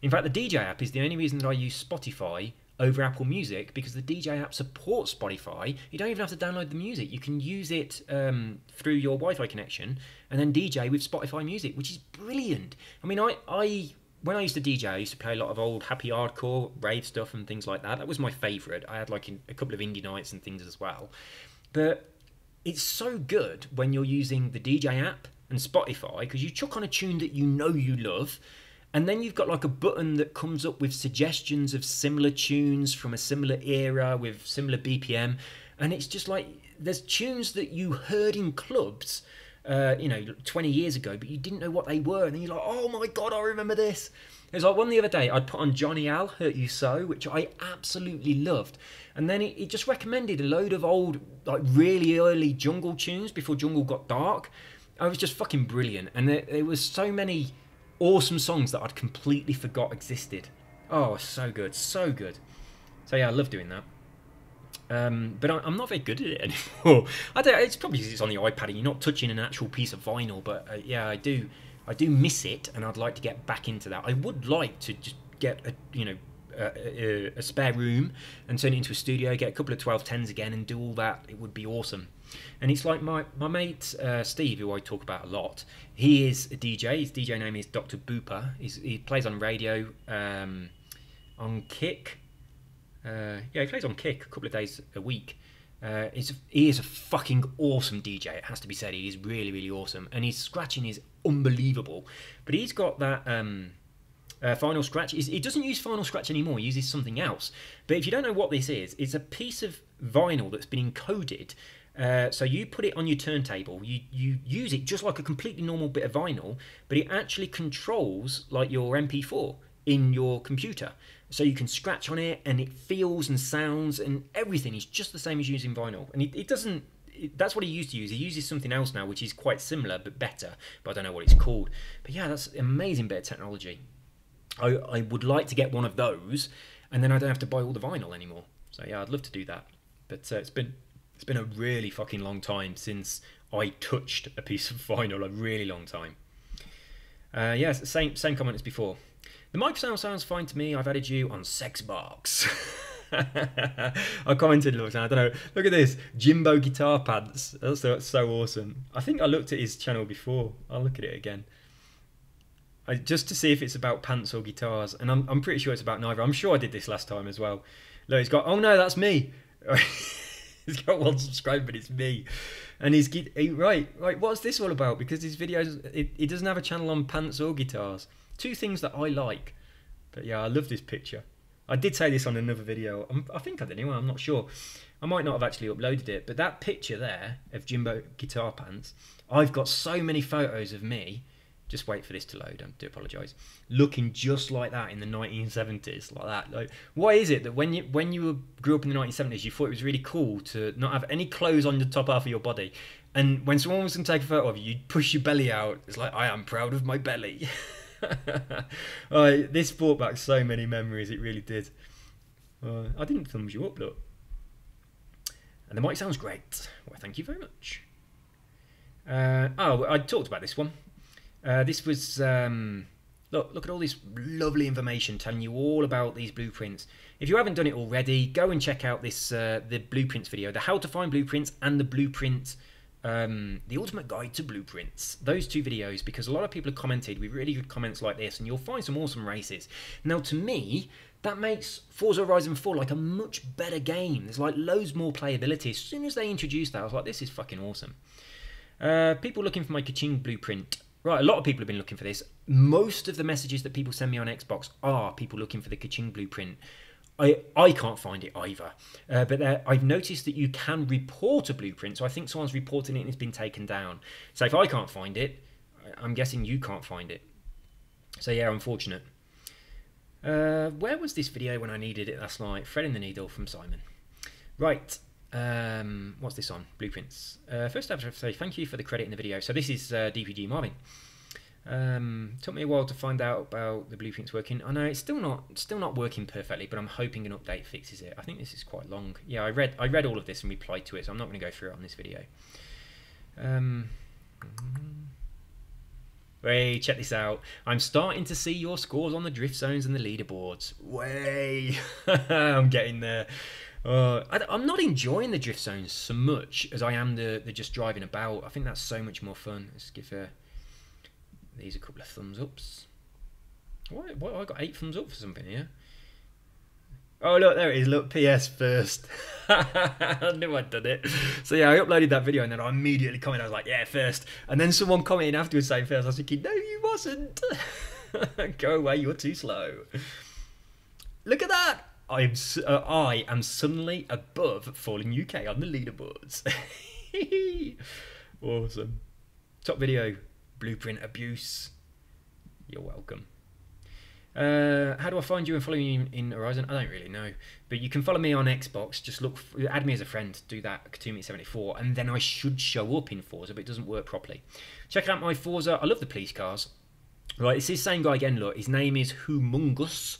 In fact, the DJ app is the only reason that I use Spotify over Apple Music, because the DJ app supports Spotify. You don't even have to download the music. You can use it through your Wi-Fi connection and then DJ with Spotify Music, which is brilliant. I mean, when I used to DJ, I used to play a lot of old happy hardcore, rave stuff and things like that. That was my favourite. I had like a couple of indie nights and things as well. But it's so good when you're using the DJ app and Spotify, because you chuck on a tune that you know you love, and then you've got like a button that comes up with suggestions of similar tunes from a similar era with similar BPM. And it's just like, there's tunes that you heard in clubs, 20 years ago, but you didn't know what they were. And then you're like, oh my God, I remember this. There's like one the other day, I'd put on Johnny Al, Hurt You So, which I absolutely loved. And then it just recommended a load of old, like really early jungle tunes before jungle got dark. I was just fucking brilliant. And there was so many awesome songs that I'd completely forgot existed. Oh, so good, so good. So yeah, I love doing that. But I'm not very good at it anymore. It's probably because it's on the iPad and you're not touching an actual piece of vinyl. But yeah, I do miss it, and I'd like to get back into that. I would like to just get a spare room and turn it into a studio, get a couple of 1210s again, and do all that. It would be awesome. And it's like my mate Steve, who I talk about a lot. He is a DJ. His DJ name is Dr. Booper. He plays on radio, on Kick. He plays on Kick a couple of days a week. He is a fucking awesome DJ. It has to be said. He is really, really awesome, and his scratching is unbelievable. But he's got that Final Scratch. He doesn't use Final Scratch anymore. He uses something else. But if you don't know what this is, it's a piece of vinyl that's been encoded. So you put it on your turntable, you use it just like a completely normal bit of vinyl, but it actually controls like your MP4 in your computer. So you can scratch on it and it feels and sounds and everything is just the same as using vinyl. And it doesn't, that's what he used to use. He uses something else now, which is quite similar but better, but I don't know what it's called. But yeah, that's an amazing bit of technology. I would like to get one of those, and then I don't have to buy all the vinyl anymore. So yeah, I'd love to do that. But it's been a really fucking long time since I touched a piece of vinyl, a really long time. Yes, same comment as before. The mic sounds fine to me. I've added you on Sexbox. I commented, look, I don't know. Look at this, Jimbo Guitar Pants. That's so awesome. I think I looked at his channel before. I'll look at it again. Just to see if it's about pants or guitars, and I'm pretty sure it's about neither. I'm sure I did this last time as well. Look, he's got, oh no, that's me. He's got 1 subscriber, but it's me. And right, what's this all about? Because his videos, he doesn't have a channel on pants or guitars. 2 things that I like. But yeah, I love this picture. I did say this on another video. I think I did anyway, I'm not sure. I might not have actually uploaded it, but that picture there of Jimbo Guitar Pants, I've got so many photos of me. Just wait for this to load, I do apologise. Looking just like that in the 1970s, like that. Like, why is it that when you grew up in the 1970s, you thought it was really cool to not have any clothes on the top half of your body, and when someone was going to take a photo of you, you'd push your belly out. It's like, I am proud of my belly. This brought back so many memories, it really did. I didn't thumbs you up, look. And the mic sounds great. Well, thank you very much. Oh, I talked about this one. This was look at all this lovely information telling you all about these blueprints. If you haven't done it already, go and check out this the blueprints video, the how to find blueprints and the blueprint, the ultimate guide to blueprints. Those two videos, because a lot of people have commented with really good comments like this, and you'll find some awesome races. Now, to me, that makes Forza Horizon 4 like a much better game. There's like loads more playability. As soon as they introduced that, I was like, this is fucking awesome. People looking for my Kaching blueprint. Right, a lot of people have been looking for this. Most of the messages that people send me on Xbox are people looking for the Kaching blueprint. I can't find it either. But I've noticed that you can report a blueprint, so I think someone's reporting it and it's been taken down. So if I can't find it, I'm guessing you can't find it. So yeah, unfortunate. Where was this video when I needed it last night? Threading the needle from Simon. Right. What's this on? Blueprints. First I have to say thank you for the credit in the video. So this is DPG Marvin. Took me a while to find out about the blueprints working. I know it's still not working perfectly, but I'm hoping an update fixes it. I think this is quite long. Yeah, I read all of this and replied to it, so I'm not going to go through it on this video. Hey, check this out. I'm starting to see your scores on the drift zones and the leaderboards. Way, I'm getting there. I'm not enjoying the drift zones so much as I am the just driving about. I think that's so much more fun. Let's give these a couple of thumbs ups. What I got 8 thumbs up for something here. Oh look, there it is. Look, PS first. I knew I'd done it. So yeah, I uploaded that video and then I immediately commented. I was like, yeah, first. And then someone commented afterwards saying first. I was thinking, no, you wasn't. Go away, you're too slow. Look at that. I am suddenly above Falling UK on the leaderboards. Awesome. Top video, blueprint abuse. You're welcome. How do I find you and follow you in Horizon? I don't really know, but you can follow me on Xbox. Just add me as a friend. Do that, Katumi74, and then I should show up in Forza, but it doesn't work properly. Check out my Forza. I love the police cars. Right, it's this same guy again. Look, his name is Humungus.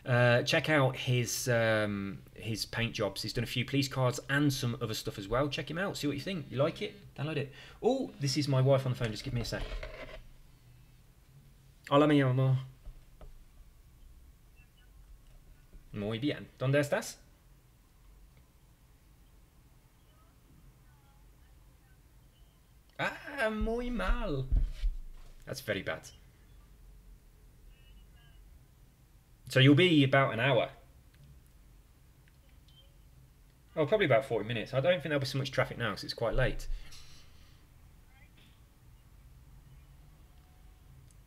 Check out his paint jobs. He's done a few police cars and some other stuff as well. Check him out. See what you think. You like it? Download it. Oh, this is my wife on the phone. Just give me a sec. Hola, mi amor. Muy bien. ¿Dónde estás? Ah, muy mal. That's very bad. So you'll be about an hour. Oh, probably about 40 minutes. I don't think there'll be so much traffic now because it's quite late.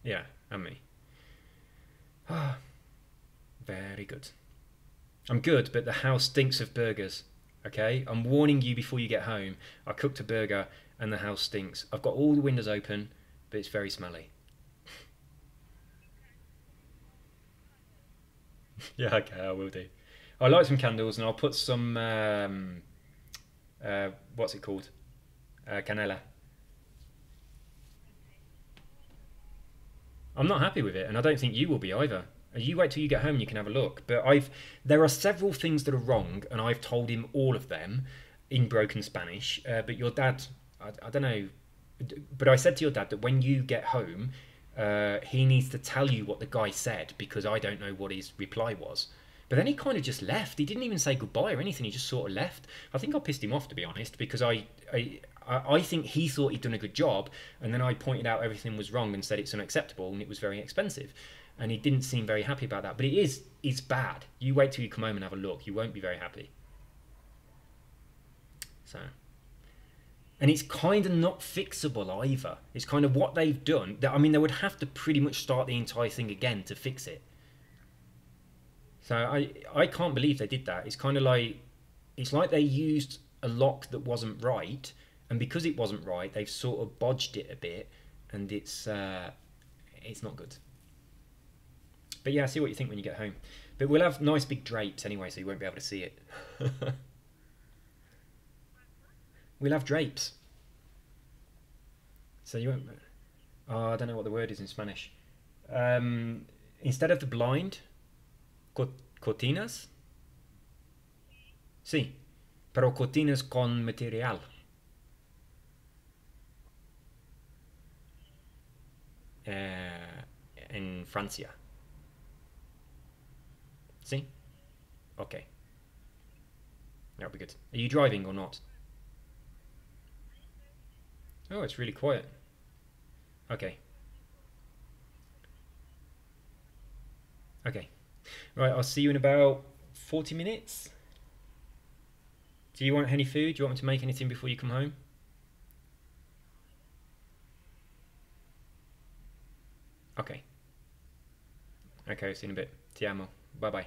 Yeah, and me. Ah, very good. I'm good, but the house stinks of burgers. Okay, I'm warning you before you get home. I cooked a burger and the house stinks. I've got all the windows open, but it's very smelly. Yeah, okay, I will do. I'll light some candles and I'll put some what's it called? Canela. I'm not happy with it, and I don't think you will be either. You wait till you get home and you can have a look. But there are several things that are wrong, and I've told him all of them in broken Spanish. But your dad, I don't know. But I said to your dad that when you get home, he needs to tell you what the guy said because I don't know what his reply was. But then he kind of just left. He didn't even say goodbye or anything. He just sort of left. I think I pissed him off, to be honest, because I think he thought he'd done a good job, and then I pointed out everything was wrong and said it's unacceptable and it was very expensive. And he didn't seem very happy about that. But it's bad. You wait till you come home and have a look. You won't be very happy. So, and it's kind of not fixable either. It's kind of what they've done. I mean, they would have to pretty much start the entire thing again to fix it. So I can't believe they did that. It's kind of like, it's like they used a lock that wasn't right, and because it wasn't right, they've sort of bodged it a bit, and it's not good. But yeah, see what you think when you get home. But we'll have nice big drapes anyway, so you won't be able to see it. We'll have drapes. So you won't... Oh, I don't know what the word is in Spanish. Instead of the blind, cortinas? Sí, pero cortinas con material. Francia. See? Okay. That'll be good. Are you driving or not? Oh, it's really quiet. Okay. Okay. Right, I'll see you in about 40 minutes. Do you want any food? Do you want me to make anything before you come home? Okay. Okay, see you in a bit. Ti amo. Bye-bye.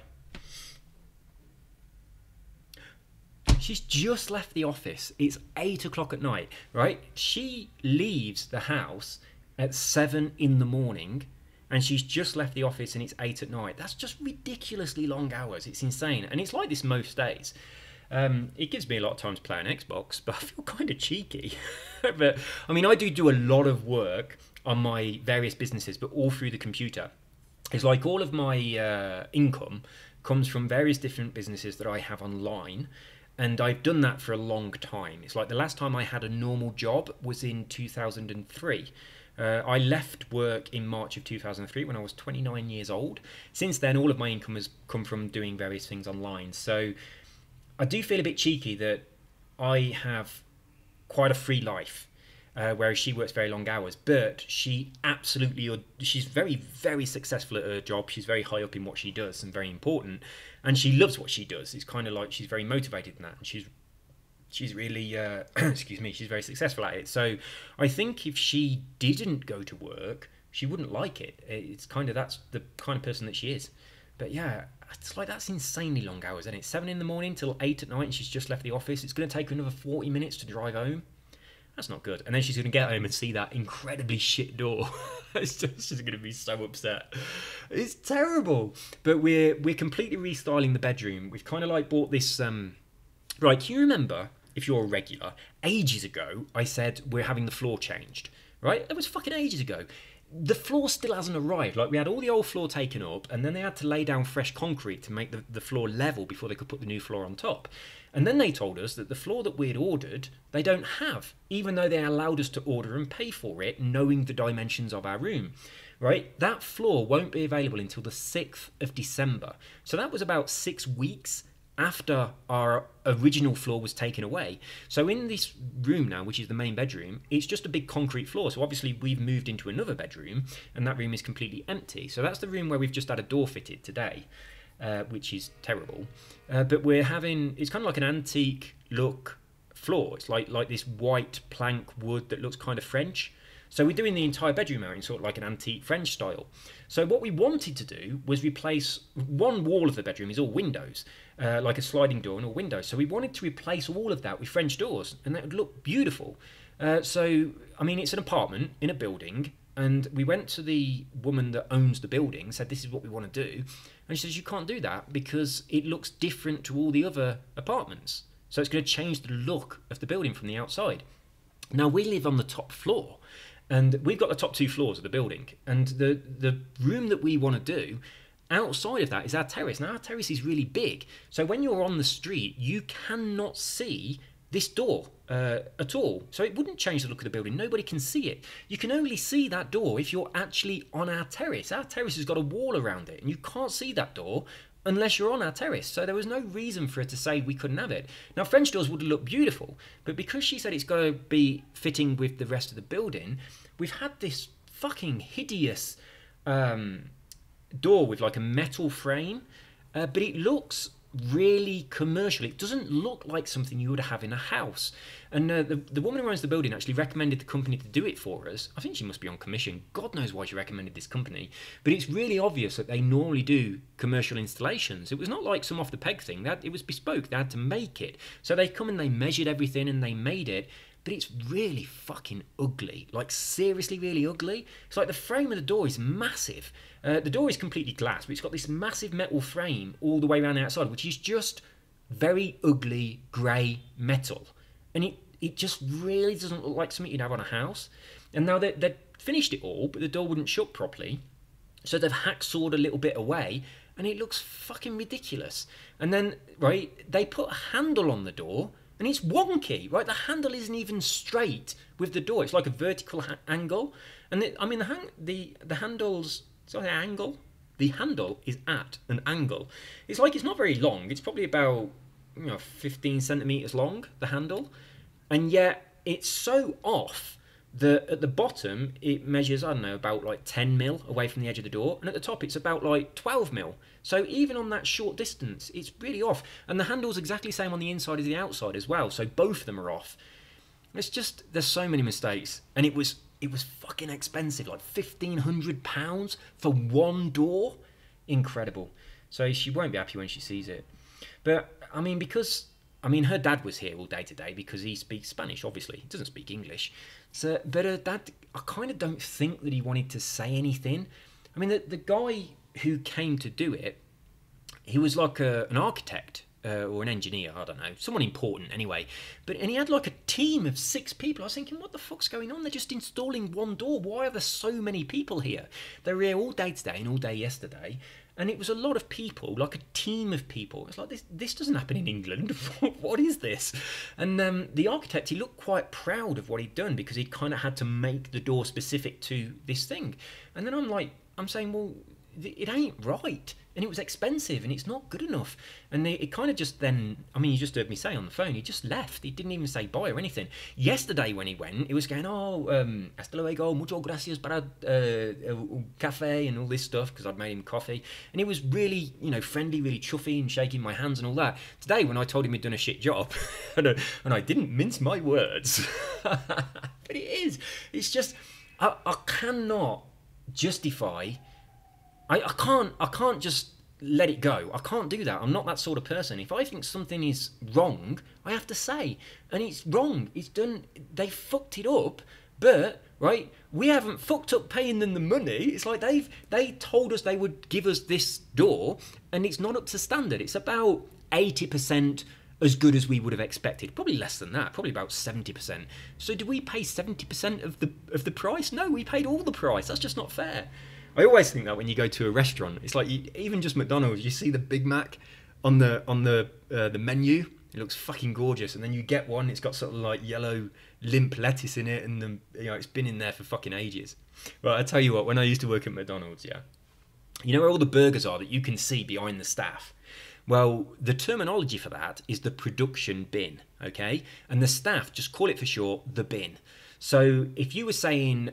She's just left the office. It's 8 o'clock at night, right? She leaves the house at 7 in the morning, and she's just left the office and it's 8 at night. That's just ridiculously long hours. It's insane. And it's like this most days. It gives me a lot of time to play on Xbox, but I feel kind of cheeky. But I mean, I do a lot of work on my various businesses, but all through the computer. It's like all of my income comes from various different businesses that I have online. And I've done that for a long time. It's like the last time I had a normal job was in 2003. I left work in March of 2003 when I was 29 years old. Since then, all of my income has come from doing various things online. So I do feel a bit cheeky that I have quite a free life, whereas she works very long hours. But she's very, very successful at her job. She's very high up in what she does and very important. And she loves what she does. It's kind of like she's very motivated in that. And she's really, excuse me, she's very successful at it. So I think if she didn't go to work, she wouldn't like it. It's kind of, that's the kind of person that she is. But yeah, it's like, that's insanely long hours, isn't it? 7 in the morning till 8 at night and she's just left the office. It's going to take her another 40 minutes to drive home. That's not good. And then she's going to get home and see that incredibly shit door. She's going to be so upset. It's terrible. But we're completely restyling the bedroom. We've kind of like bought this... Right, can you remember, if you're a regular, ages ago, I said we're having the floor changed, right? That was fucking ages ago. The floor still hasn't arrived. Like, we had all the old floor taken up, and then they had to lay down fresh concrete to make the floor level before they could put the new floor on top. And then they told us that the floor that we'd ordered, they don't have, even though they allowed us to order and pay for it, knowing the dimensions of our room. Right? That floor won't be available until the 6th of December. So that was about 6 weeks after our original floor was taken away. So in this room now, which is the main bedroom, it's just a big concrete floor. So obviously we've moved into another bedroom and that room is completely empty. So that's the room where we've just had a door fitted today, which is terrible. But we're having, it's kind of like an antique look floor. It's like this white plank wood that looks kind of French. So we're doing the entire bedroom out in sort of like an antique French style. So what we wanted to do was replace, one wall of the bedroom is all windows, like a sliding door and all windows. So we wanted to replace all of that with French doors, and that would look beautiful. So, I mean, it's an apartment in a building, and we went to the woman that owns the building, said this is what we want to do. And she says, you can't do that because it looks different to all the other apartments. So it's going to change the look of the building from the outside. Now, we live on the top floor. And we've got the top 2 floors of the building. And the room that we want to do, outside of that is our terrace. Now, our terrace is really big. So when you're on the street, you cannot see this door at all. So it wouldn't change the look of the building. Nobody can see it. You can only see that door if you're actually on our terrace. Our terrace has got a wall around it. And you can't see that door unless you're on our terrace. So there was no reason for her to say we couldn't have it. Now, French doors would look beautiful, but because she said it's got to be fitting with the rest of the building, we've had this fucking hideous door with like a metal frame, but it looks really commercial. It doesn't look like something you would have in a house. And the woman who owns the building actually recommended the company to do it for us. I think she must be on commission. God knows why she recommended this company. But it's really obvious that they normally do commercial installations. It was not like some off-the-peg thing. It was bespoke. They had to make it. So they come and they measured everything and they made it. But it's really fucking ugly. Like, seriously really ugly. It's like the frame of the door is massive. The door is completely glass, but it's got this massive metal frame all the way around the outside, which is just very ugly grey metal. And it just really doesn't look like something you'd have on a house. And now they've finished it all, but the door wouldn't shut properly. So they've hacksawed a little bit away, and it looks fucking ridiculous. And then, right, they put a handle on the door, and it's wonky, right? The handle isn't even straight with the door. It's like a vertical angle. And I mean, the handles So the angle. The handle is at an angle. It's like it's not very long. It's probably about 15 centimeters long, the handle, and yet it's so off that at the bottom it measures, I don't know, about like 10 mil away from the edge of the door, and at the top it's about like 12 mil. So even on that short distance, it's really off. And the handle's exactly the same on the inside as the outside as well. So both of them are off. It's just, there's so many mistakes, and it was fucking expensive, like £1,500 for one door. Incredible. So she won't be happy when she sees it. But I mean, her dad was here all day today because he speaks Spanish. Obviously, he doesn't speak English. So, but her dad, I kind of don't think that he wanted to say anything. I mean, the guy who came to do it, he was like an architect. Or an engineer, I don't know, someone important anyway. And he had like a team of 6 people. I was thinking, what the fuck's going on? They're just installing one door. Why are there so many people here? They were here all day today and all day yesterday. And it was a lot of people, like a team of people. It's like, this doesn't happen in England. What is this? And the architect, he looked quite proud of what he'd done because he'd kind of had to make the door specific to this thing. And then I'm saying, well, it ain't right. And it was expensive and it's not good enough. And it kind of just then, I mean, you just heard me say on the phone, he just left. He didn't even say bye or anything. Yesterday when he went, he was going, hasta luego, muchas gracias para un café and all this stuff because I'd made him coffee. And he was really, friendly, really chuffy and shaking my hands and all that. Today when I told him he'd done a shit job, and I didn't mince my words, but it is. It's just, I cannot justify... I can't just let it go. I can't do that. I'm not that sort of person. If I think something is wrong, I have to say. And it's wrong. It's done. They fucked it up. But, right, we haven't fucked up paying them the money. It's like they told us they would give us this door, and it's not up to standard. It's about 80% as good as we would have expected. Probably less than that. Probably about 70%. So do we pay 70% of the price? No, we paid all the price. That's just not fair. I always think that when you go to a restaurant, it's like even just McDonald's. You see the Big Mac on the menu. It looks fucking gorgeous, and then you get one. It's got sort of like yellow limp lettuce in it, and it's been in there for fucking ages. Right, I tell you what. When I used to work at McDonald's, yeah, you know where all the burgers are that you can see behind the staff. Well, the terminology for that is the production bin, okay? And the staff just call it for short the bin. So if you were saying.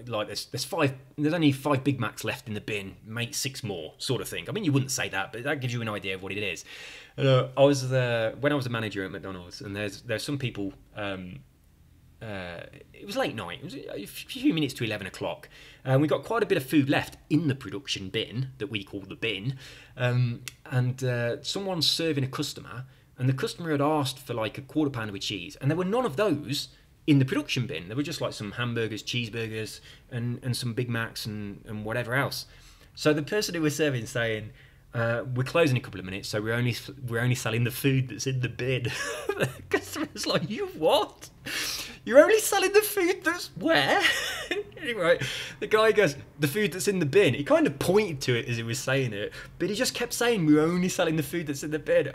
Like there's only 5 Big Macs left in the bin, make 6 more, sort of thing. I mean, you wouldn't say that, but that gives you an idea of what it is. And, I was when I was a manager at McDonald's, and there's some people. It was late night. It was a few minutes to 11 o'clock. And we got quite a bit of food left in the production bin that we call the bin. And someone's serving a customer, and the customer had asked for like a quarter pounder with cheese, and there were none of those in the production bin. There were just like some hamburgers, cheeseburgers, and some Big Macs and whatever else. So the person who was serving saying, we're closing in a couple of minutes, so we're only selling the food that's in the bin. The customer's like, you what? You're only selling the food that's where? Anyway, the guy goes, the food that's in the bin. He kind of pointed to it as he was saying it, but he just kept saying, we're only selling the food that's in the bin.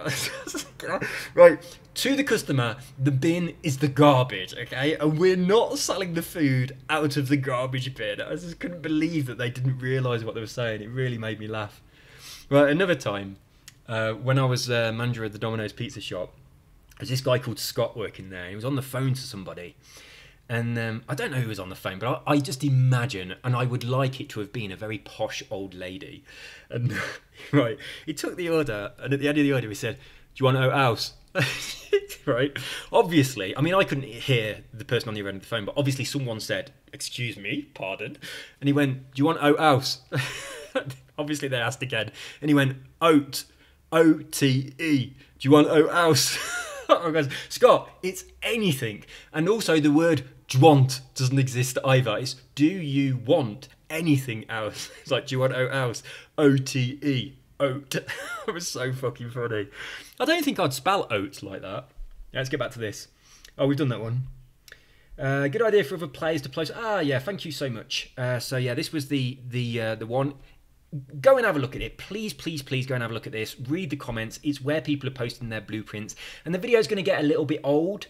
Right, to the customer, the bin is the garbage, okay? And we're not selling the food out of the garbage bin. I just couldn't believe that they didn't realise what they were saying. It really made me laugh. Right, another time, when I was manager of the Domino's pizza shop, there's this guy called Scott working there. He was on the phone to somebody. And I don't know who was on the phone, but I just imagine, and I would like it to have been a very posh old lady. And right, he took the order, and at the end of the order he said, do you want oat house? Right, obviously, I mean, I couldn't hear the person on the other end of the phone, but obviously someone said, excuse me, pardon. And he went, do you want oat house? Obviously they asked again, and he went, oat, O-T-E, do you want oat house? I goes, Scott, it's anything. And also the word "dwant" doesn't exist either. It's do you want anything else? It's like, do you want oat house? O-T-E, oat. It was so fucking funny. I don't think I'd spell oats like that. Let's get back to this. Oh, we've done that one. Good idea for other players to play. Yeah, thank you so much. So yeah, this was the one. Go and have a look at it. Please, please, please go and have a look at this. Read the comments. It's where people are posting their blueprints. And the video is going to get a little bit old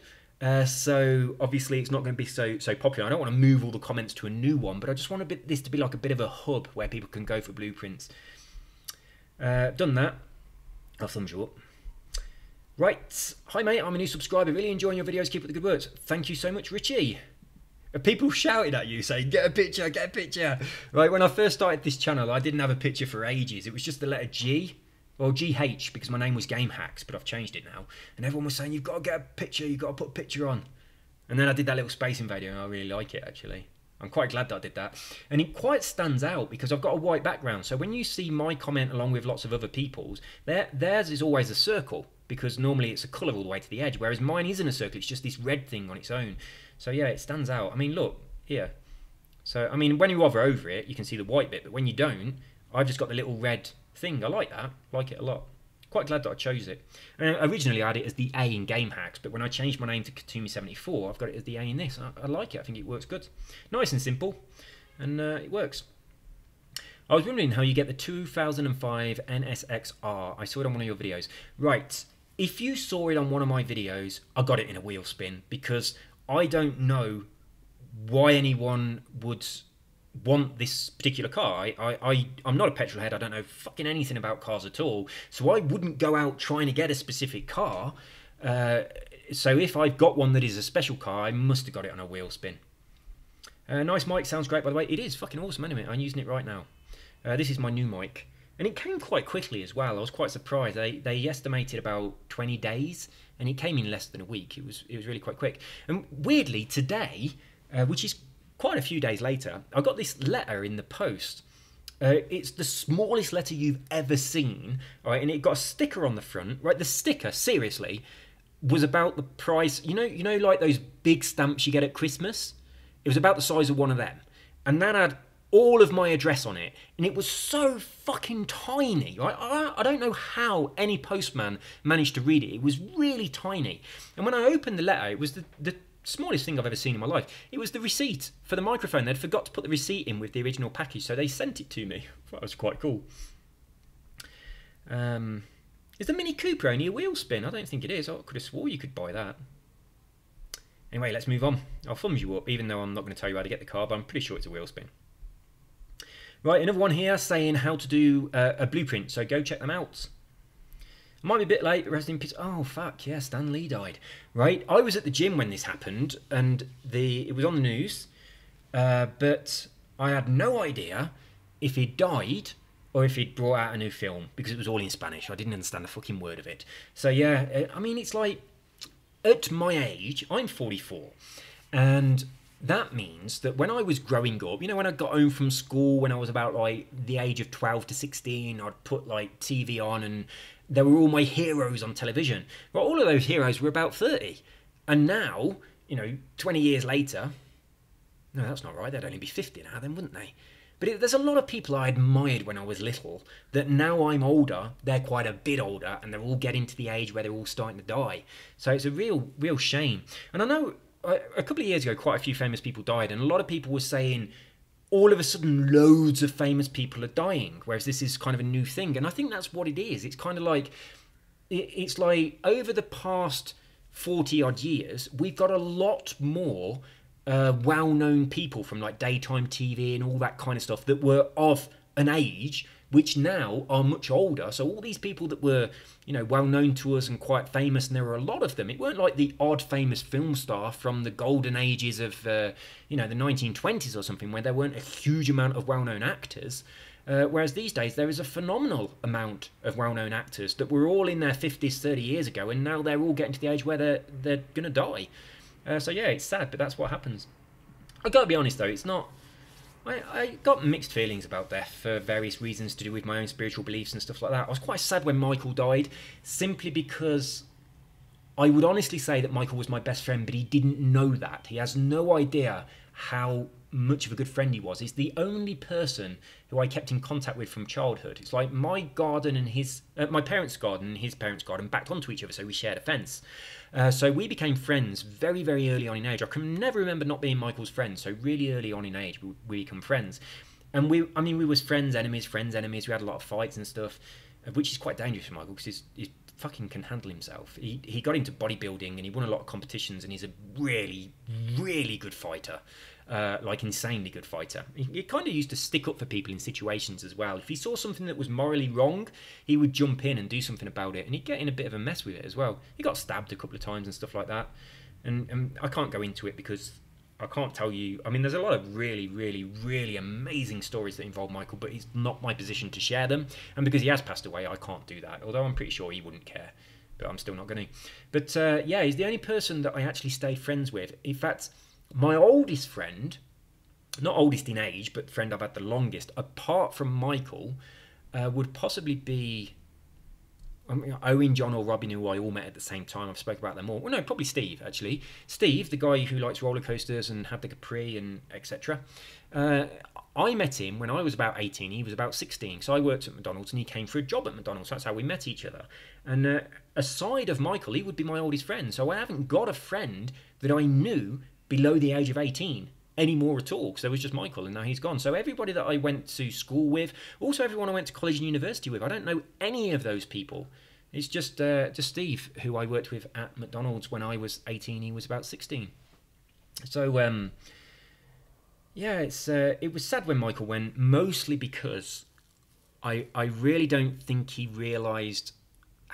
So obviously it's not going to be so popular. I don't want to move all the comments to a new one, but I just want this to be like a bit of a hub where people can go for blueprints. Done that. I'll thumbs you up. Right. Hi mate, I'm a new subscriber. Really enjoying your videos. Keep up the good work. Thank you so much, Richie. People shouted at you saying, get a picture, get a picture. Right, when I first started this channel, I didn't have a picture for ages. It was just the letter G, or GH, because my name was Game Hacks, but I've changed it now. And everyone was saying, you've got to get a picture, you've got to put a picture on. And then I did that little Space Invader, and I really like it, actually. I'm quite glad that I did that. And it quite stands out, because I've got a white background. So when you see my comment along with lots of other people's, theirs is always a circle, because normally it's a colour all the way to the edge, whereas mine isn't a circle, it's just this red thing on its own. So yeah, it stands out. I mean, look, here. So, I mean, when you hover over it, you can see the white bit, but when you don't, I've just got the little red thing. I like that. I like it a lot. Quite glad that I chose it. And originally I had it as the A in Game Hacks, but when I changed my name to Katumi74, I've got it as the A in this. I like it. I think it works good. Nice and simple, and it works. I was wondering how you get the 2005 NSX-R. I saw it on one of your videos. Right. If you saw it on one of my videos, I got it in a wheel spin, because I don't know why anyone would want this particular car. I'm not a petrol head. I don't know fucking anything about cars at all. So I wouldn't go out trying to get a specific car. So if I've got one that is a special car, I must have got it on a wheel spin. Nice mic. Sounds great, by the way. It is fucking awesome anyway. I'm using it right now. This is my new mic. And it came quite quickly as well. I was quite surprised. They estimated about 20 days, and it came in less than a week. It was really quite quick. And weirdly, today, which is quite a few days later, I got this letter in the post. It's the smallest letter you've ever seen, right? And it got a sticker on the front, right? The sticker, seriously, was about the price. You know, like those big stamps you get at Christmas. It was about the size of one of them, and that had all of my address on it, and it was so fucking tiny. Right? I don't know how any postman managed to read it. It was really tiny. And when I opened the letter, it was the smallest thing I've ever seen in my life. It was the receipt for the microphone. They'd forgot to put the receipt in with the original package, so they sent it to me. That was quite cool. Is the Mini Cooper only a wheel spin? I don't think it is. I could have swore you could buy that. Anyway, let's move on. I'll thumbs you up, even though I'm not going to tell you how to get the car, but I'm pretty sure it's a wheel spin. Right, another one here saying how to do a blueprint, so go check them out. I might be a bit late, but rest in peace. Oh, fuck, yeah, Stan Lee died. Right, I was at the gym when this happened, and it was on the news, but I had no idea if he'd died or if he'd brought out a new film, because it was all in Spanish. I didn't understand a fucking word of it. So, yeah, I mean, it's like, at my age, I'm 44, and that means that when I was growing up, you know, when I got home from school, when I was about like the age of 12 to 16, I'd put like TV on and there were all my heroes on television. Well, all of those heroes were about 30. And now, you know, 20 years later, no, that's not right. They'd only be 50 now then, wouldn't they? But there's a lot of people I admired when I was little that now I'm older, they're quite a bit older, and they're all getting to the age where they're all starting to die. So it's a real shame. And I know a couple of years ago, quite a few famous people died, and a lot of people were saying all of a sudden loads of famous people are dying, whereas this is kind of a new thing. And I think that's what it is. It's kind of like, it's like over the past 40 odd years, we've got a lot more well-known people from like daytime TV and all that kind of stuff that were of an age which now are much older. So all these people that were, you know, well known to us and quite famous, and there were a lot of them. It weren't like the odd famous film star from the golden ages of, you know, the 1920s or something, where there weren't a huge amount of well-known actors. Whereas these days there is a phenomenal amount of well-known actors that were all in their 50s 30 years ago, and now they're all getting to the age where they're going to die. So yeah, it's sad, but that's what happens. I gotta be honest though, it's not... I got mixed feelings about death for various reasons to do with my own spiritual beliefs and stuff like that. I was quite sad when Michael died, simply because I would honestly say that Michael was my best friend, but he didn't know that. He has no idea how much of a good friend he was. He's the only person who I kept in contact with from childhood. It's like my garden and my parents' garden and his parents' garden backed onto each other, so we shared a fence. So we became friends very, very early on in age. I can never remember not being Michael's friend, so really early on in age we become friends. And we was friends, enemies. We had a lot of fights and stuff, which is quite dangerous for Michael because he's fucking can handle himself. He got into bodybuilding and he won a lot of competitions, and he's a really, really good fighter. Like insanely good fighter. He kind of used to stick up for people in situations as well. If he saw something that was morally wrong, he would jump in and do something about it, and he'd get in a bit of a mess with it as well. He got stabbed a couple of times and stuff like that, and I can't go into it because I can't tell you. I mean, there's a lot of really, really, really amazing stories that involve Michael, but it's not my position to share them, and because he has passed away, I can't do that, although I'm pretty sure he wouldn't care, but I'm still not going to. But yeah, he's the only person that I actually stayed friends with. In fact, my oldest friend, not oldest in age, but friend I've had the longest, apart from Michael, would possibly be Owen, John, or Robin, who I all met at the same time. I've spoken about them all. Well, no, probably Steve, actually. Steve, the guy who likes roller coasters and had the Capri and etc. I met him when I was about 18. He was about 16. So I worked at McDonald's and he came for a job at McDonald's. That's how we met each other. And aside of Michael, he would be my oldest friend. So I haven't got a friend that I knew below the age of 18 anymore at all, because there was just Michael and now he's gone. So everybody that I went to school with, also everyone I went to college and university with, I don't know any of those people. It's just Steve, who I worked with at McDonald's when I was 18, he was about 16. So yeah, it was sad when Michael went, mostly because I really don't think he realised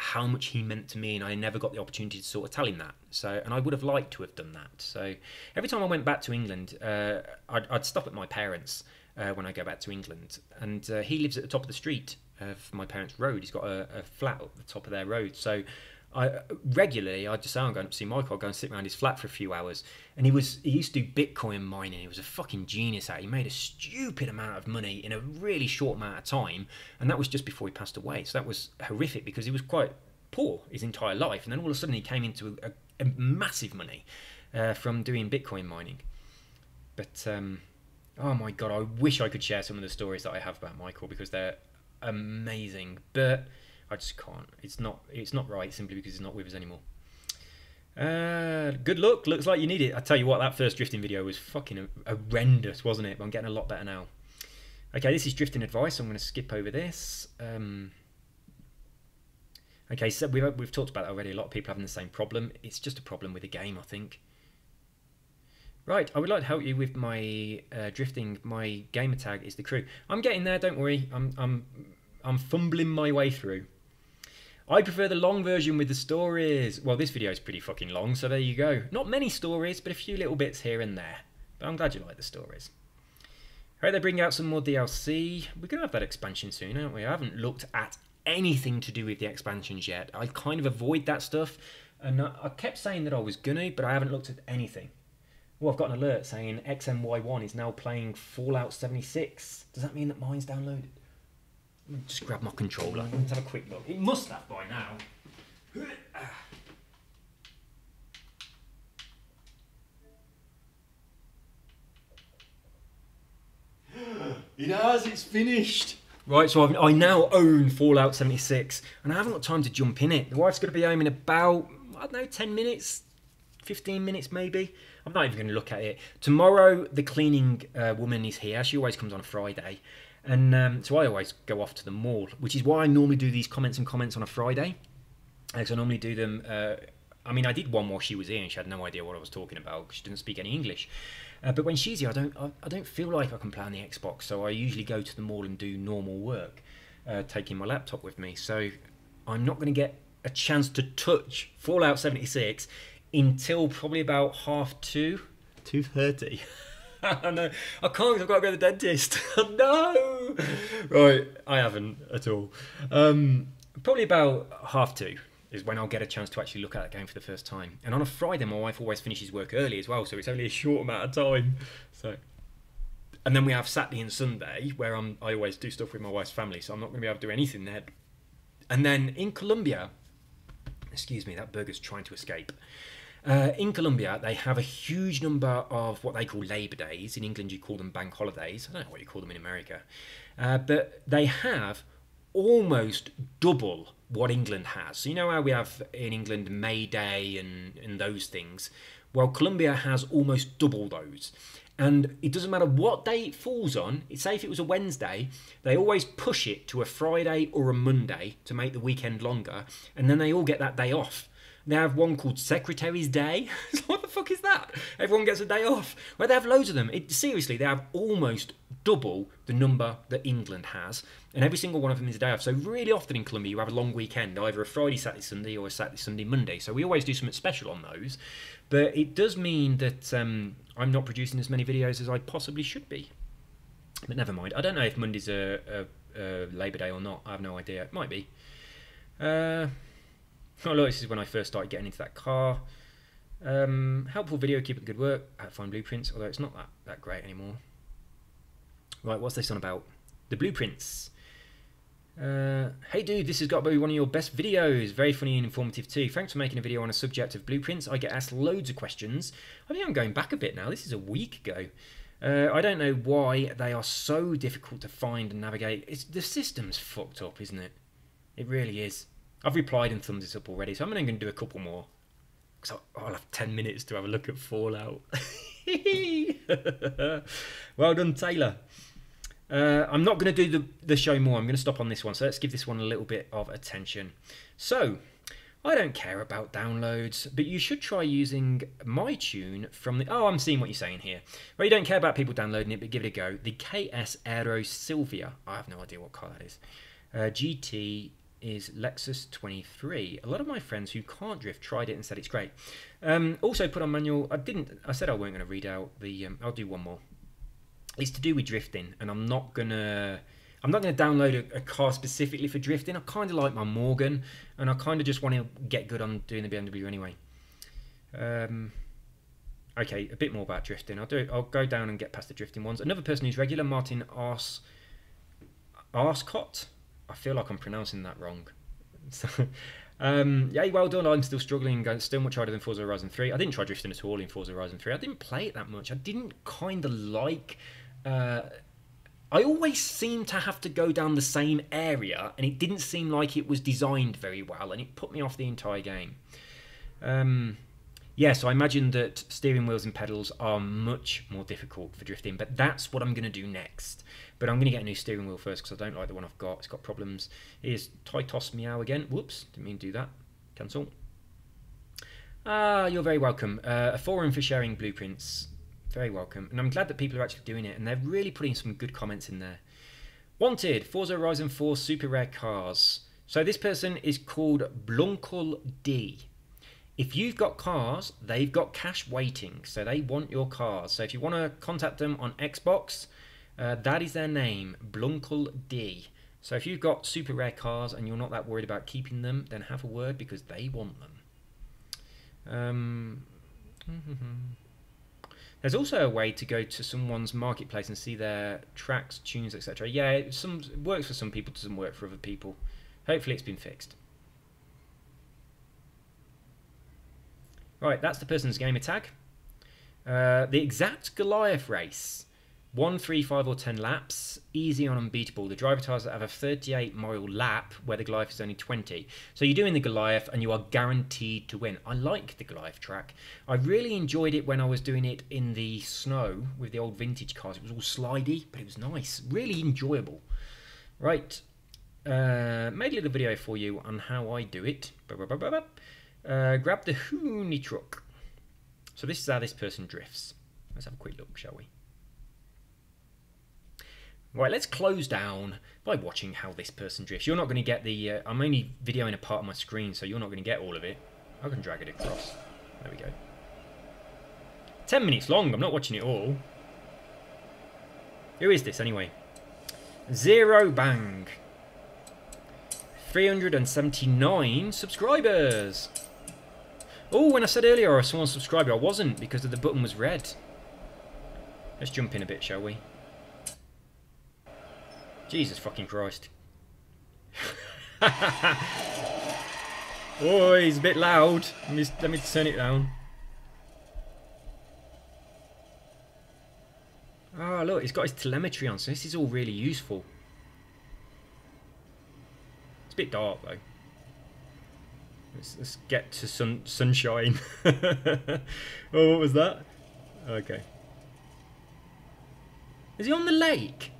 how much he meant to me, and I never got the opportunity to sort of tell him that. So, and I would have liked to have done that. So every time I went back to England, I'd stop at my parents' when I go back to England, and he lives at the top of the street of my parents' road. He's got a flat at the top of their road. So I'd just say, I'm going up to see Michael. I'll go and sit around his flat for a few hours. And he used to do Bitcoin mining. He was a fucking genius at it. He made a stupid amount of money in a really short amount of time, and that was just before he passed away. So that was horrific, because he was quite poor his entire life, and then all of a sudden he came into a massive money from doing Bitcoin mining. But oh my god, I wish I could share some of the stories that I have about Michael, because they're amazing, but I just can't. It's not right, simply because he's not with us anymore. Good luck. Looks like you need it. I tell you what, that first drifting video was fucking horrendous, wasn't it? But I'm getting a lot better now. Okay, this is drifting advice. I'm going to skip over this. Okay, so we've talked about it already. A lot of people having the same problem. It's just a problem with the game, I think. Right, I would like to help you with my drifting. My gamer tag is the crew. I'm getting there. Don't worry. I'm fumbling my way through. I prefer the long version with the stories. Well, this video is pretty fucking long, so there you go. Not many stories, but a few little bits here and there. But I'm glad you like the stories. Right, they bring out some more DLC. We're going to have that expansion soon, aren't we? I haven't looked at anything to do with the expansions yet. I kind of avoid that stuff. And I kept saying that I was going to, but I haven't looked at anything. Well, I've got an alert saying XMY1 is now playing Fallout 76. Does that mean that mine's downloaded? Let me just grab my controller. Let's have a quick look. It must have by now. It has, it's finished. Right, so I now own Fallout 76, and I haven't got time to jump in it. The wife's going to be home in about, I don't know, 10 minutes, 15 minutes maybe. I'm not even going to look at it. Tomorrow, the cleaning woman is here. She always comes on a Friday. And so I always go off to the mall, which is why I normally do these comments on a Friday. Because I normally do them, I mean, I did one while she was here and she had no idea what I was talking about because she didn't speak any English. But when she's here, I don't feel like I can play on the Xbox, so I usually go to the mall and do normal work, taking my laptop with me. So I'm not going to get a chance to touch Fallout 76 until probably about 2:30. No, I can't because I've got to go to the dentist. No! Right, I haven't at all. Probably about 2:30 is when I'll get a chance to actually look at that game for the first time. And on a Friday, my wife always finishes work early as well, so it's only a short amount of time. So, and then we have Saturday and Sunday, where I always do stuff with my wife's family, so I'm not going to be able to do anything there. And then in Colombia, excuse me, that burger's trying to escape. In Colombia, they have a huge number of what they call Labour Days. In England, you call them bank holidays. I don't know what you call them in America. But they have almost double what England has. So you know how we have in England May Day and those things? Well, Colombia has almost double those. And it doesn't matter what day it falls on. Say if it was a Wednesday, they always push it to a Friday or a Monday to make the weekend longer, and then they all get that day off. They have one called Secretary's Day. What the fuck is that? Everyone gets a day off. Well, they have loads of them. Seriously, they have almost double the number that England has, and every single one of them is a day off. So really often in Colombia, you have a long weekend, either a Friday, Saturday, Sunday, or a Saturday, Sunday, Monday. So we always do something special on those. But it does mean that I'm not producing as many videos as I possibly should be. But never mind. I don't know if Monday's a Labour Day or not. I have no idea. It might be. Oh look, this is when I first started getting into that car. Helpful video, keep up the good work. I had to find blueprints, although it's not that great anymore. Right, what's this on about? The blueprints. Hey dude, this has got to be one of your best videos. Very funny and informative too. Thanks for making a video on a subject of blueprints. I get asked loads of questions. I think I'm going back a bit now. This is a week ago. I don't know why they are so difficult to find and navigate. The system's fucked up, isn't it? It really is. I've replied and thumbs it up already, so I'm only going to do a couple more. Because I'll have 10 minutes to have a look at Fallout. Well done, Taylor. I'm not going to do the show more. I'm going to stop on this one. So let's give this one a little bit of attention. So, I don't care about downloads, but you should try using MyTune from the... Oh, I'm seeing what you're saying here. Well, you don't care about people downloading it, but give it a go. The KS Aero Silvia. I have no idea what car that is. GT... is Lexus 23. A lot of my friends who can't drift tried it and said it's great. Also put on manual. I said I weren't going to read out the. I'll do one more. It's to do with drifting, and I'm not gonna download a car specifically for drifting. I kind of like my Morgan, and I kind of just want to get good on doing the BMW anyway. Okay, a bit more about drifting. I'll go down and get past the drifting ones. Another person who's regular, Martin Arscott. I feel like I'm pronouncing that wrong. So, yeah, well done. I'm still struggling. Still much harder than Forza Horizon 3. I didn't try drifting at all in Forza Horizon 3. I didn't play it that much. I didn't kind of like... I always seemed to have to go down the same area, and it didn't seem like it was designed very well, and it put me off the entire game. Yeah, so I imagine that steering wheels and pedals are much more difficult for drifting, but that's what I'm going to do next. But I'm going to get a new steering wheel first because I don't like the one I've got. It's got problems. Here's Titos Meow again. Whoops, didn't mean to do that. Cancel. Ah, you're very welcome. A forum for sharing blueprints. Very welcome. And I'm glad that people are actually doing it, and they're really putting some good comments in there. Wanted, Forza Horizon 4 super rare cars. So this person is called Blunkel D. If you've got cars, they've got cash waiting, so they want your cars. So if you want to contact them on Xbox, that is their name, Blunkel D. So if you've got super rare cars and you're not that worried about keeping them, then have a word because they want them. There's also a way to go to someone's marketplace and see their tracks, tunes, etc. Yeah, it works for some people, doesn't work for other people. Hopefully it's been fixed. Right, that's the person's gamer tag. The exact Goliath race. 1, 3, 5 or 10 laps. Easy on unbeatable. The driver tires that have a 38-mile lap where the Goliath is only 20. So you're doing the Goliath and you are guaranteed to win. I like the Goliath track. I really enjoyed it when I was doing it in the snow with the old vintage cars. It was all slidey, but it was nice. Really enjoyable. Right. Made a little video for you on how I do it. Grab the Hooney truck. So this is how this person drifts. Let's have a quick look, shall we? Right, let's close down by watching how this person drifts. You're not going to get the... I'm only videoing a part of my screen, so you're not going to get all of it. I can drag it across. There we go. 10 minutes long. I'm not watching it all. Who is this, anyway? Zero Bang. 379 subscribers. Oh, when I said earlier I was someone subscriber, I wasn't because the button was red. Let's jump in a bit, shall we? Jesus fucking Christ. Oh, he's a bit loud. Let me turn it down. Oh, look, he's got his telemetry on, so this is all really useful. It's a bit dark, though. Let's get to sunshine. Oh, what was that? Okay. Is he on the lake?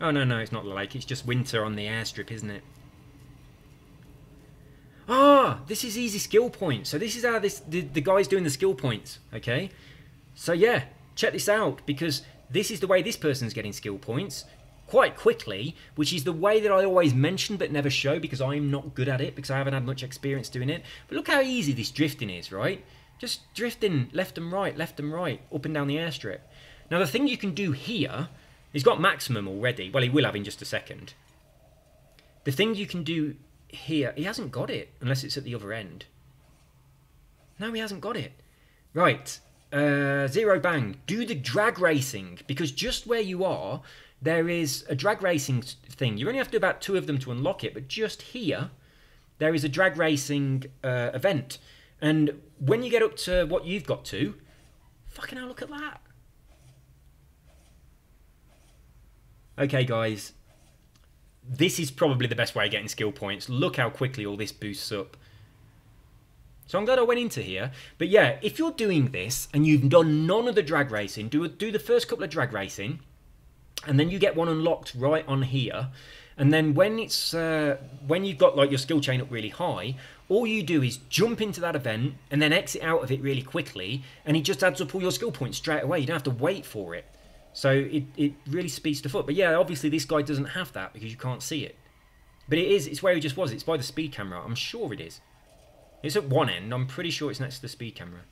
Oh, no, it's not the lake. It's just winter on the airstrip, isn't it? Ah, this is easy skill points. So this is how the guy's doing the skill points, okay? So yeah, check this out, because this is the way this person's getting skill points quite quickly, which is the way that I always mention but never show because I'm not good at it, because I haven't had much experience doing it. But look how easy this drifting is, right? Just drifting left and right, up and down the airstrip. Now the thing you can do here, he's got maximum already. Well, he will have in just a second. The thing you can do here, he hasn't got it unless it's at the other end. No, he hasn't got it. Right, Zero Bang, do the drag racing, because just where you are, there is a drag racing thing. You only have to do about 2 of them to unlock it, but just here, there is a drag racing event. And when you get up to what you've got to, fucking hell, look at that. Okay, guys, this is probably the best way of getting skill points. Look how quickly all this boosts up. So I'm glad I went into here. But yeah, if you're doing this and you've done none of the drag racing, do the first couple of drag racing, and then you get one unlocked right on here. And then when it's when you've got like your skill chain up really high, all you do is jump into that event and then exit out of it really quickly, and it just adds up all your skill points straight away. You don't have to wait for it. So it really speeds stuff up. But yeah, obviously this guy doesn't have that because you can't see it. But it's where he just was. It's by the speed camera. I'm sure it is. It's at one end. I'm pretty sure it's next to the speed camera.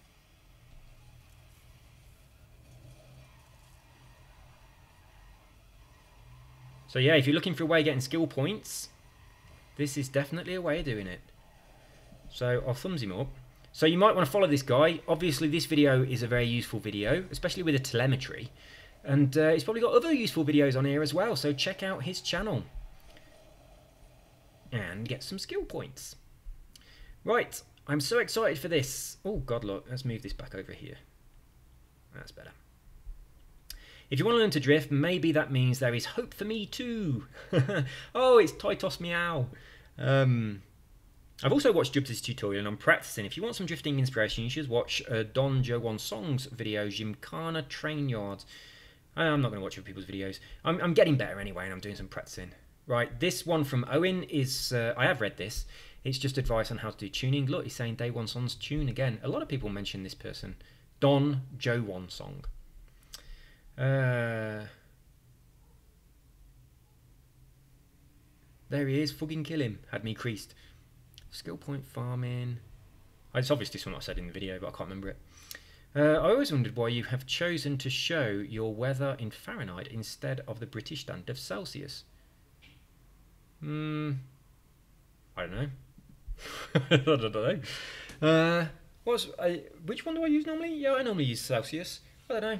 So yeah, if you're looking for a way of getting skill points, this is definitely a way of doing it. So I'll thumbs him up. So you might want to follow this guy. Obviously this video is a very useful video, especially with the telemetry. And he's probably got other useful videos on here as well. So check out his channel. And get some skill points. Right, I'm so excited for this. Oh God, look, let's move this back over here. That's better. If you want to learn to drift, maybe that means there is hope for me too. Oh, it's Titos Meow. I've also watched Jubs' tutorial and I'm practicing. If you want some drifting inspiration, you should watch Don Joe One Song's video, Gymkhana Train Yard. I'm not going to watch other people's videos. I'm getting better anyway and I'm doing some practicing. Right, this one from Owen is, I have read this. It's just advice on how to do tuning. Look, he's saying Day One Song's tune again. A lot of people mention this person. Don Joe One Song. There he is, fucking kill him. Had me creased. Skill point farming. It's obviously something I said in the video, but I can't remember it. I always wondered why you have chosen to show your weather in Fahrenheit instead of the British standard of Celsius. I don't know. I don't know. Which one do I use normally? Yeah, I normally use Celsius. I don't know.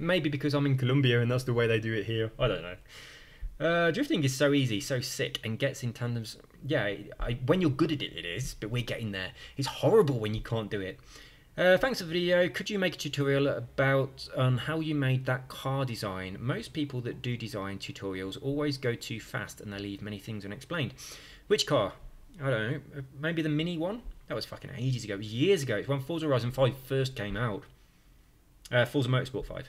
Maybe because I'm in Colombia and that's the way they do it here. I don't know. Drifting is so easy, so sick, and gets in tandems. Yeah, when you're good at it, it is, but we're getting there. It's horrible when you can't do it. Thanks for the video. Could you make a tutorial about how you made that car design? Most people that do design tutorials always go too fast and they leave many things unexplained. Which car? I don't know. Maybe the Mini one? That was fucking ages ago. It was years ago. It's when Forza Horizon 5 first came out. Forza Motorsport 5.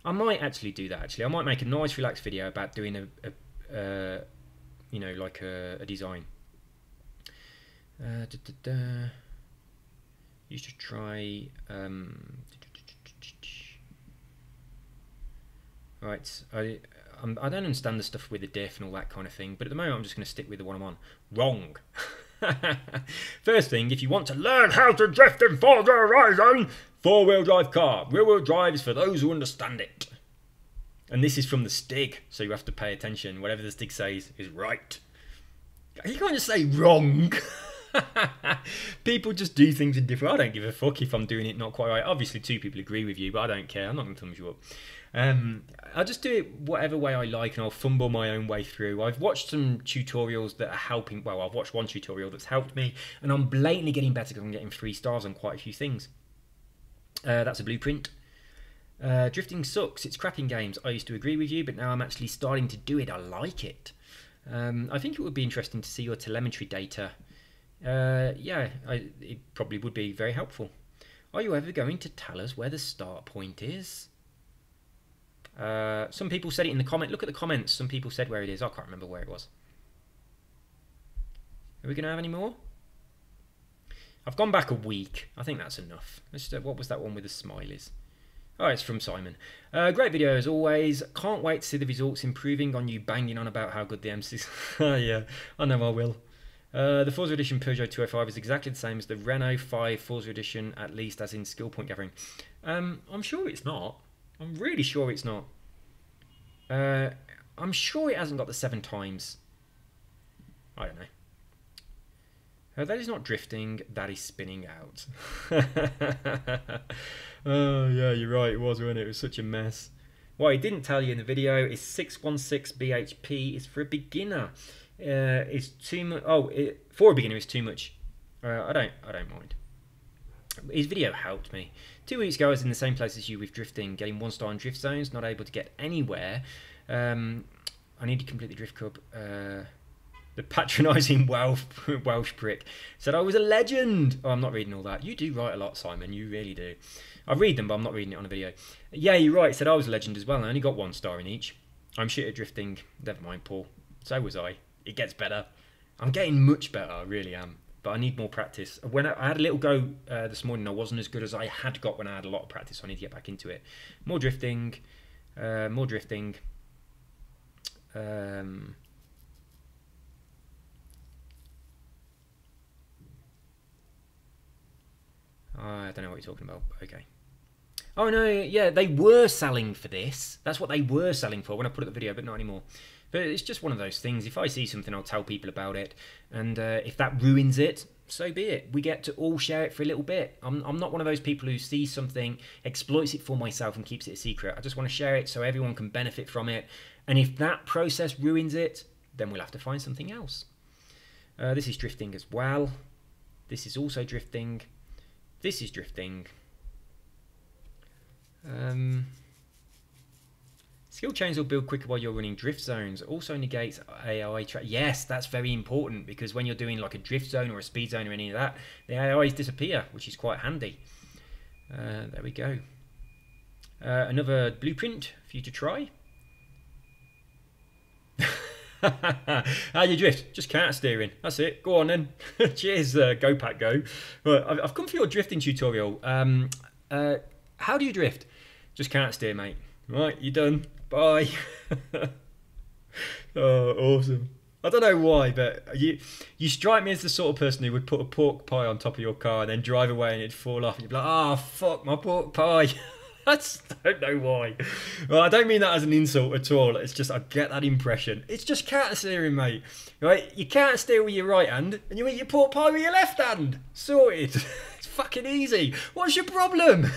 I might actually do that, actually. I might make a nice, relaxed video about doing a you know, like a design. You should try... Right, I don't understand the stuff with the diff and all that kind of thing, but at the moment I'm just going to stick with the one I'm on. Wrong! First thing, if you want to learn how to drift in Forza Horizon, 4-wheel drive car. Rear-wheel drive is for those who understand it. And this is from the Stig, so you have to pay attention. Whatever the Stig says is right. You can't just say wrong. People just do things in different... I don't give a fuck if I'm doing it not quite right. Obviously 2 people agree with you, but I don't care. I'm not going to thumbs you up. I'll just do it whatever way I like and I'll fumble my own way through. I've watched some tutorials that are helping... Well, I've watched one tutorial that's helped me and I'm blatantly getting better because I'm getting 3 stars on quite a few things. That's a blueprint. Drifting sucks. It's crap in games. I used to agree with you, but now I'm actually starting to do it. I like it. I think it would be interesting to see your telemetry data. Yeah, it probably would be very helpful. Are you ever going to tell us where the start point is? Some people said it in the comment. Look at the comments. Some people said where it is. I can't remember where it was. Are we going to have any more? I've gone back a week. I think that's enough. What was that one with the smileys? Oh, it's from Simon. Great video as always. Can't wait to see the results improving on you banging on about how good the MC's. Yeah, I know I will. The Forza Edition Peugeot 205 is exactly the same as the Renault 5 Forza Edition, at least as in skill point gathering. I'm sure it's not. I'm really sure it's not. I'm sure it hasn't got the 7 times. I don't know. That is not drifting, that is spinning out. Oh, yeah, you're right, it was, wasn't it? It was such a mess. What he didn't tell you in the video is 616 bhp is for a beginner. It's too much. Oh, for a beginner, it's too much. I don't mind. His video helped me. 2 weeks ago, I was in the same place as you with drifting, getting 1-star in drift zones, not able to get anywhere. I need to complete the drift club. The patronising Welsh prick said I was a legend. Oh, I'm not reading all that. You do write a lot, Simon. You really do. I read them, but I'm not reading it on a video. Yeah, you're right. Said I was a legend as well. I only got 1 star in each. I'm shit at drifting. Never mind, Paul. So was I. It gets better. I'm getting much better. I really am. But I need more practice. When I had a little go this morning, I wasn't as good as I had got when I had a lot of practice. So I need to get back into it. More drifting. More drifting. I don't know what you're talking about. Okay. Oh, no, yeah, they were selling for this. That's what they were selling for when I put up the video, but not anymore. But it's just one of those things. If I see something, I'll tell people about it. And if that ruins it, so be it. We get to all share it for a little bit. I'm not one of those people who sees something, exploits it for myself and keeps it a secret. I just want to share it so everyone can benefit from it. And if that process ruins it, then we'll have to find something else. This is drifting as well. This is also drifting. This is drifting. Skill chains will build quicker while you're running drift zones. Also negates AI track. Yes, that's very important because when you're doing like a drift zone or a speed zone or any of that, the AIs disappear, which is quite handy. There we go. Another blueprint for you to try. How do you drift? Just counter steering. That's it. Go on then. Cheers, Go Pack Go. Right, I've come for your drifting tutorial. How do you drift? Just counter steer, mate. Right, you done. Bye. Oh, awesome. I don't know why, but you strike me as the sort of person who would put a pork pie on top of your car and then drive away and it'd fall off and you'd be like, oh, fuck, my pork pie. I just don't know why. Well, I don't mean that as an insult at all. It's just I get that impression. It's just counter steering, mate. Right? You counter steer with your right hand and you eat your pork pie with your left hand. Sorted. It's fucking easy. What's your problem?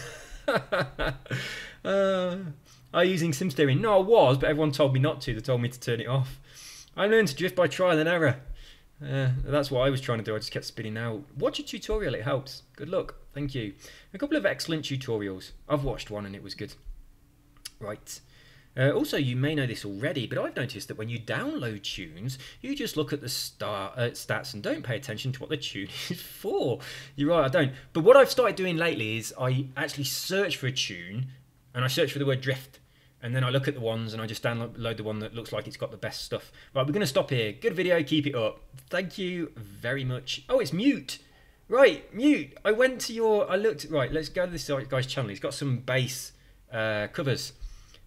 Are you using sim steering? No, I was, but everyone told me not to. They told me to turn it off. I learned to drift by trial and error. That's what I was trying to do. I just kept spinning out. Watch a tutorial, it helps. Good luck. Thank you. A couple of excellent tutorials. I've watched one and it was good. Right. Also, you may know this already, but I've noticed that when you download tunes, you just look at the stats and don't pay attention to what the tune is for. You're right, I don't. But what I've started doing lately is I actually search for a tune and I search for the word drift. And then I look at the ones and I just download the one that looks like it's got the best stuff. Right, we're going to stop here. Good video, keep it up. Thank you very much. Oh, it's Mute. Right, Mute. I went to your... I looked... Right, let's go to this guy's channel. He's got some bass covers.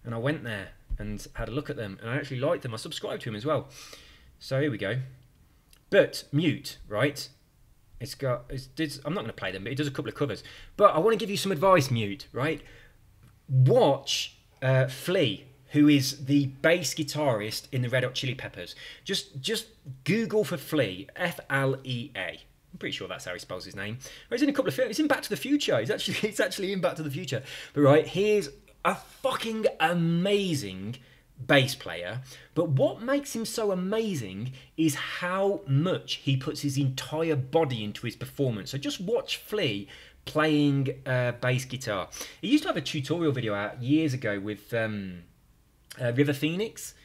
And I went there and had a look at them. And I actually liked them. I subscribed to him as well. So here we go. But Mute, right? I'm not going to play them, but he does a couple of covers. But I want to give you some advice, Mute, right? Watch... Flea, who is the bass guitarist in the Red Hot Chili Peppers. Just Google for Flea, F-L-E-A. I'm pretty sure that's how he spells his name. He's in a couple of films. He's in Back to the Future. He's actually in Back to the Future. But right, he's a fucking amazing bass player. But what makes him so amazing is how much he puts his entire body into his performance. So just watch Flea playing bass guitar. He used to have a tutorial video out years ago with River Phoenix,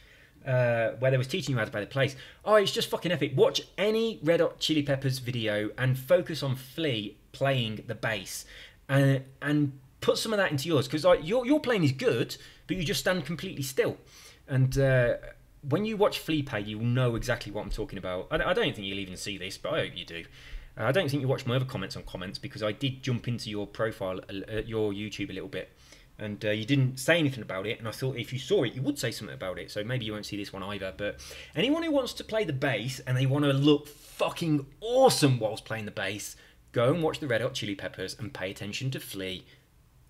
where they was teaching you how to play the bass. Oh, it's just fucking epic. Watch any Red Hot Chili Peppers video and focus on Flea playing the bass. and put some of that into yours, because like your playing is good, but you just stand completely still. And when you watch Fleapay, you will know exactly what I'm talking about. I don't think you'll even see this, but I hope you do. I don't think you watch my other comments on comments, because I did jump into your profile, your YouTube a little bit, and you didn't say anything about it, and I thought if you saw it, you would say something about it, so maybe you won't see this one either. But anyone who wants to play the bass, and they want to look fucking awesome whilst playing the bass, go and watch the Red Hot Chili Peppers and pay attention to Flea.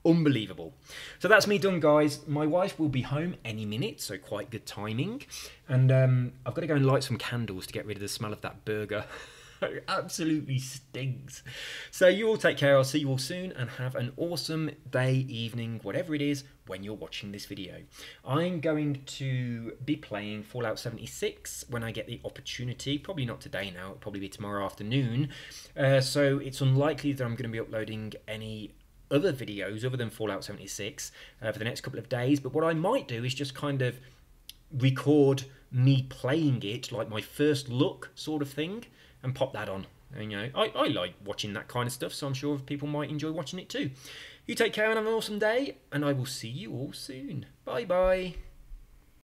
Unbelievable. So that's me done, guys. My wife will be home any minute, so quite good timing. And I've got to go and light some candles to get rid of the smell of that burger. It absolutely stinks. So you all take care. I'll see you all soon, and have an awesome day, evening, whatever it is when you're watching this video. I'm going to be playing Fallout 76 when I get the opportunity. Probably not today now. It'll probably be tomorrow afternoon. So it's unlikely that I'm going to be uploading any other videos other than Fallout 76 for the next couple of days. But what I might do is just kind of record me playing it, like my first look sort of thing, and pop that on. And, you know, I like watching that kind of stuff, so I'm sure people might enjoy watching it too. You take care and have an awesome day, and I will see you all soon. Bye bye.